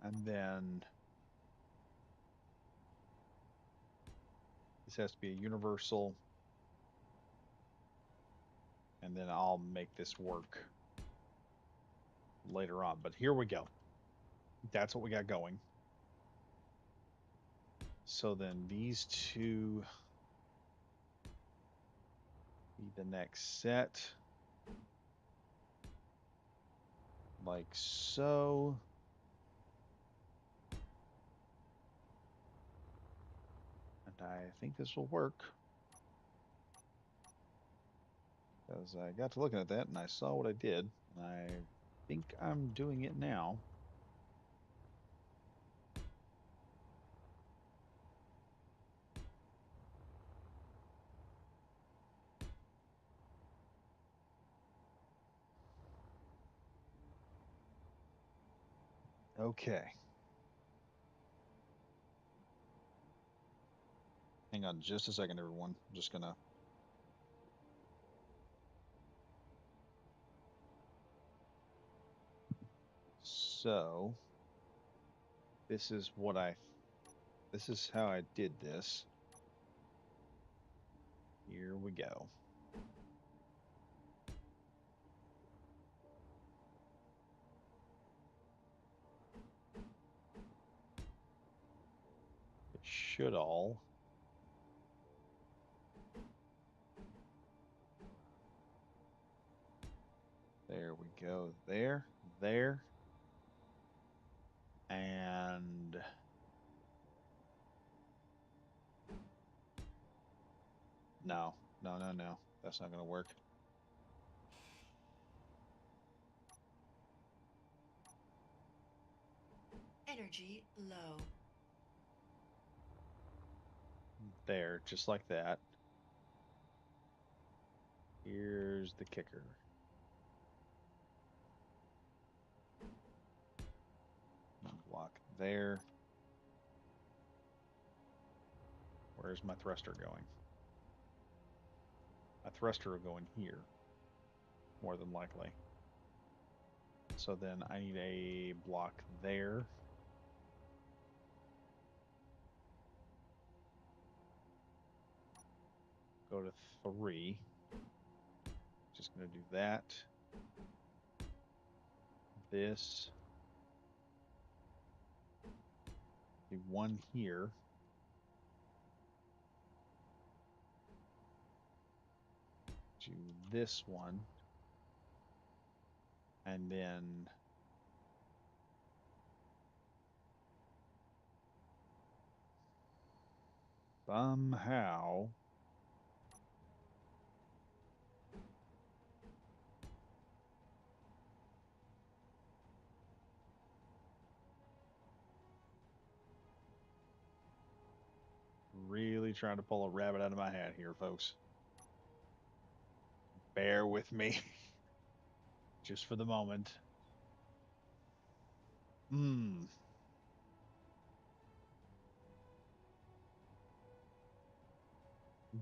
And then this has to be a universal. And then I'll make this work later on. But here we go. That's what we got going. So then these two be the next set. Like so. And I think this will work. Because I got to looking at that and I saw what I did. And I think I'm doing it now. Okay. Hang on just a second, everyone. I'm just gonna. So this is what this is how I did this. Here we go. It should all. There we go. There. And no. That's not going to work.
Energy low.
There, just like that. Here's the kicker. Block there. Where's my thruster going? My thruster will go in here, more than likely. So then I need a block there. Go to 3. Just going to do that. This. The 1 here. Do this one. And then somehow really trying to pull a rabbit out of my hat here, folks. Bear with me just for the moment. Hmm.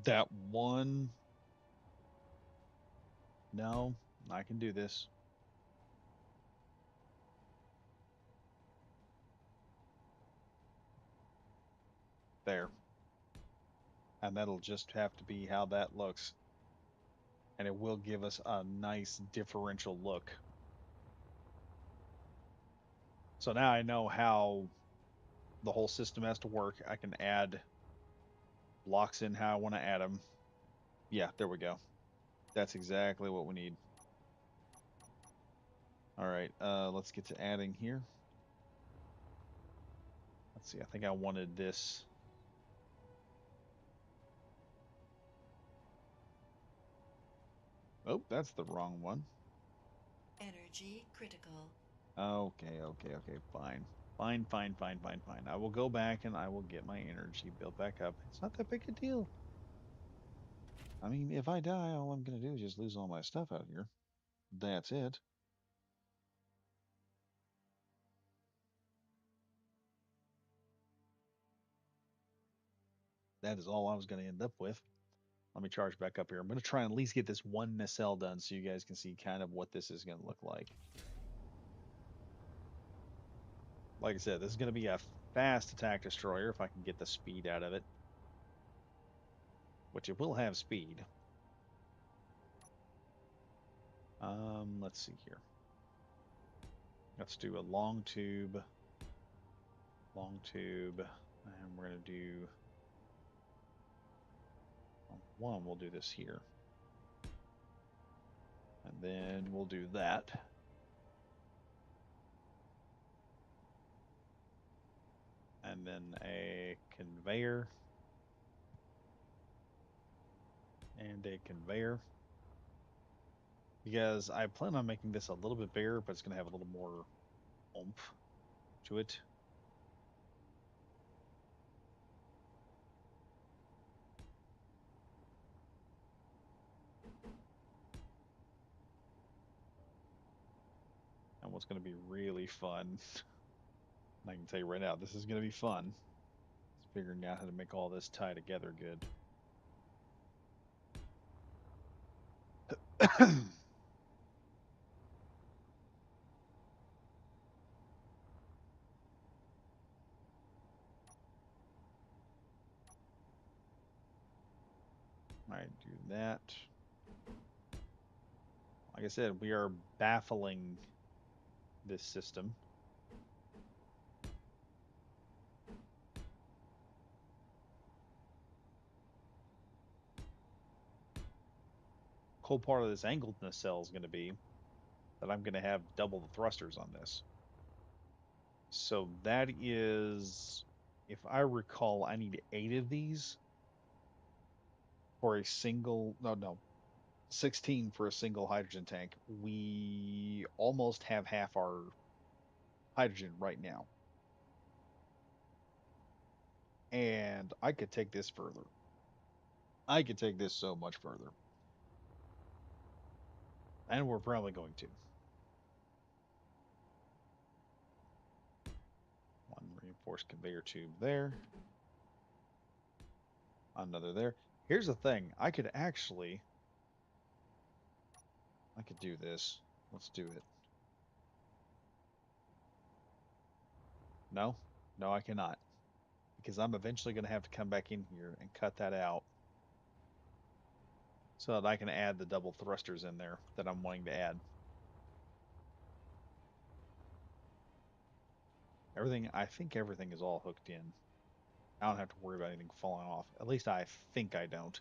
That one. No, I can do this. There. And that'll just have to be how that looks. And it will give us a nice differential look. So now I know how the whole system has to work. I can add blocks in how I want to add them. Yeah, there we go. That's exactly what we need. All right, let's get to adding here. Let's see, I think I wanted this. Oh, that's the wrong one.
Energy critical.
Okay, fine. Fine. I will go back and I will get my energy built back up. It's not that big a deal. I mean, if I die, all I'm going to do is just lose all my stuff out here. That's it. That is all I was going to end up with. Let me charge back up here. I'm going to try and at least get this one nacelle done so you guys can see kind of what this is going to look like. Like I said, this is going to be a fast attack destroyer if I can get the speed out of it, which it will have speed. Let's see here. Let's do a long tube, and we're going to do one. We'll do this here, and then we'll do that. And then a conveyor and a conveyor. Because I plan on making this a little bit bigger, but it's going to have a little more oomph to it. And what's going to be really fun, I can tell you right now, this is going to be fun. Is figuring out how to make all this tie together good. I do that. Like I said, we are baffling this system. Cool part of this angled nacelle is going to be that I'm going to have double the thrusters on this. So that is, if I recall, I need 8 of these for a single, no, 16 for a single hydrogen tank. We almost have half our hydrogen right now. And I could take this further. I could take this so much further. And we're probably going to. One reinforced conveyor tube there. Another there. Here's the thing. I could do this. Let's do it. No, no, I cannot. Because I'm eventually going to have to come back in here and cut that out so that I can add the double thrusters in there that I'm wanting to add. I think everything is all hooked in. I don't have to worry about anything falling off. At least I think I don't.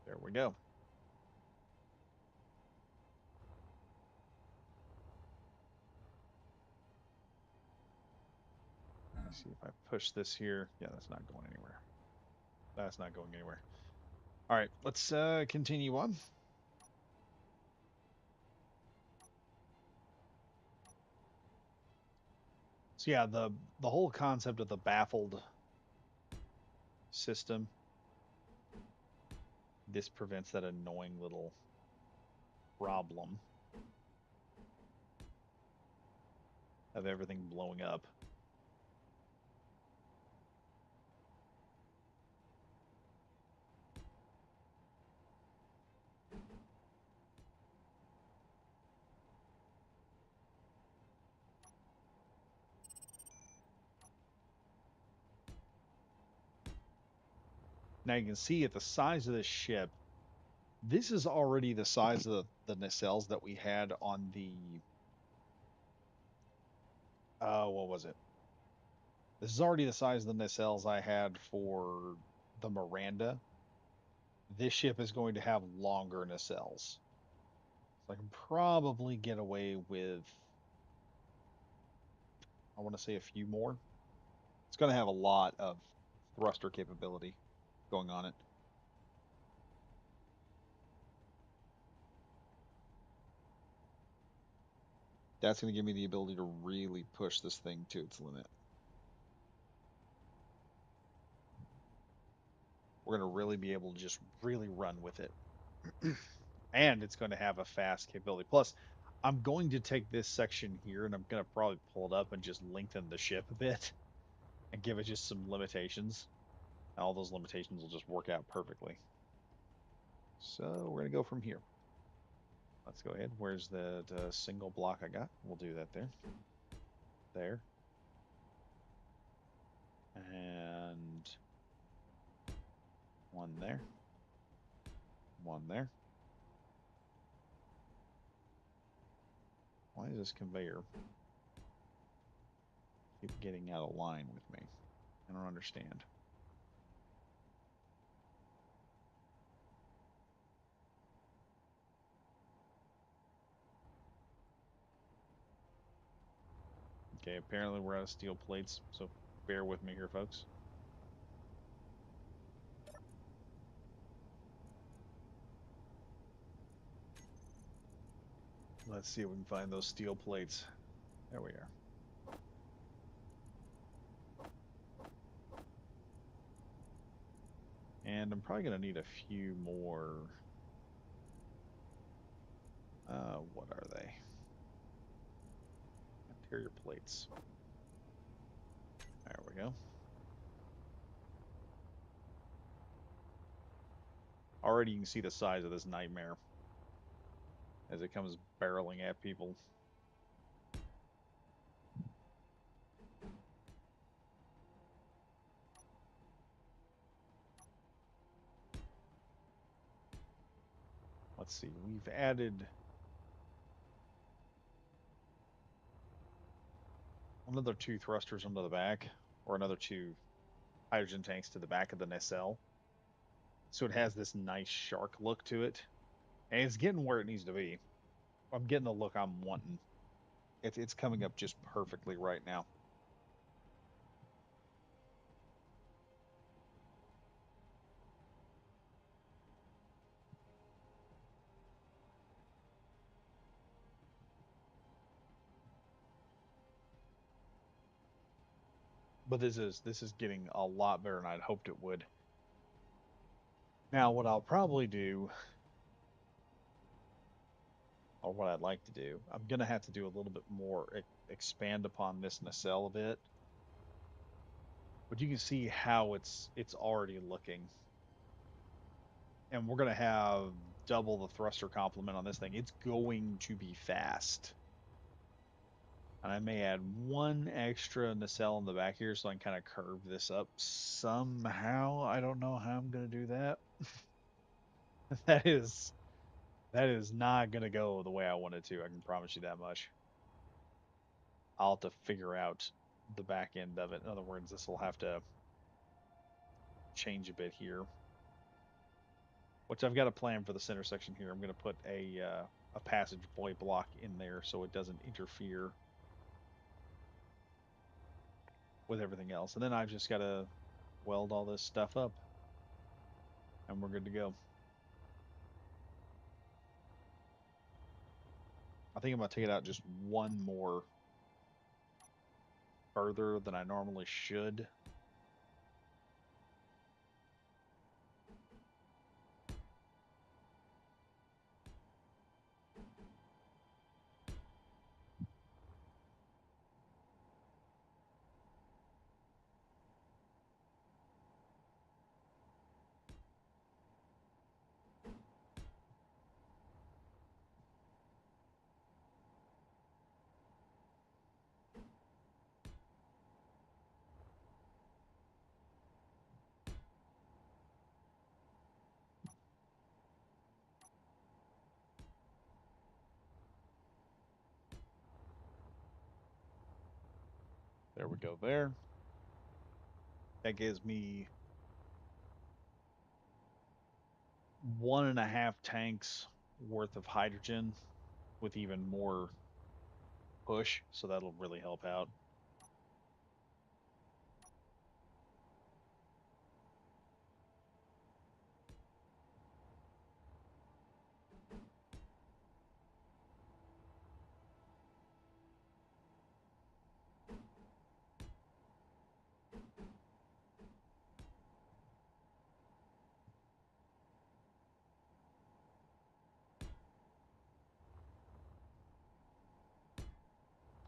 There we go. Let me see if I push this here. Yeah, that's not going anywhere. That's not going anywhere. All right, let's continue on. So yeah, the whole concept of the baffled system, this prevents that annoying little problem of everything blowing up. Now you can see at the size of this ship, this is already the size of the nacelles that we had on the what was it? This is already the size of the nacelles I had for the Miranda. This ship is going to have longer nacelles. So I can probably get away with, I want to say a few more. It's going to have a lot of thruster capability going on it. That's going to give me the ability to really push this thing to its limit. We're going to really be able to just really run with it. And it's going to have a fast capability. Plus, I'm going to take this section here and I'm going to probably pull it up and just lengthen the ship a bit and give it just some limitations. And all those limitations will just work out perfectly. So we're going to go from here. Let's go ahead. Where's the single block I got? We'll do that there. There. And one there. One there. Why is this conveyor keep getting out of line with me? I don't understand. Okay, apparently we're out of steel plates, so bear with me here, folks. Let's see if we can find those steel plates. There we are. And I'm probably going to need a few more. What are they? Interior plates. There we go. Already you can see the size of this nightmare as it comes barreling at people. Let's see, we've added another two thrusters onto the back, or another two hydrogen tanks to the back of the nacelle. So it has this nice shark look to it. And it's getting where it needs to be. I'm getting the look I'm wanting. It's coming up just perfectly right now. but this is getting a lot better than I'd hoped it would. Now, what I'll probably do, or what I'd like to do, I'm gonna have to do a little bit more expand upon this nacelle a bit, but you can see how it's already looking, and we're gonna have double the thruster complement on this thing. It's going to be fast. And I may add one extra nacelle in the back here so I can kind of curve this up somehow. I don't know how I'm going to do that. That is that is not going to go the way I want it to. I can promise you that much. I'll have to figure out the back end of it. In other words, this will have to change a bit here, which I've got a plan for the center section here. I'm going to put a passageway block in there so it doesn't interfere with everything else. And then I've just got to weld all this stuff up and we're good to go. I think I'm going to take it out just one more further than I normally should. There we go there. That gives me 1.5 tanks worth of hydrogen with even more push, so that'll really help out.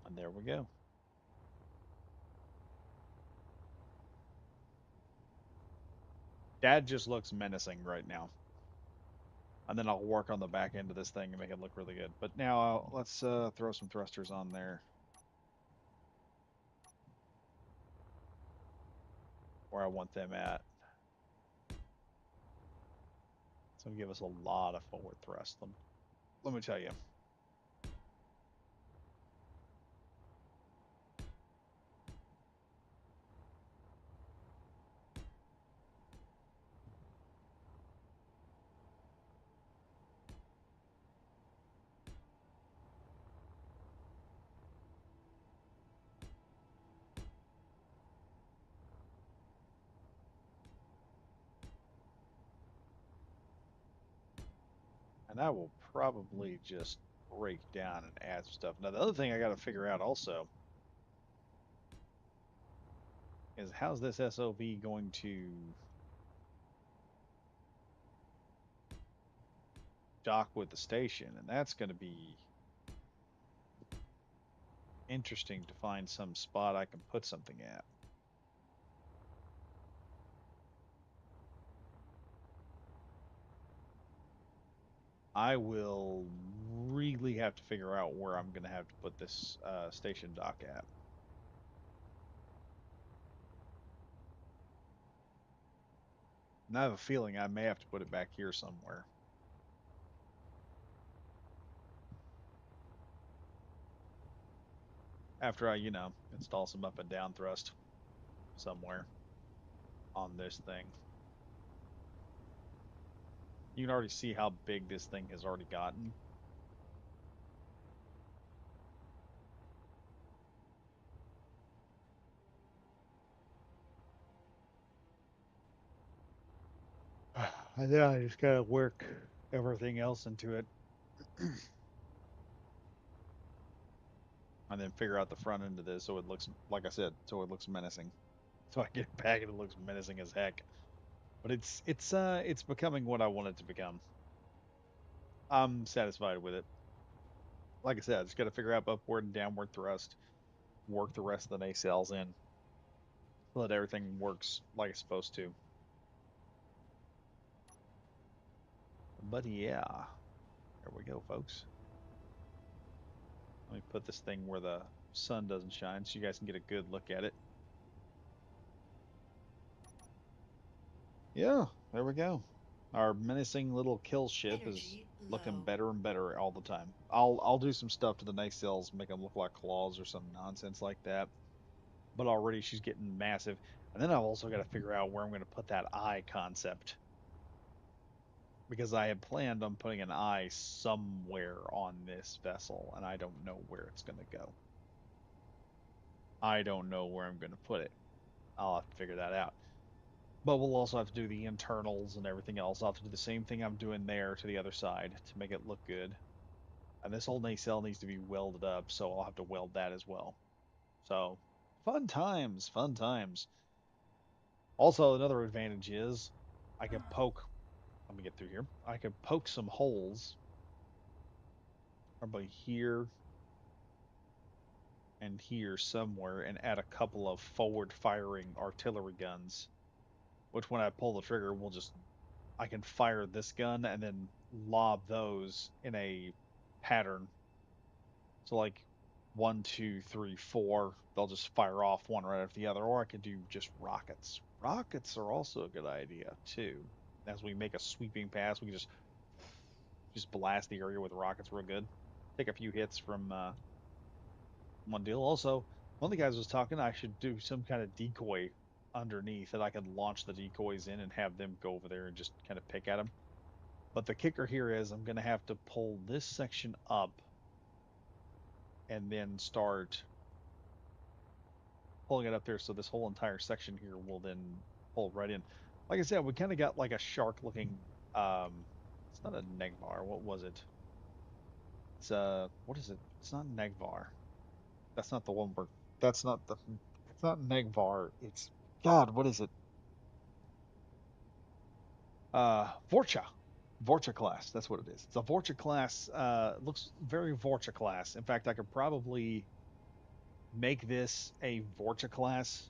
And there we go. That just looks menacing right now. And then I'll work on the back end of this thing and make it look really good. But now let's throw some thrusters on there where I want them at. It's going to give us a lot of forward thrust. Let me tell you. And I will probably just break down and add some stuff. Now, the other thing I got to figure out also is how's this SOV going to dock with the station? And that's going to be interesting to find some spot I can put something at. I will really have to figure out where I'm going to have to put this station dock at. And I have a feeling I may have to put it back here somewhere. After I, install some up and down thrust somewhere on this thing. You can already see how big this thing has already gotten. And then I just gotta work everything else into it. And then figure out the front end of this so it looks, like I said, so it looks menacing. So I get it back and it looks menacing as heck. But it's becoming what I want it to become. I'm satisfied with it. Like I said, I just got to figure out upward and downward thrust, work the rest of the nacelles in, so that everything works like it's supposed to. But yeah, there we go, folks. Let me put this thing where the sun doesn't shine so you guys can get a good look at it. Yeah, there we go. Our menacing little kill ship is
Energy
looking
low.
better and better all the time. I'll do some stuff to the nacelles, make them look like claws or some nonsense like that. But already she's getting massive. And then I've also got to figure out where I'm going to put that eye concept because I had planned on putting an eye somewhere on this vessel, and I don't know where it's going to go. I don't know where I'm going to put it. I'll have to figure that out. But we'll also have to do the internals and everything else. I'll have to do the same thing I'm doing there to the other side to make it look good. And this whole nacelle needs to be welded up, so I'll have to weld that as well. So fun times, fun times. Also, another advantage is I can poke. Let me get through here. I can poke some holes, probably here and here somewhere, and add a couple of forward-firing artillery guns. Which, when I pull the trigger, will just I can fire this gun and then lob those in a pattern. So like one, two, three, four, they'll just fire off one right after the other. Or I could do just rockets. Rockets are also a good idea too. As we make a sweeping pass, we can just blast the area with rockets real good. Take a few hits from one deal. Also, one of the guys was talking, I should do some kind of decoy underneath that I could launch the decoys in and have them go over there and just kind of pick at them. But the kicker here is I'm going to have to pull this section up and then start pulling it up there. So this whole entire section here will then pull right in. Like I said, we kind of got like a shark looking, it's not a Negvar. What was it? It's what is it? It's not Negvar. That's not the one where, that's not the, it's not Negvar. It's, God, what is it? Vorcha. Vorcha class. That's what it is. It's a Vorcha class. Looks very Vorcha class. In fact, I could probably make this a Vorcha class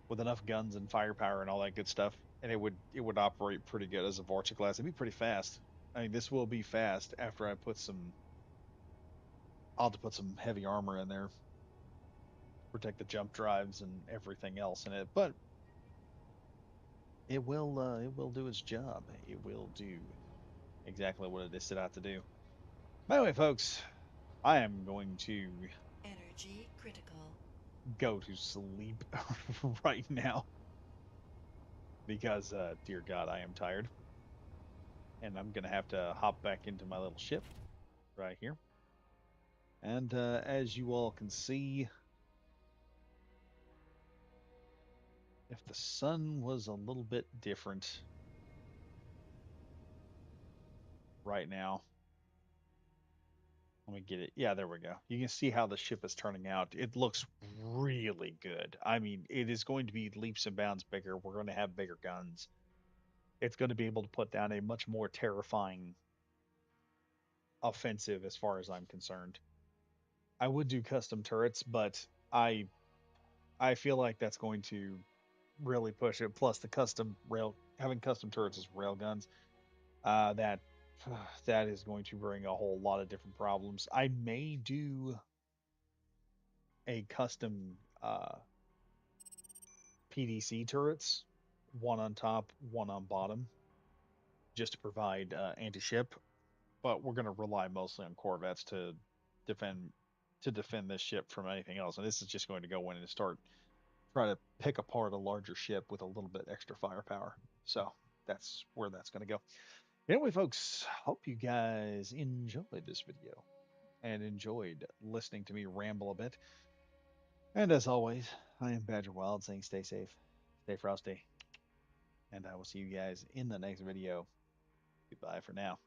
with enough guns and firepower and all that good stuff, and it would operate pretty good as a Vorcha class. It'd be pretty fast. I mean, this will be fast after I put some. I'll have to put some heavy armor in there, protect the jump drives and everything else in it, but it will do its job. It will do exactly what it is set out to do. By the way, folks, I am going to
Energy critical.
go to sleep right now because, dear God, I am tired, and I'm gonna have to hop back into my little ship right here. And as you all can see, if the sun was a little bit different right now, let me get it. Yeah, there we go. You can see how the ship is turning out. It looks really good. I mean, it is going to be leaps and bounds bigger. We're going to have bigger guns. It's going to be able to put down a much more terrifying offensive as far as I'm concerned. I would do custom turrets, but I feel like that's going to really push it. Plus the custom rail having custom turrets as rail guns, that that is going to bring a whole lot of different problems. I may do a custom PDC turrets, one on top, one on bottom, just to provide anti-ship. But we're going to rely mostly on corvettes defend defend this ship from anything else. And this is just going to go in and start try to pick apart a larger ship with a little bit extra firepower. So that's where that's going to go. Anyway, folks, hope you guys enjoyed this video and enjoyed listening to me ramble a bit. And as always, I am Badger Wild saying stay safe, stay frosty, and I will see you guys in the next video. Goodbye for now.